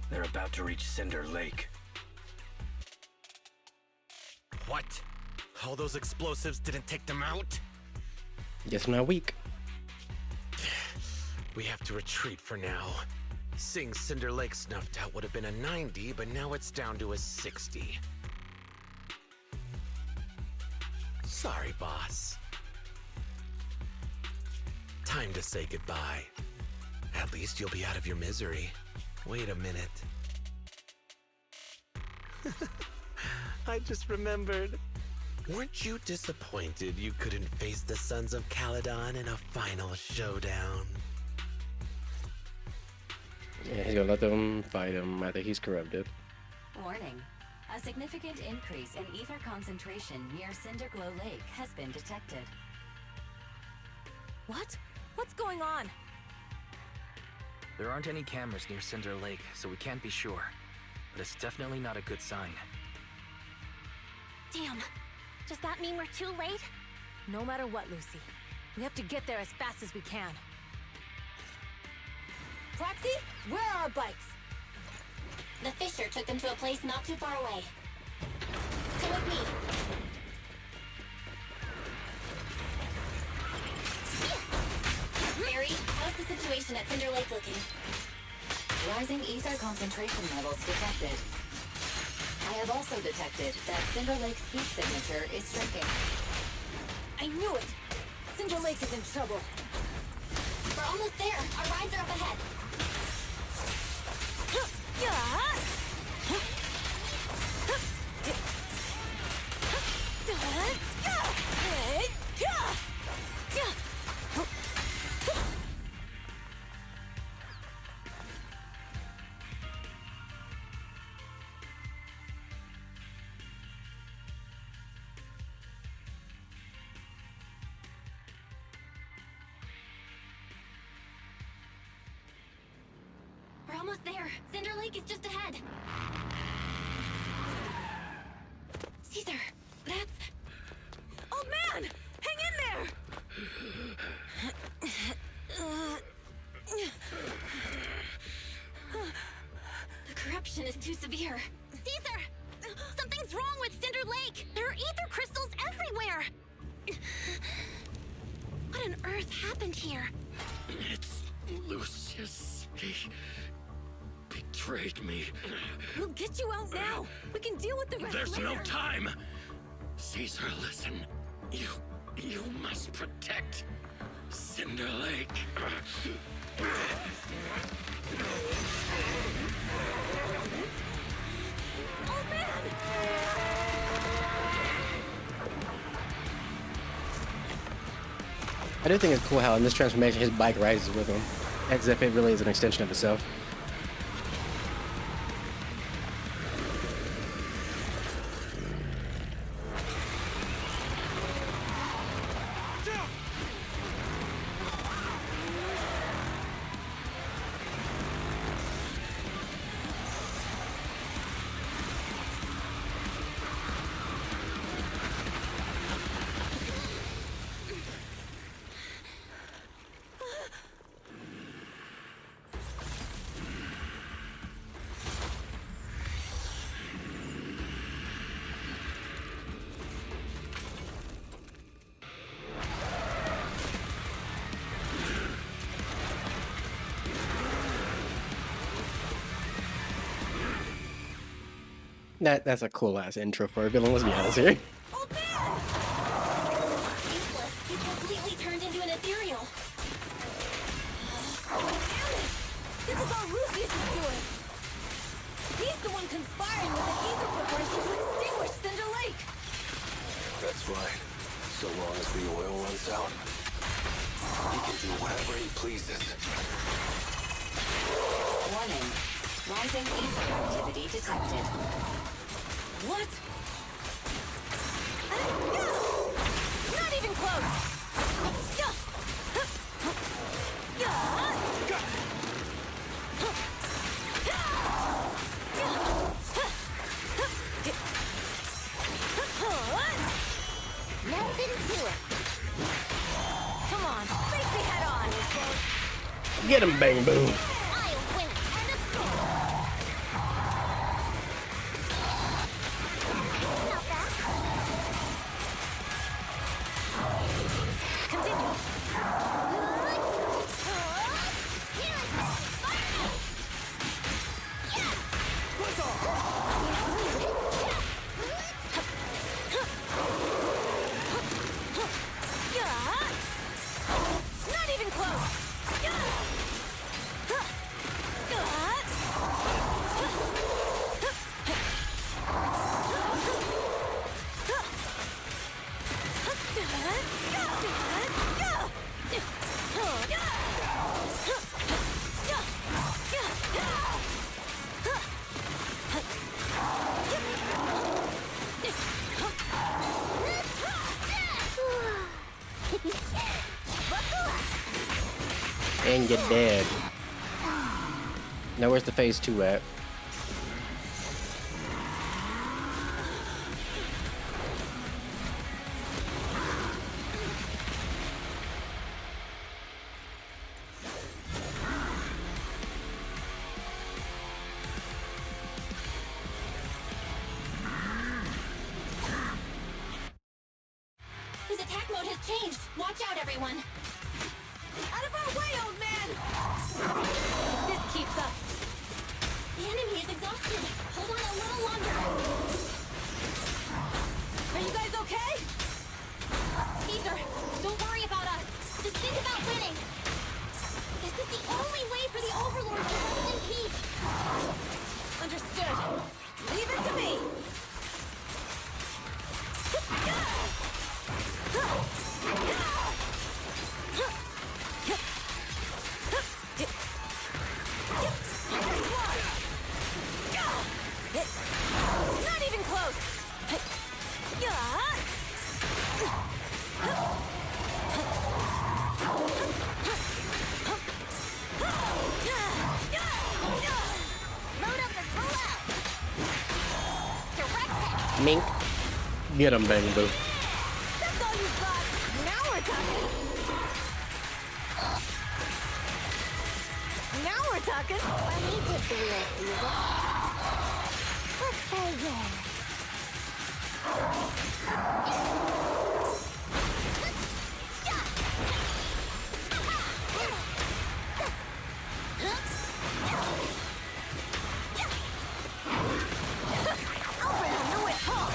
They're about to reach Cinder Lake. What? All those explosives didn't take them out? Guess I'm not weak. We have to retreat for now. Seeing Cinder Lake snuffed out would have been a 90, but now it's down to a 60. Sorry, boss. Time to say goodbye. At least you'll be out of your misery. Wait a minute. I just remembered. Weren't you disappointed you couldn't face the Sons of Caledon in a final showdown? Yeah, he's gonna let them fight him. I think he's corrupted. Warning. A significant increase in ether concentration near Cinderglow Lake has been detected. What? What's going on? There aren't any cameras near Cinder Lake, so we can't be sure. But it's definitely not a good sign. Damn. Does that mean we're too late? No matter what, Lucy. We have to get there as fast as we can. Proxy, where are our bikes? The Fisher took them to a place not too far away. Come with me. Barry, how's the situation at Cinder Lake looking? Rising ether concentration levels detected. I have also detected that Cinder Lake's heat signature is shrinking. I knew it! Cinder Lake is in trouble. We're almost there. Our rides are up ahead. We're almost there. Cinder Lake is just ahead. Caesar, that's... Oh man! Hang in there! The corruption is too severe. Caesar! Something's wrong with Cinder Lake! There are ether crystals everywhere! What on earth happened here? It's Lucius. He betrayed me. We'll get you out now. We can deal with the rest There's later. no time. Caesar, listen. You must protect Cinder Lake. Oh man! do think it's cool how in this transformation his bike rises with him, as if it really is an extension of itself. That's a cool ass intro for a villain, let's be honest here. Useless. He's completely turned into an ethereal. Damn it! This is all Lucius is doing. He's the one conspiring with the Ether Corporation to extinguish Cinder Lake. That's right. So long as the oil runs out, he can do whatever he pleases. Warning. Rising ether activity detected. What? Not even close! Nothing to it. Come on, face me head on! Get him, bang boom. I'll win. End of story. Not bad. Continue. Not even close! And get dead. Now where's the phase 2 at? His attack mode has changed. Watch out, everyone. Out of our way, old man! This keeps up. The enemy is exhausted. Hold on a little longer. Are you guys okay? Caesar, don't worry about us. Just think about winning. This is the only way for the Overlord to rest in peace. Understood. Leave it to me. Not even close. Load up and pull out. Direct hit. Mink. Get him, bang boom. That's all you've got. Now we're talking. Now we're talking. Let me take the wheel, Caesar. Let's try again. Alfredo knew it, huh?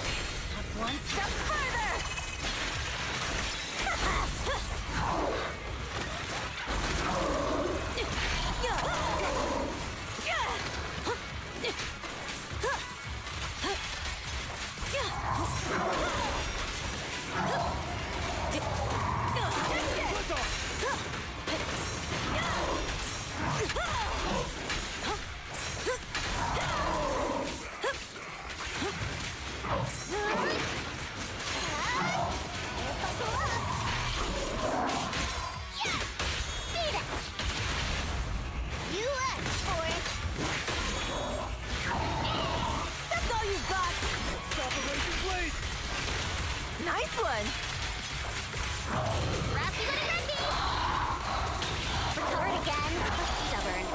Not one step further. Nice one! Raspy, recovered again. Stubborn.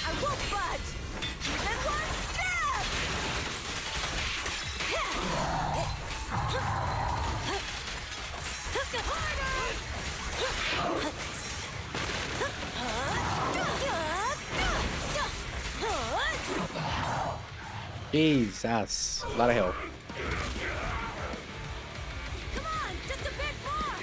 I won't budge! And one stab! Jesus, a lot of help. Come on, just a bit more!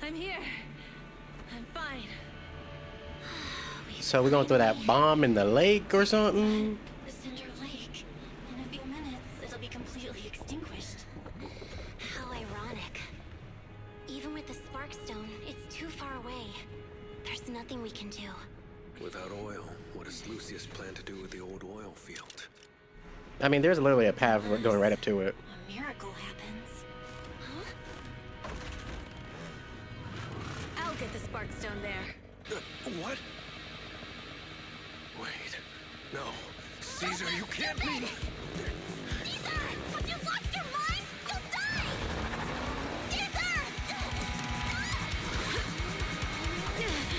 I'm here. I'm fine. So we're gonna throw that bomb in the lake or something? The Cinder Lake. In a few minutes, it'll be completely extinguished. How ironic. Even with the Sparkstone, it's too far away. There's nothing we can do. Without oil, what does Lucius plan to do with the old oil field? I mean, there's literally a path going right up to it. A miracle happens. I'll get the Sparkstone there. What? Wait. No. Caesar, you can't mean... Caesar! Have you lost your mind? You'll die! Caesar!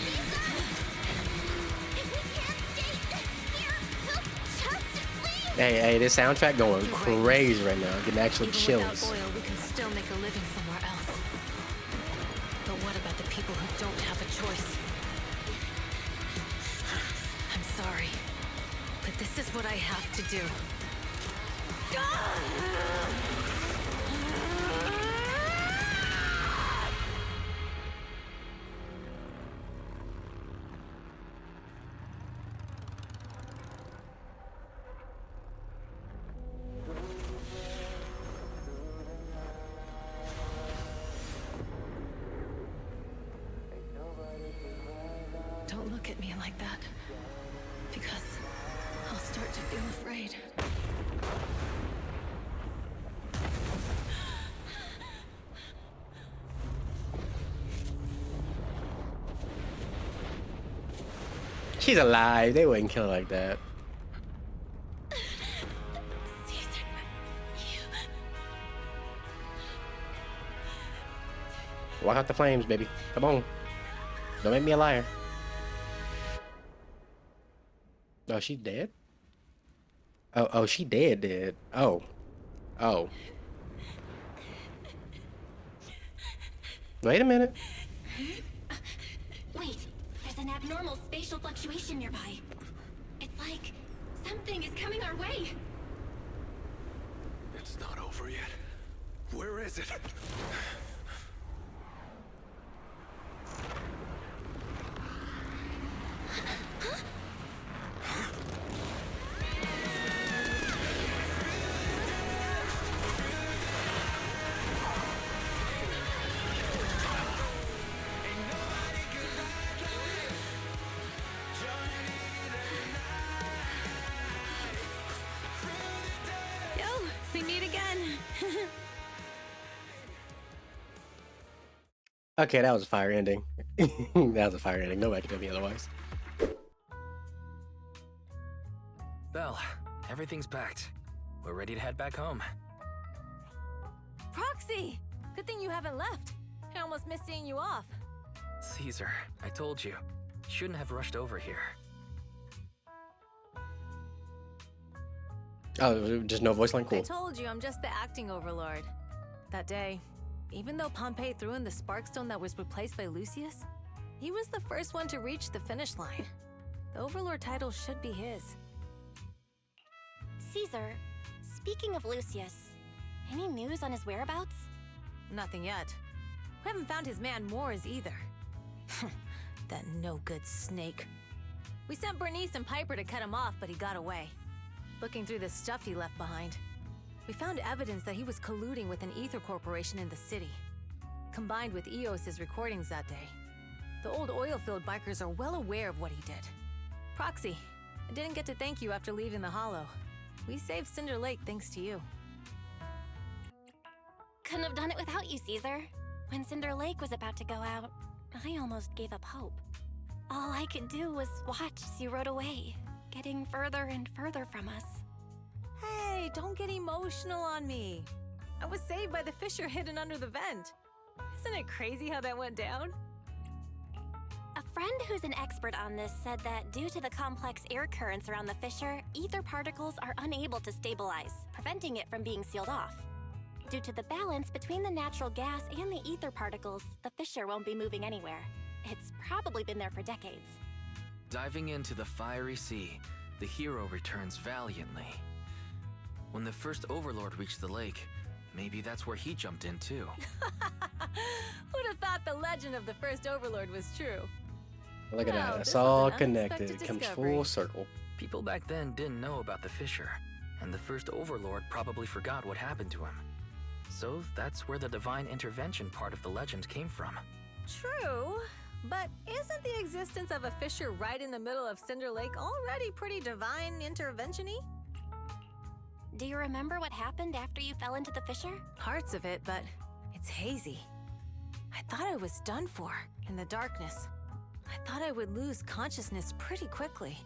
Caesar! If we can't stay here, we'll just leave! Hey, this soundtrack going crazy right now. Getting actually Even chills. without oil, we can still make a living somewhere else. But what about the people who don't have a choice? I'm sorry, but this is what I have to do. Don't look at me like that, because I'll start to feel afraid. She's alive. They wouldn't kill her like that. Walk out the flames, baby. Come on. Don't make me a liar. Oh, she dead? Oh, she dead. Oh. Wait a minute. Wait, there's an abnormal spatial fluctuation nearby. It's like something is coming our way. It's not over yet. Where is it? Yo, we meet again. Okay, that was a fire ending. That was a fire ending. Nobody can tell me otherwise. Belle, everything's packed. We're ready to head back home. Proxy! Good thing you haven't left. I almost missed seeing you off. Caesar, I told you. Shouldn't have rushed over here. Oh, just no voice line? Cool. I told you I'm just the acting overlord. That day, even though Pompey threw in the Sparkstone that was replaced by Lucius, he was the first one to reach the finish line. The overlord title should be his. Caesar, speaking of Lucius, any news on his whereabouts? Nothing yet. We haven't found his man Moores either. That no-good snake. We sent Bernice and Piper to cut him off, but he got away. Looking through the stuff he left behind, we found evidence that he was colluding with an ether corporation in the city, combined with EOS's recordings that day. The old oil-filled bikers are well aware of what he did. Proxy, I didn't get to thank you after leaving the Hollow. We saved Cinder Lake thanks to you. Couldn't have done it without you, Caesar. When Cinder Lake was about to go out, I almost gave up hope. All I could do was watch as you rode away, getting further and further from us. Hey, don't get emotional on me. I was saved by the fissure hidden under the vent. Isn't it crazy how that went down? A friend who's an expert on this said that due to the complex air currents around the fissure, ether particles are unable to stabilize, preventing it from being sealed off. Due to the balance between the natural gas and the ether particles, the fissure won't be moving anywhere. It's probably been there for decades. Diving into the fiery sea, the hero returns valiantly. When the first Overlord reached the lake, maybe that's where he jumped in too. Who'd have thought the legend of the first Overlord was true? Look at Wow, that. this It's all is an connected. unexpected It comes discovery. full circle. People back then didn't know about the fissure, and the first Overlord probably forgot what happened to him. So that's where the divine intervention part of the legend came from. True, but isn't the existence of a fissure right in the middle of Cinder Lake already pretty divine intervention-y? Do you remember what happened after you fell into the fissure? Parts of it, but it's hazy. I thought I was done for in the darkness. I thought I would lose consciousness pretty quickly.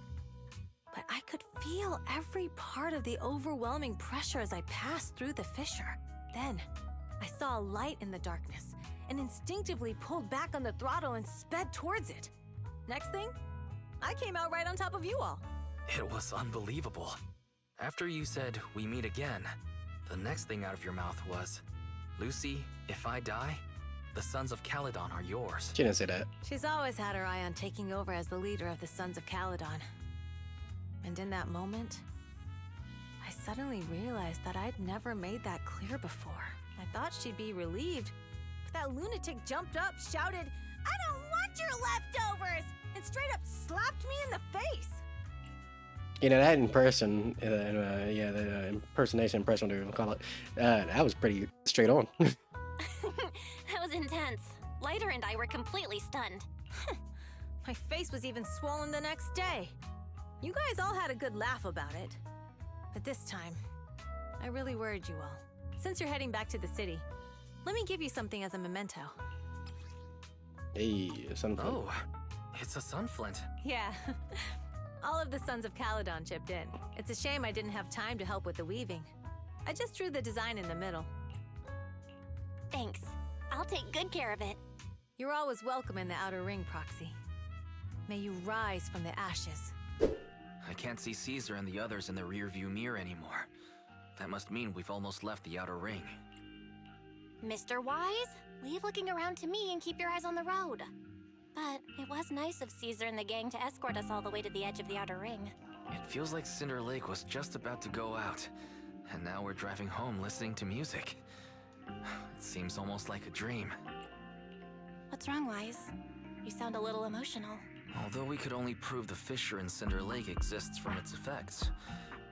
But I could feel every part of the overwhelming pressure as I passed through the fissure. Then, I saw a light in the darkness and instinctively pulled back on the throttle and sped towards it. Next thing, I came out right on top of you all. It was unbelievable. After you said, "We meet again," the next thing out of your mouth was, "Lucy, if I die, the Sons of Caledon are yours." She didn't say that. She's always had her eye on taking over as the leader of the Sons of Caledon. And in that moment, I suddenly realized that I'd never made that clear before. I thought she'd be relieved, but that lunatic jumped up, shouted, "I don't want your leftovers!" and straight up slapped me in the face. You know, that in person, the impersonation impression, whatever you call it, that was pretty straight on. That was intense. Lighter and I were completely stunned. My face was even swollen the next day. You guys all had a good laugh about it. But this time, I really worried you all. Since you're heading back to the city, let me give you something as a memento. Hey, something. Oh, it's a sunflint. Yeah. All of the Sons of Caledon chipped in. It's a shame I didn't have time to help with the weaving. I just drew the design in the middle. Thanks. I'll take good care of it. You're always welcome in the Outer Ring, Proxy. May you rise from the ashes. I can't see Caesar and the others in the rearview mirror anymore. That must mean we've almost left the Outer Ring. Mr. Wise, leave looking around to me and keep your eyes on the road. But it was nice of Caesar and the gang to escort us all the way to the edge of the Outer Ring. It feels like Cinder Lake was just about to go out, and now we're driving home listening to music. It seems almost like a dream. What's wrong, Wise? You sound a little emotional. Although we could only prove the fissure in Cinder Lake exists from its effects,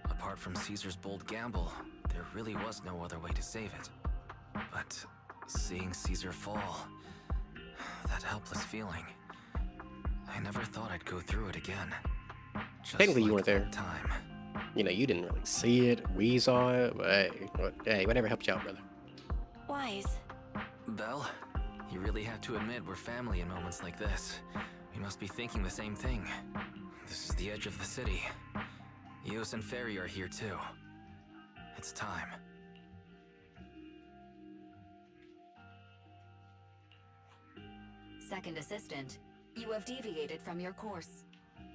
apart from Caesar's bold gamble, there really was no other way to save it. But seeing Caesar fall, that helpless feeling, I never thought I'd go through it again. Just Technically, you like weren't there. that time. You know, you didn't really see it. We saw it. But hey, whatever helped you out, brother. Wise. Belle, you really have to admit we're family in moments like this. We must be thinking the same thing. This is the edge of the city. Eos and Ferry are here too. It's time. Second assistant, you have deviated from your course.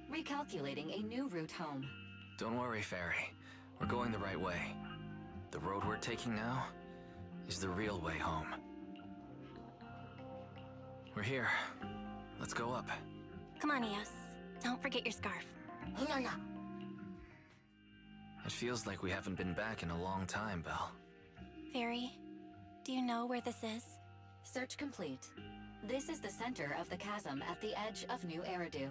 Recalculating a new route home. Don't worry, Ferry. We're going the right way. The road we're taking now is the real way home. We're here. Let's go up. Come on, Eos. Don't forget your scarf. It feels like we haven't been back in a long time, Belle. Fairy, do you know where this is? Search complete. This is the center of the chasm at the edge of New Eridu.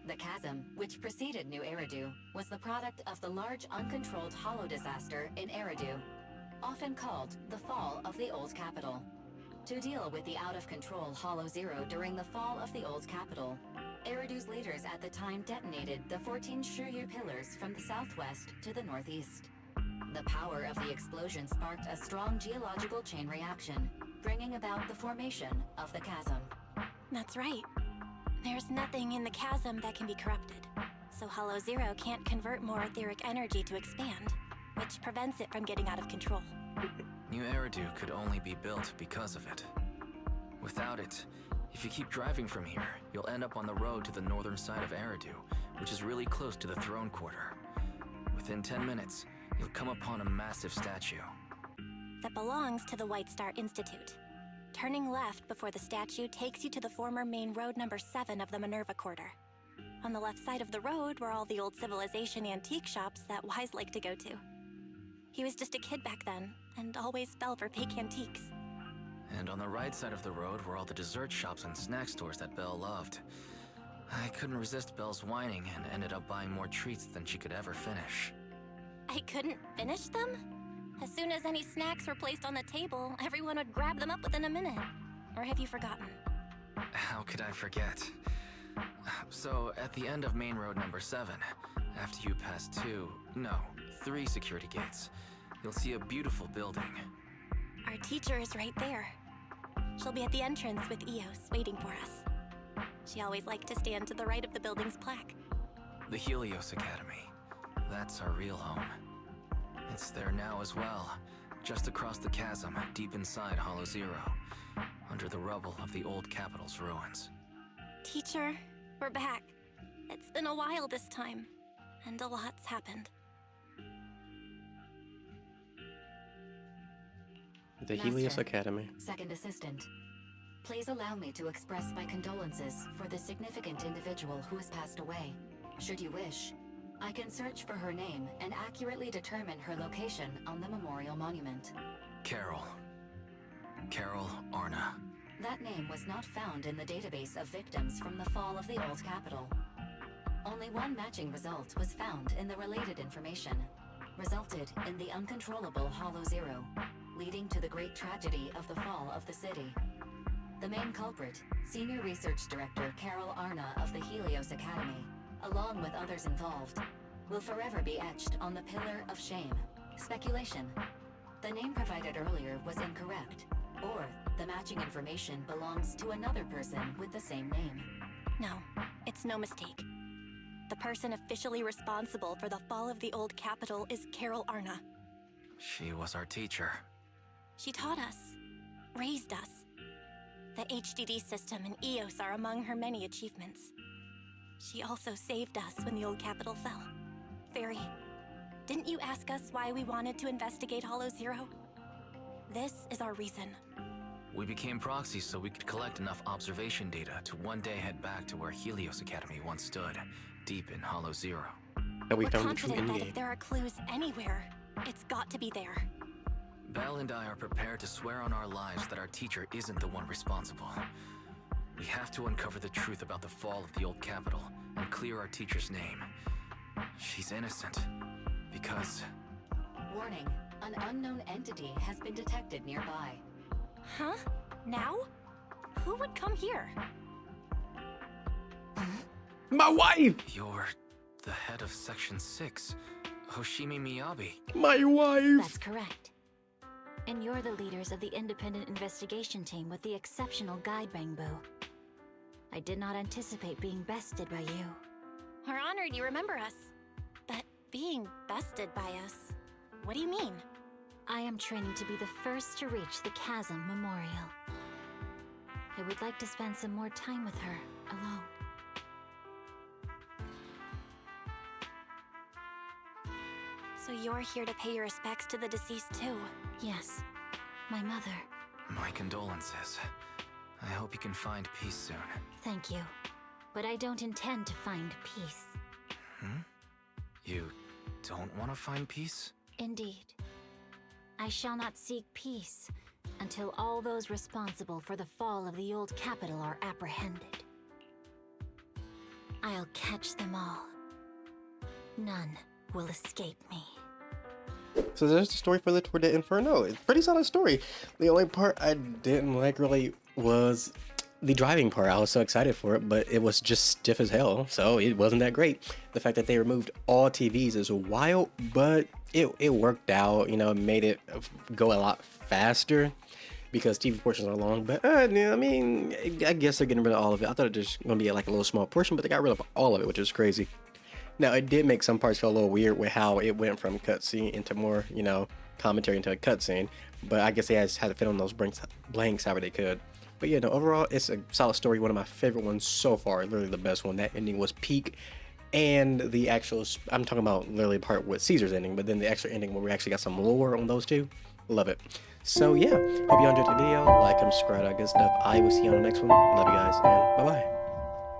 The chasm, which preceded New Eridu, was the product of the large uncontrolled hollow disaster in Eridu, often called the fall of the Old Capital. To deal with the out-of-control Hollow Zero during the fall of the Old Capital, Eridu's leaders at the time detonated the 14 Shuryu pillars from the southwest to the northeast. The power of the explosion sparked a strong geological chain reaction, bringing about the formation of the chasm. That's right. There's nothing in the chasm that can be corrupted, so Hollow Zero can't convert more etheric energy to expand, which prevents it from getting out of control. New Eridu could only be built because of it. Without it, if you keep driving from here, you'll end up on the road to the northern side of Eridu, which is really close to the throne quarter. Within 10 minutes, you'll come upon a massive statue. That belongs to the White Star Institute. Turning left before the statue takes you to the former main road number 7 of the Minerva Quarter. On the left side of the road were all the old civilization antique shops that Wise liked to go to. He was just a kid back then, and always fell for fake antiques. And on the right side of the road were all the dessert shops and snack stores that Belle loved. I couldn't resist Belle's whining and ended up buying more treats than she could ever finish. I couldn't finish them? As soon as any snacks were placed on the table, everyone would grab them up within a minute. Or have you forgotten? How could I forget? So, at the end of main road number 7, after you pass 3 security gates, you'll see a beautiful building. Our teacher is right there. She'll be at the entrance with Eos, waiting for us. She always liked to stand to the right of the building's plaque. The Helios Academy. That's our real home. It's there now as well, just across the chasm, deep inside Hollow Zero, under the rubble of the old capital's ruins. Teacher, we're back. It's been a while this time, and a lot's happened. The Helios Academy. Second Assistant. Please allow me to express my condolences for the significant individual who has passed away. Should you wish, I can search for her name and accurately determine her location on the memorial monument. Carol Arna. That name was not found in the database of victims from the fall of the Old Capital. Only one matching result was found in the related information, resulted in the uncontrollable Hollow Zero, leading to the great tragedy of the fall of the city. The main culprit, Senior Research Director Carol Arna of the Helios Academy, along with others involved, will forever be etched on the Pillar of Shame. Speculation. The name provided earlier was incorrect, or the matching information belongs to another person with the same name. No, it's no mistake. The person officially responsible for the fall of the Old Capital is Carol Arna. She was our teacher. She taught us, raised us. The HDD system and Eos are among her many achievements. She also saved us when the Old Capital fell. Fairy, didn't you ask us why we wanted to investigate Hollow Zero? This is our reason. We became proxies so we could collect enough observation data to one day head back to where Helios Academy once stood, deep in Hollow Zero. And we We're found the true confident that endgame. if there are clues anywhere, it's got to be there. Belle and I are prepared to swear on our lives that our teacher isn't the one responsible. We have to uncover the truth about the fall of the Old Capital and clear our teacher's name. She's innocent, because... Warning, an unknown entity has been detected nearby. Huh? Now? Who would come here? My wife! You're the head of Section 6, Hoshimi Miyabi. My wife! That's correct. And you're the leaders of the independent investigation team with the exceptional guide rainbow. I did not anticipate being bested by you. We're honored you remember us. But being bested by us, what do you mean? I am training to be the first to reach the Chasm Memorial. I would like to spend some more time with her, alone. So you're here to pay your respects to the deceased too? Yes, my mother. My condolences. I hope you can find peace soon. Thank you. But I don't intend to find peace. You don't want to find peace? Indeed. I shall not seek peace until all those responsible for the fall of the Old Capital are apprehended. I'll catch them all. None will escape me. So there's the story for the Tour de Inferno. It's a pretty solid story. The only part I didn't like really was the driving part. I was so excited for it, but it was just stiff as hell, so it wasn't that great. The fact that they removed all TVs is wild, but it worked out. You know, it made it go a lot faster because TV portions are long. But yeah, I mean, I guess they're getting rid of all of it. I thought it was going to be like a little small portion, but they got rid of all of it, which is crazy. Now, it did make some parts feel a little weird with how it went from cutscene into more, you know, commentary into a cutscene. But I guess they had to fit on those blanks however they could. But yeah, no, overall, it's a solid story. One of my favorite ones so far. Literally the best one. That ending was peak. And the actual, I'm talking about literally the part with Caesar's ending, but then the extra ending where we actually got some lore on those two. Love it. So yeah, hope you enjoyed the video. Like, comment, subscribe, all that good stuff. I will see you on the next one. Love you guys, and bye-bye.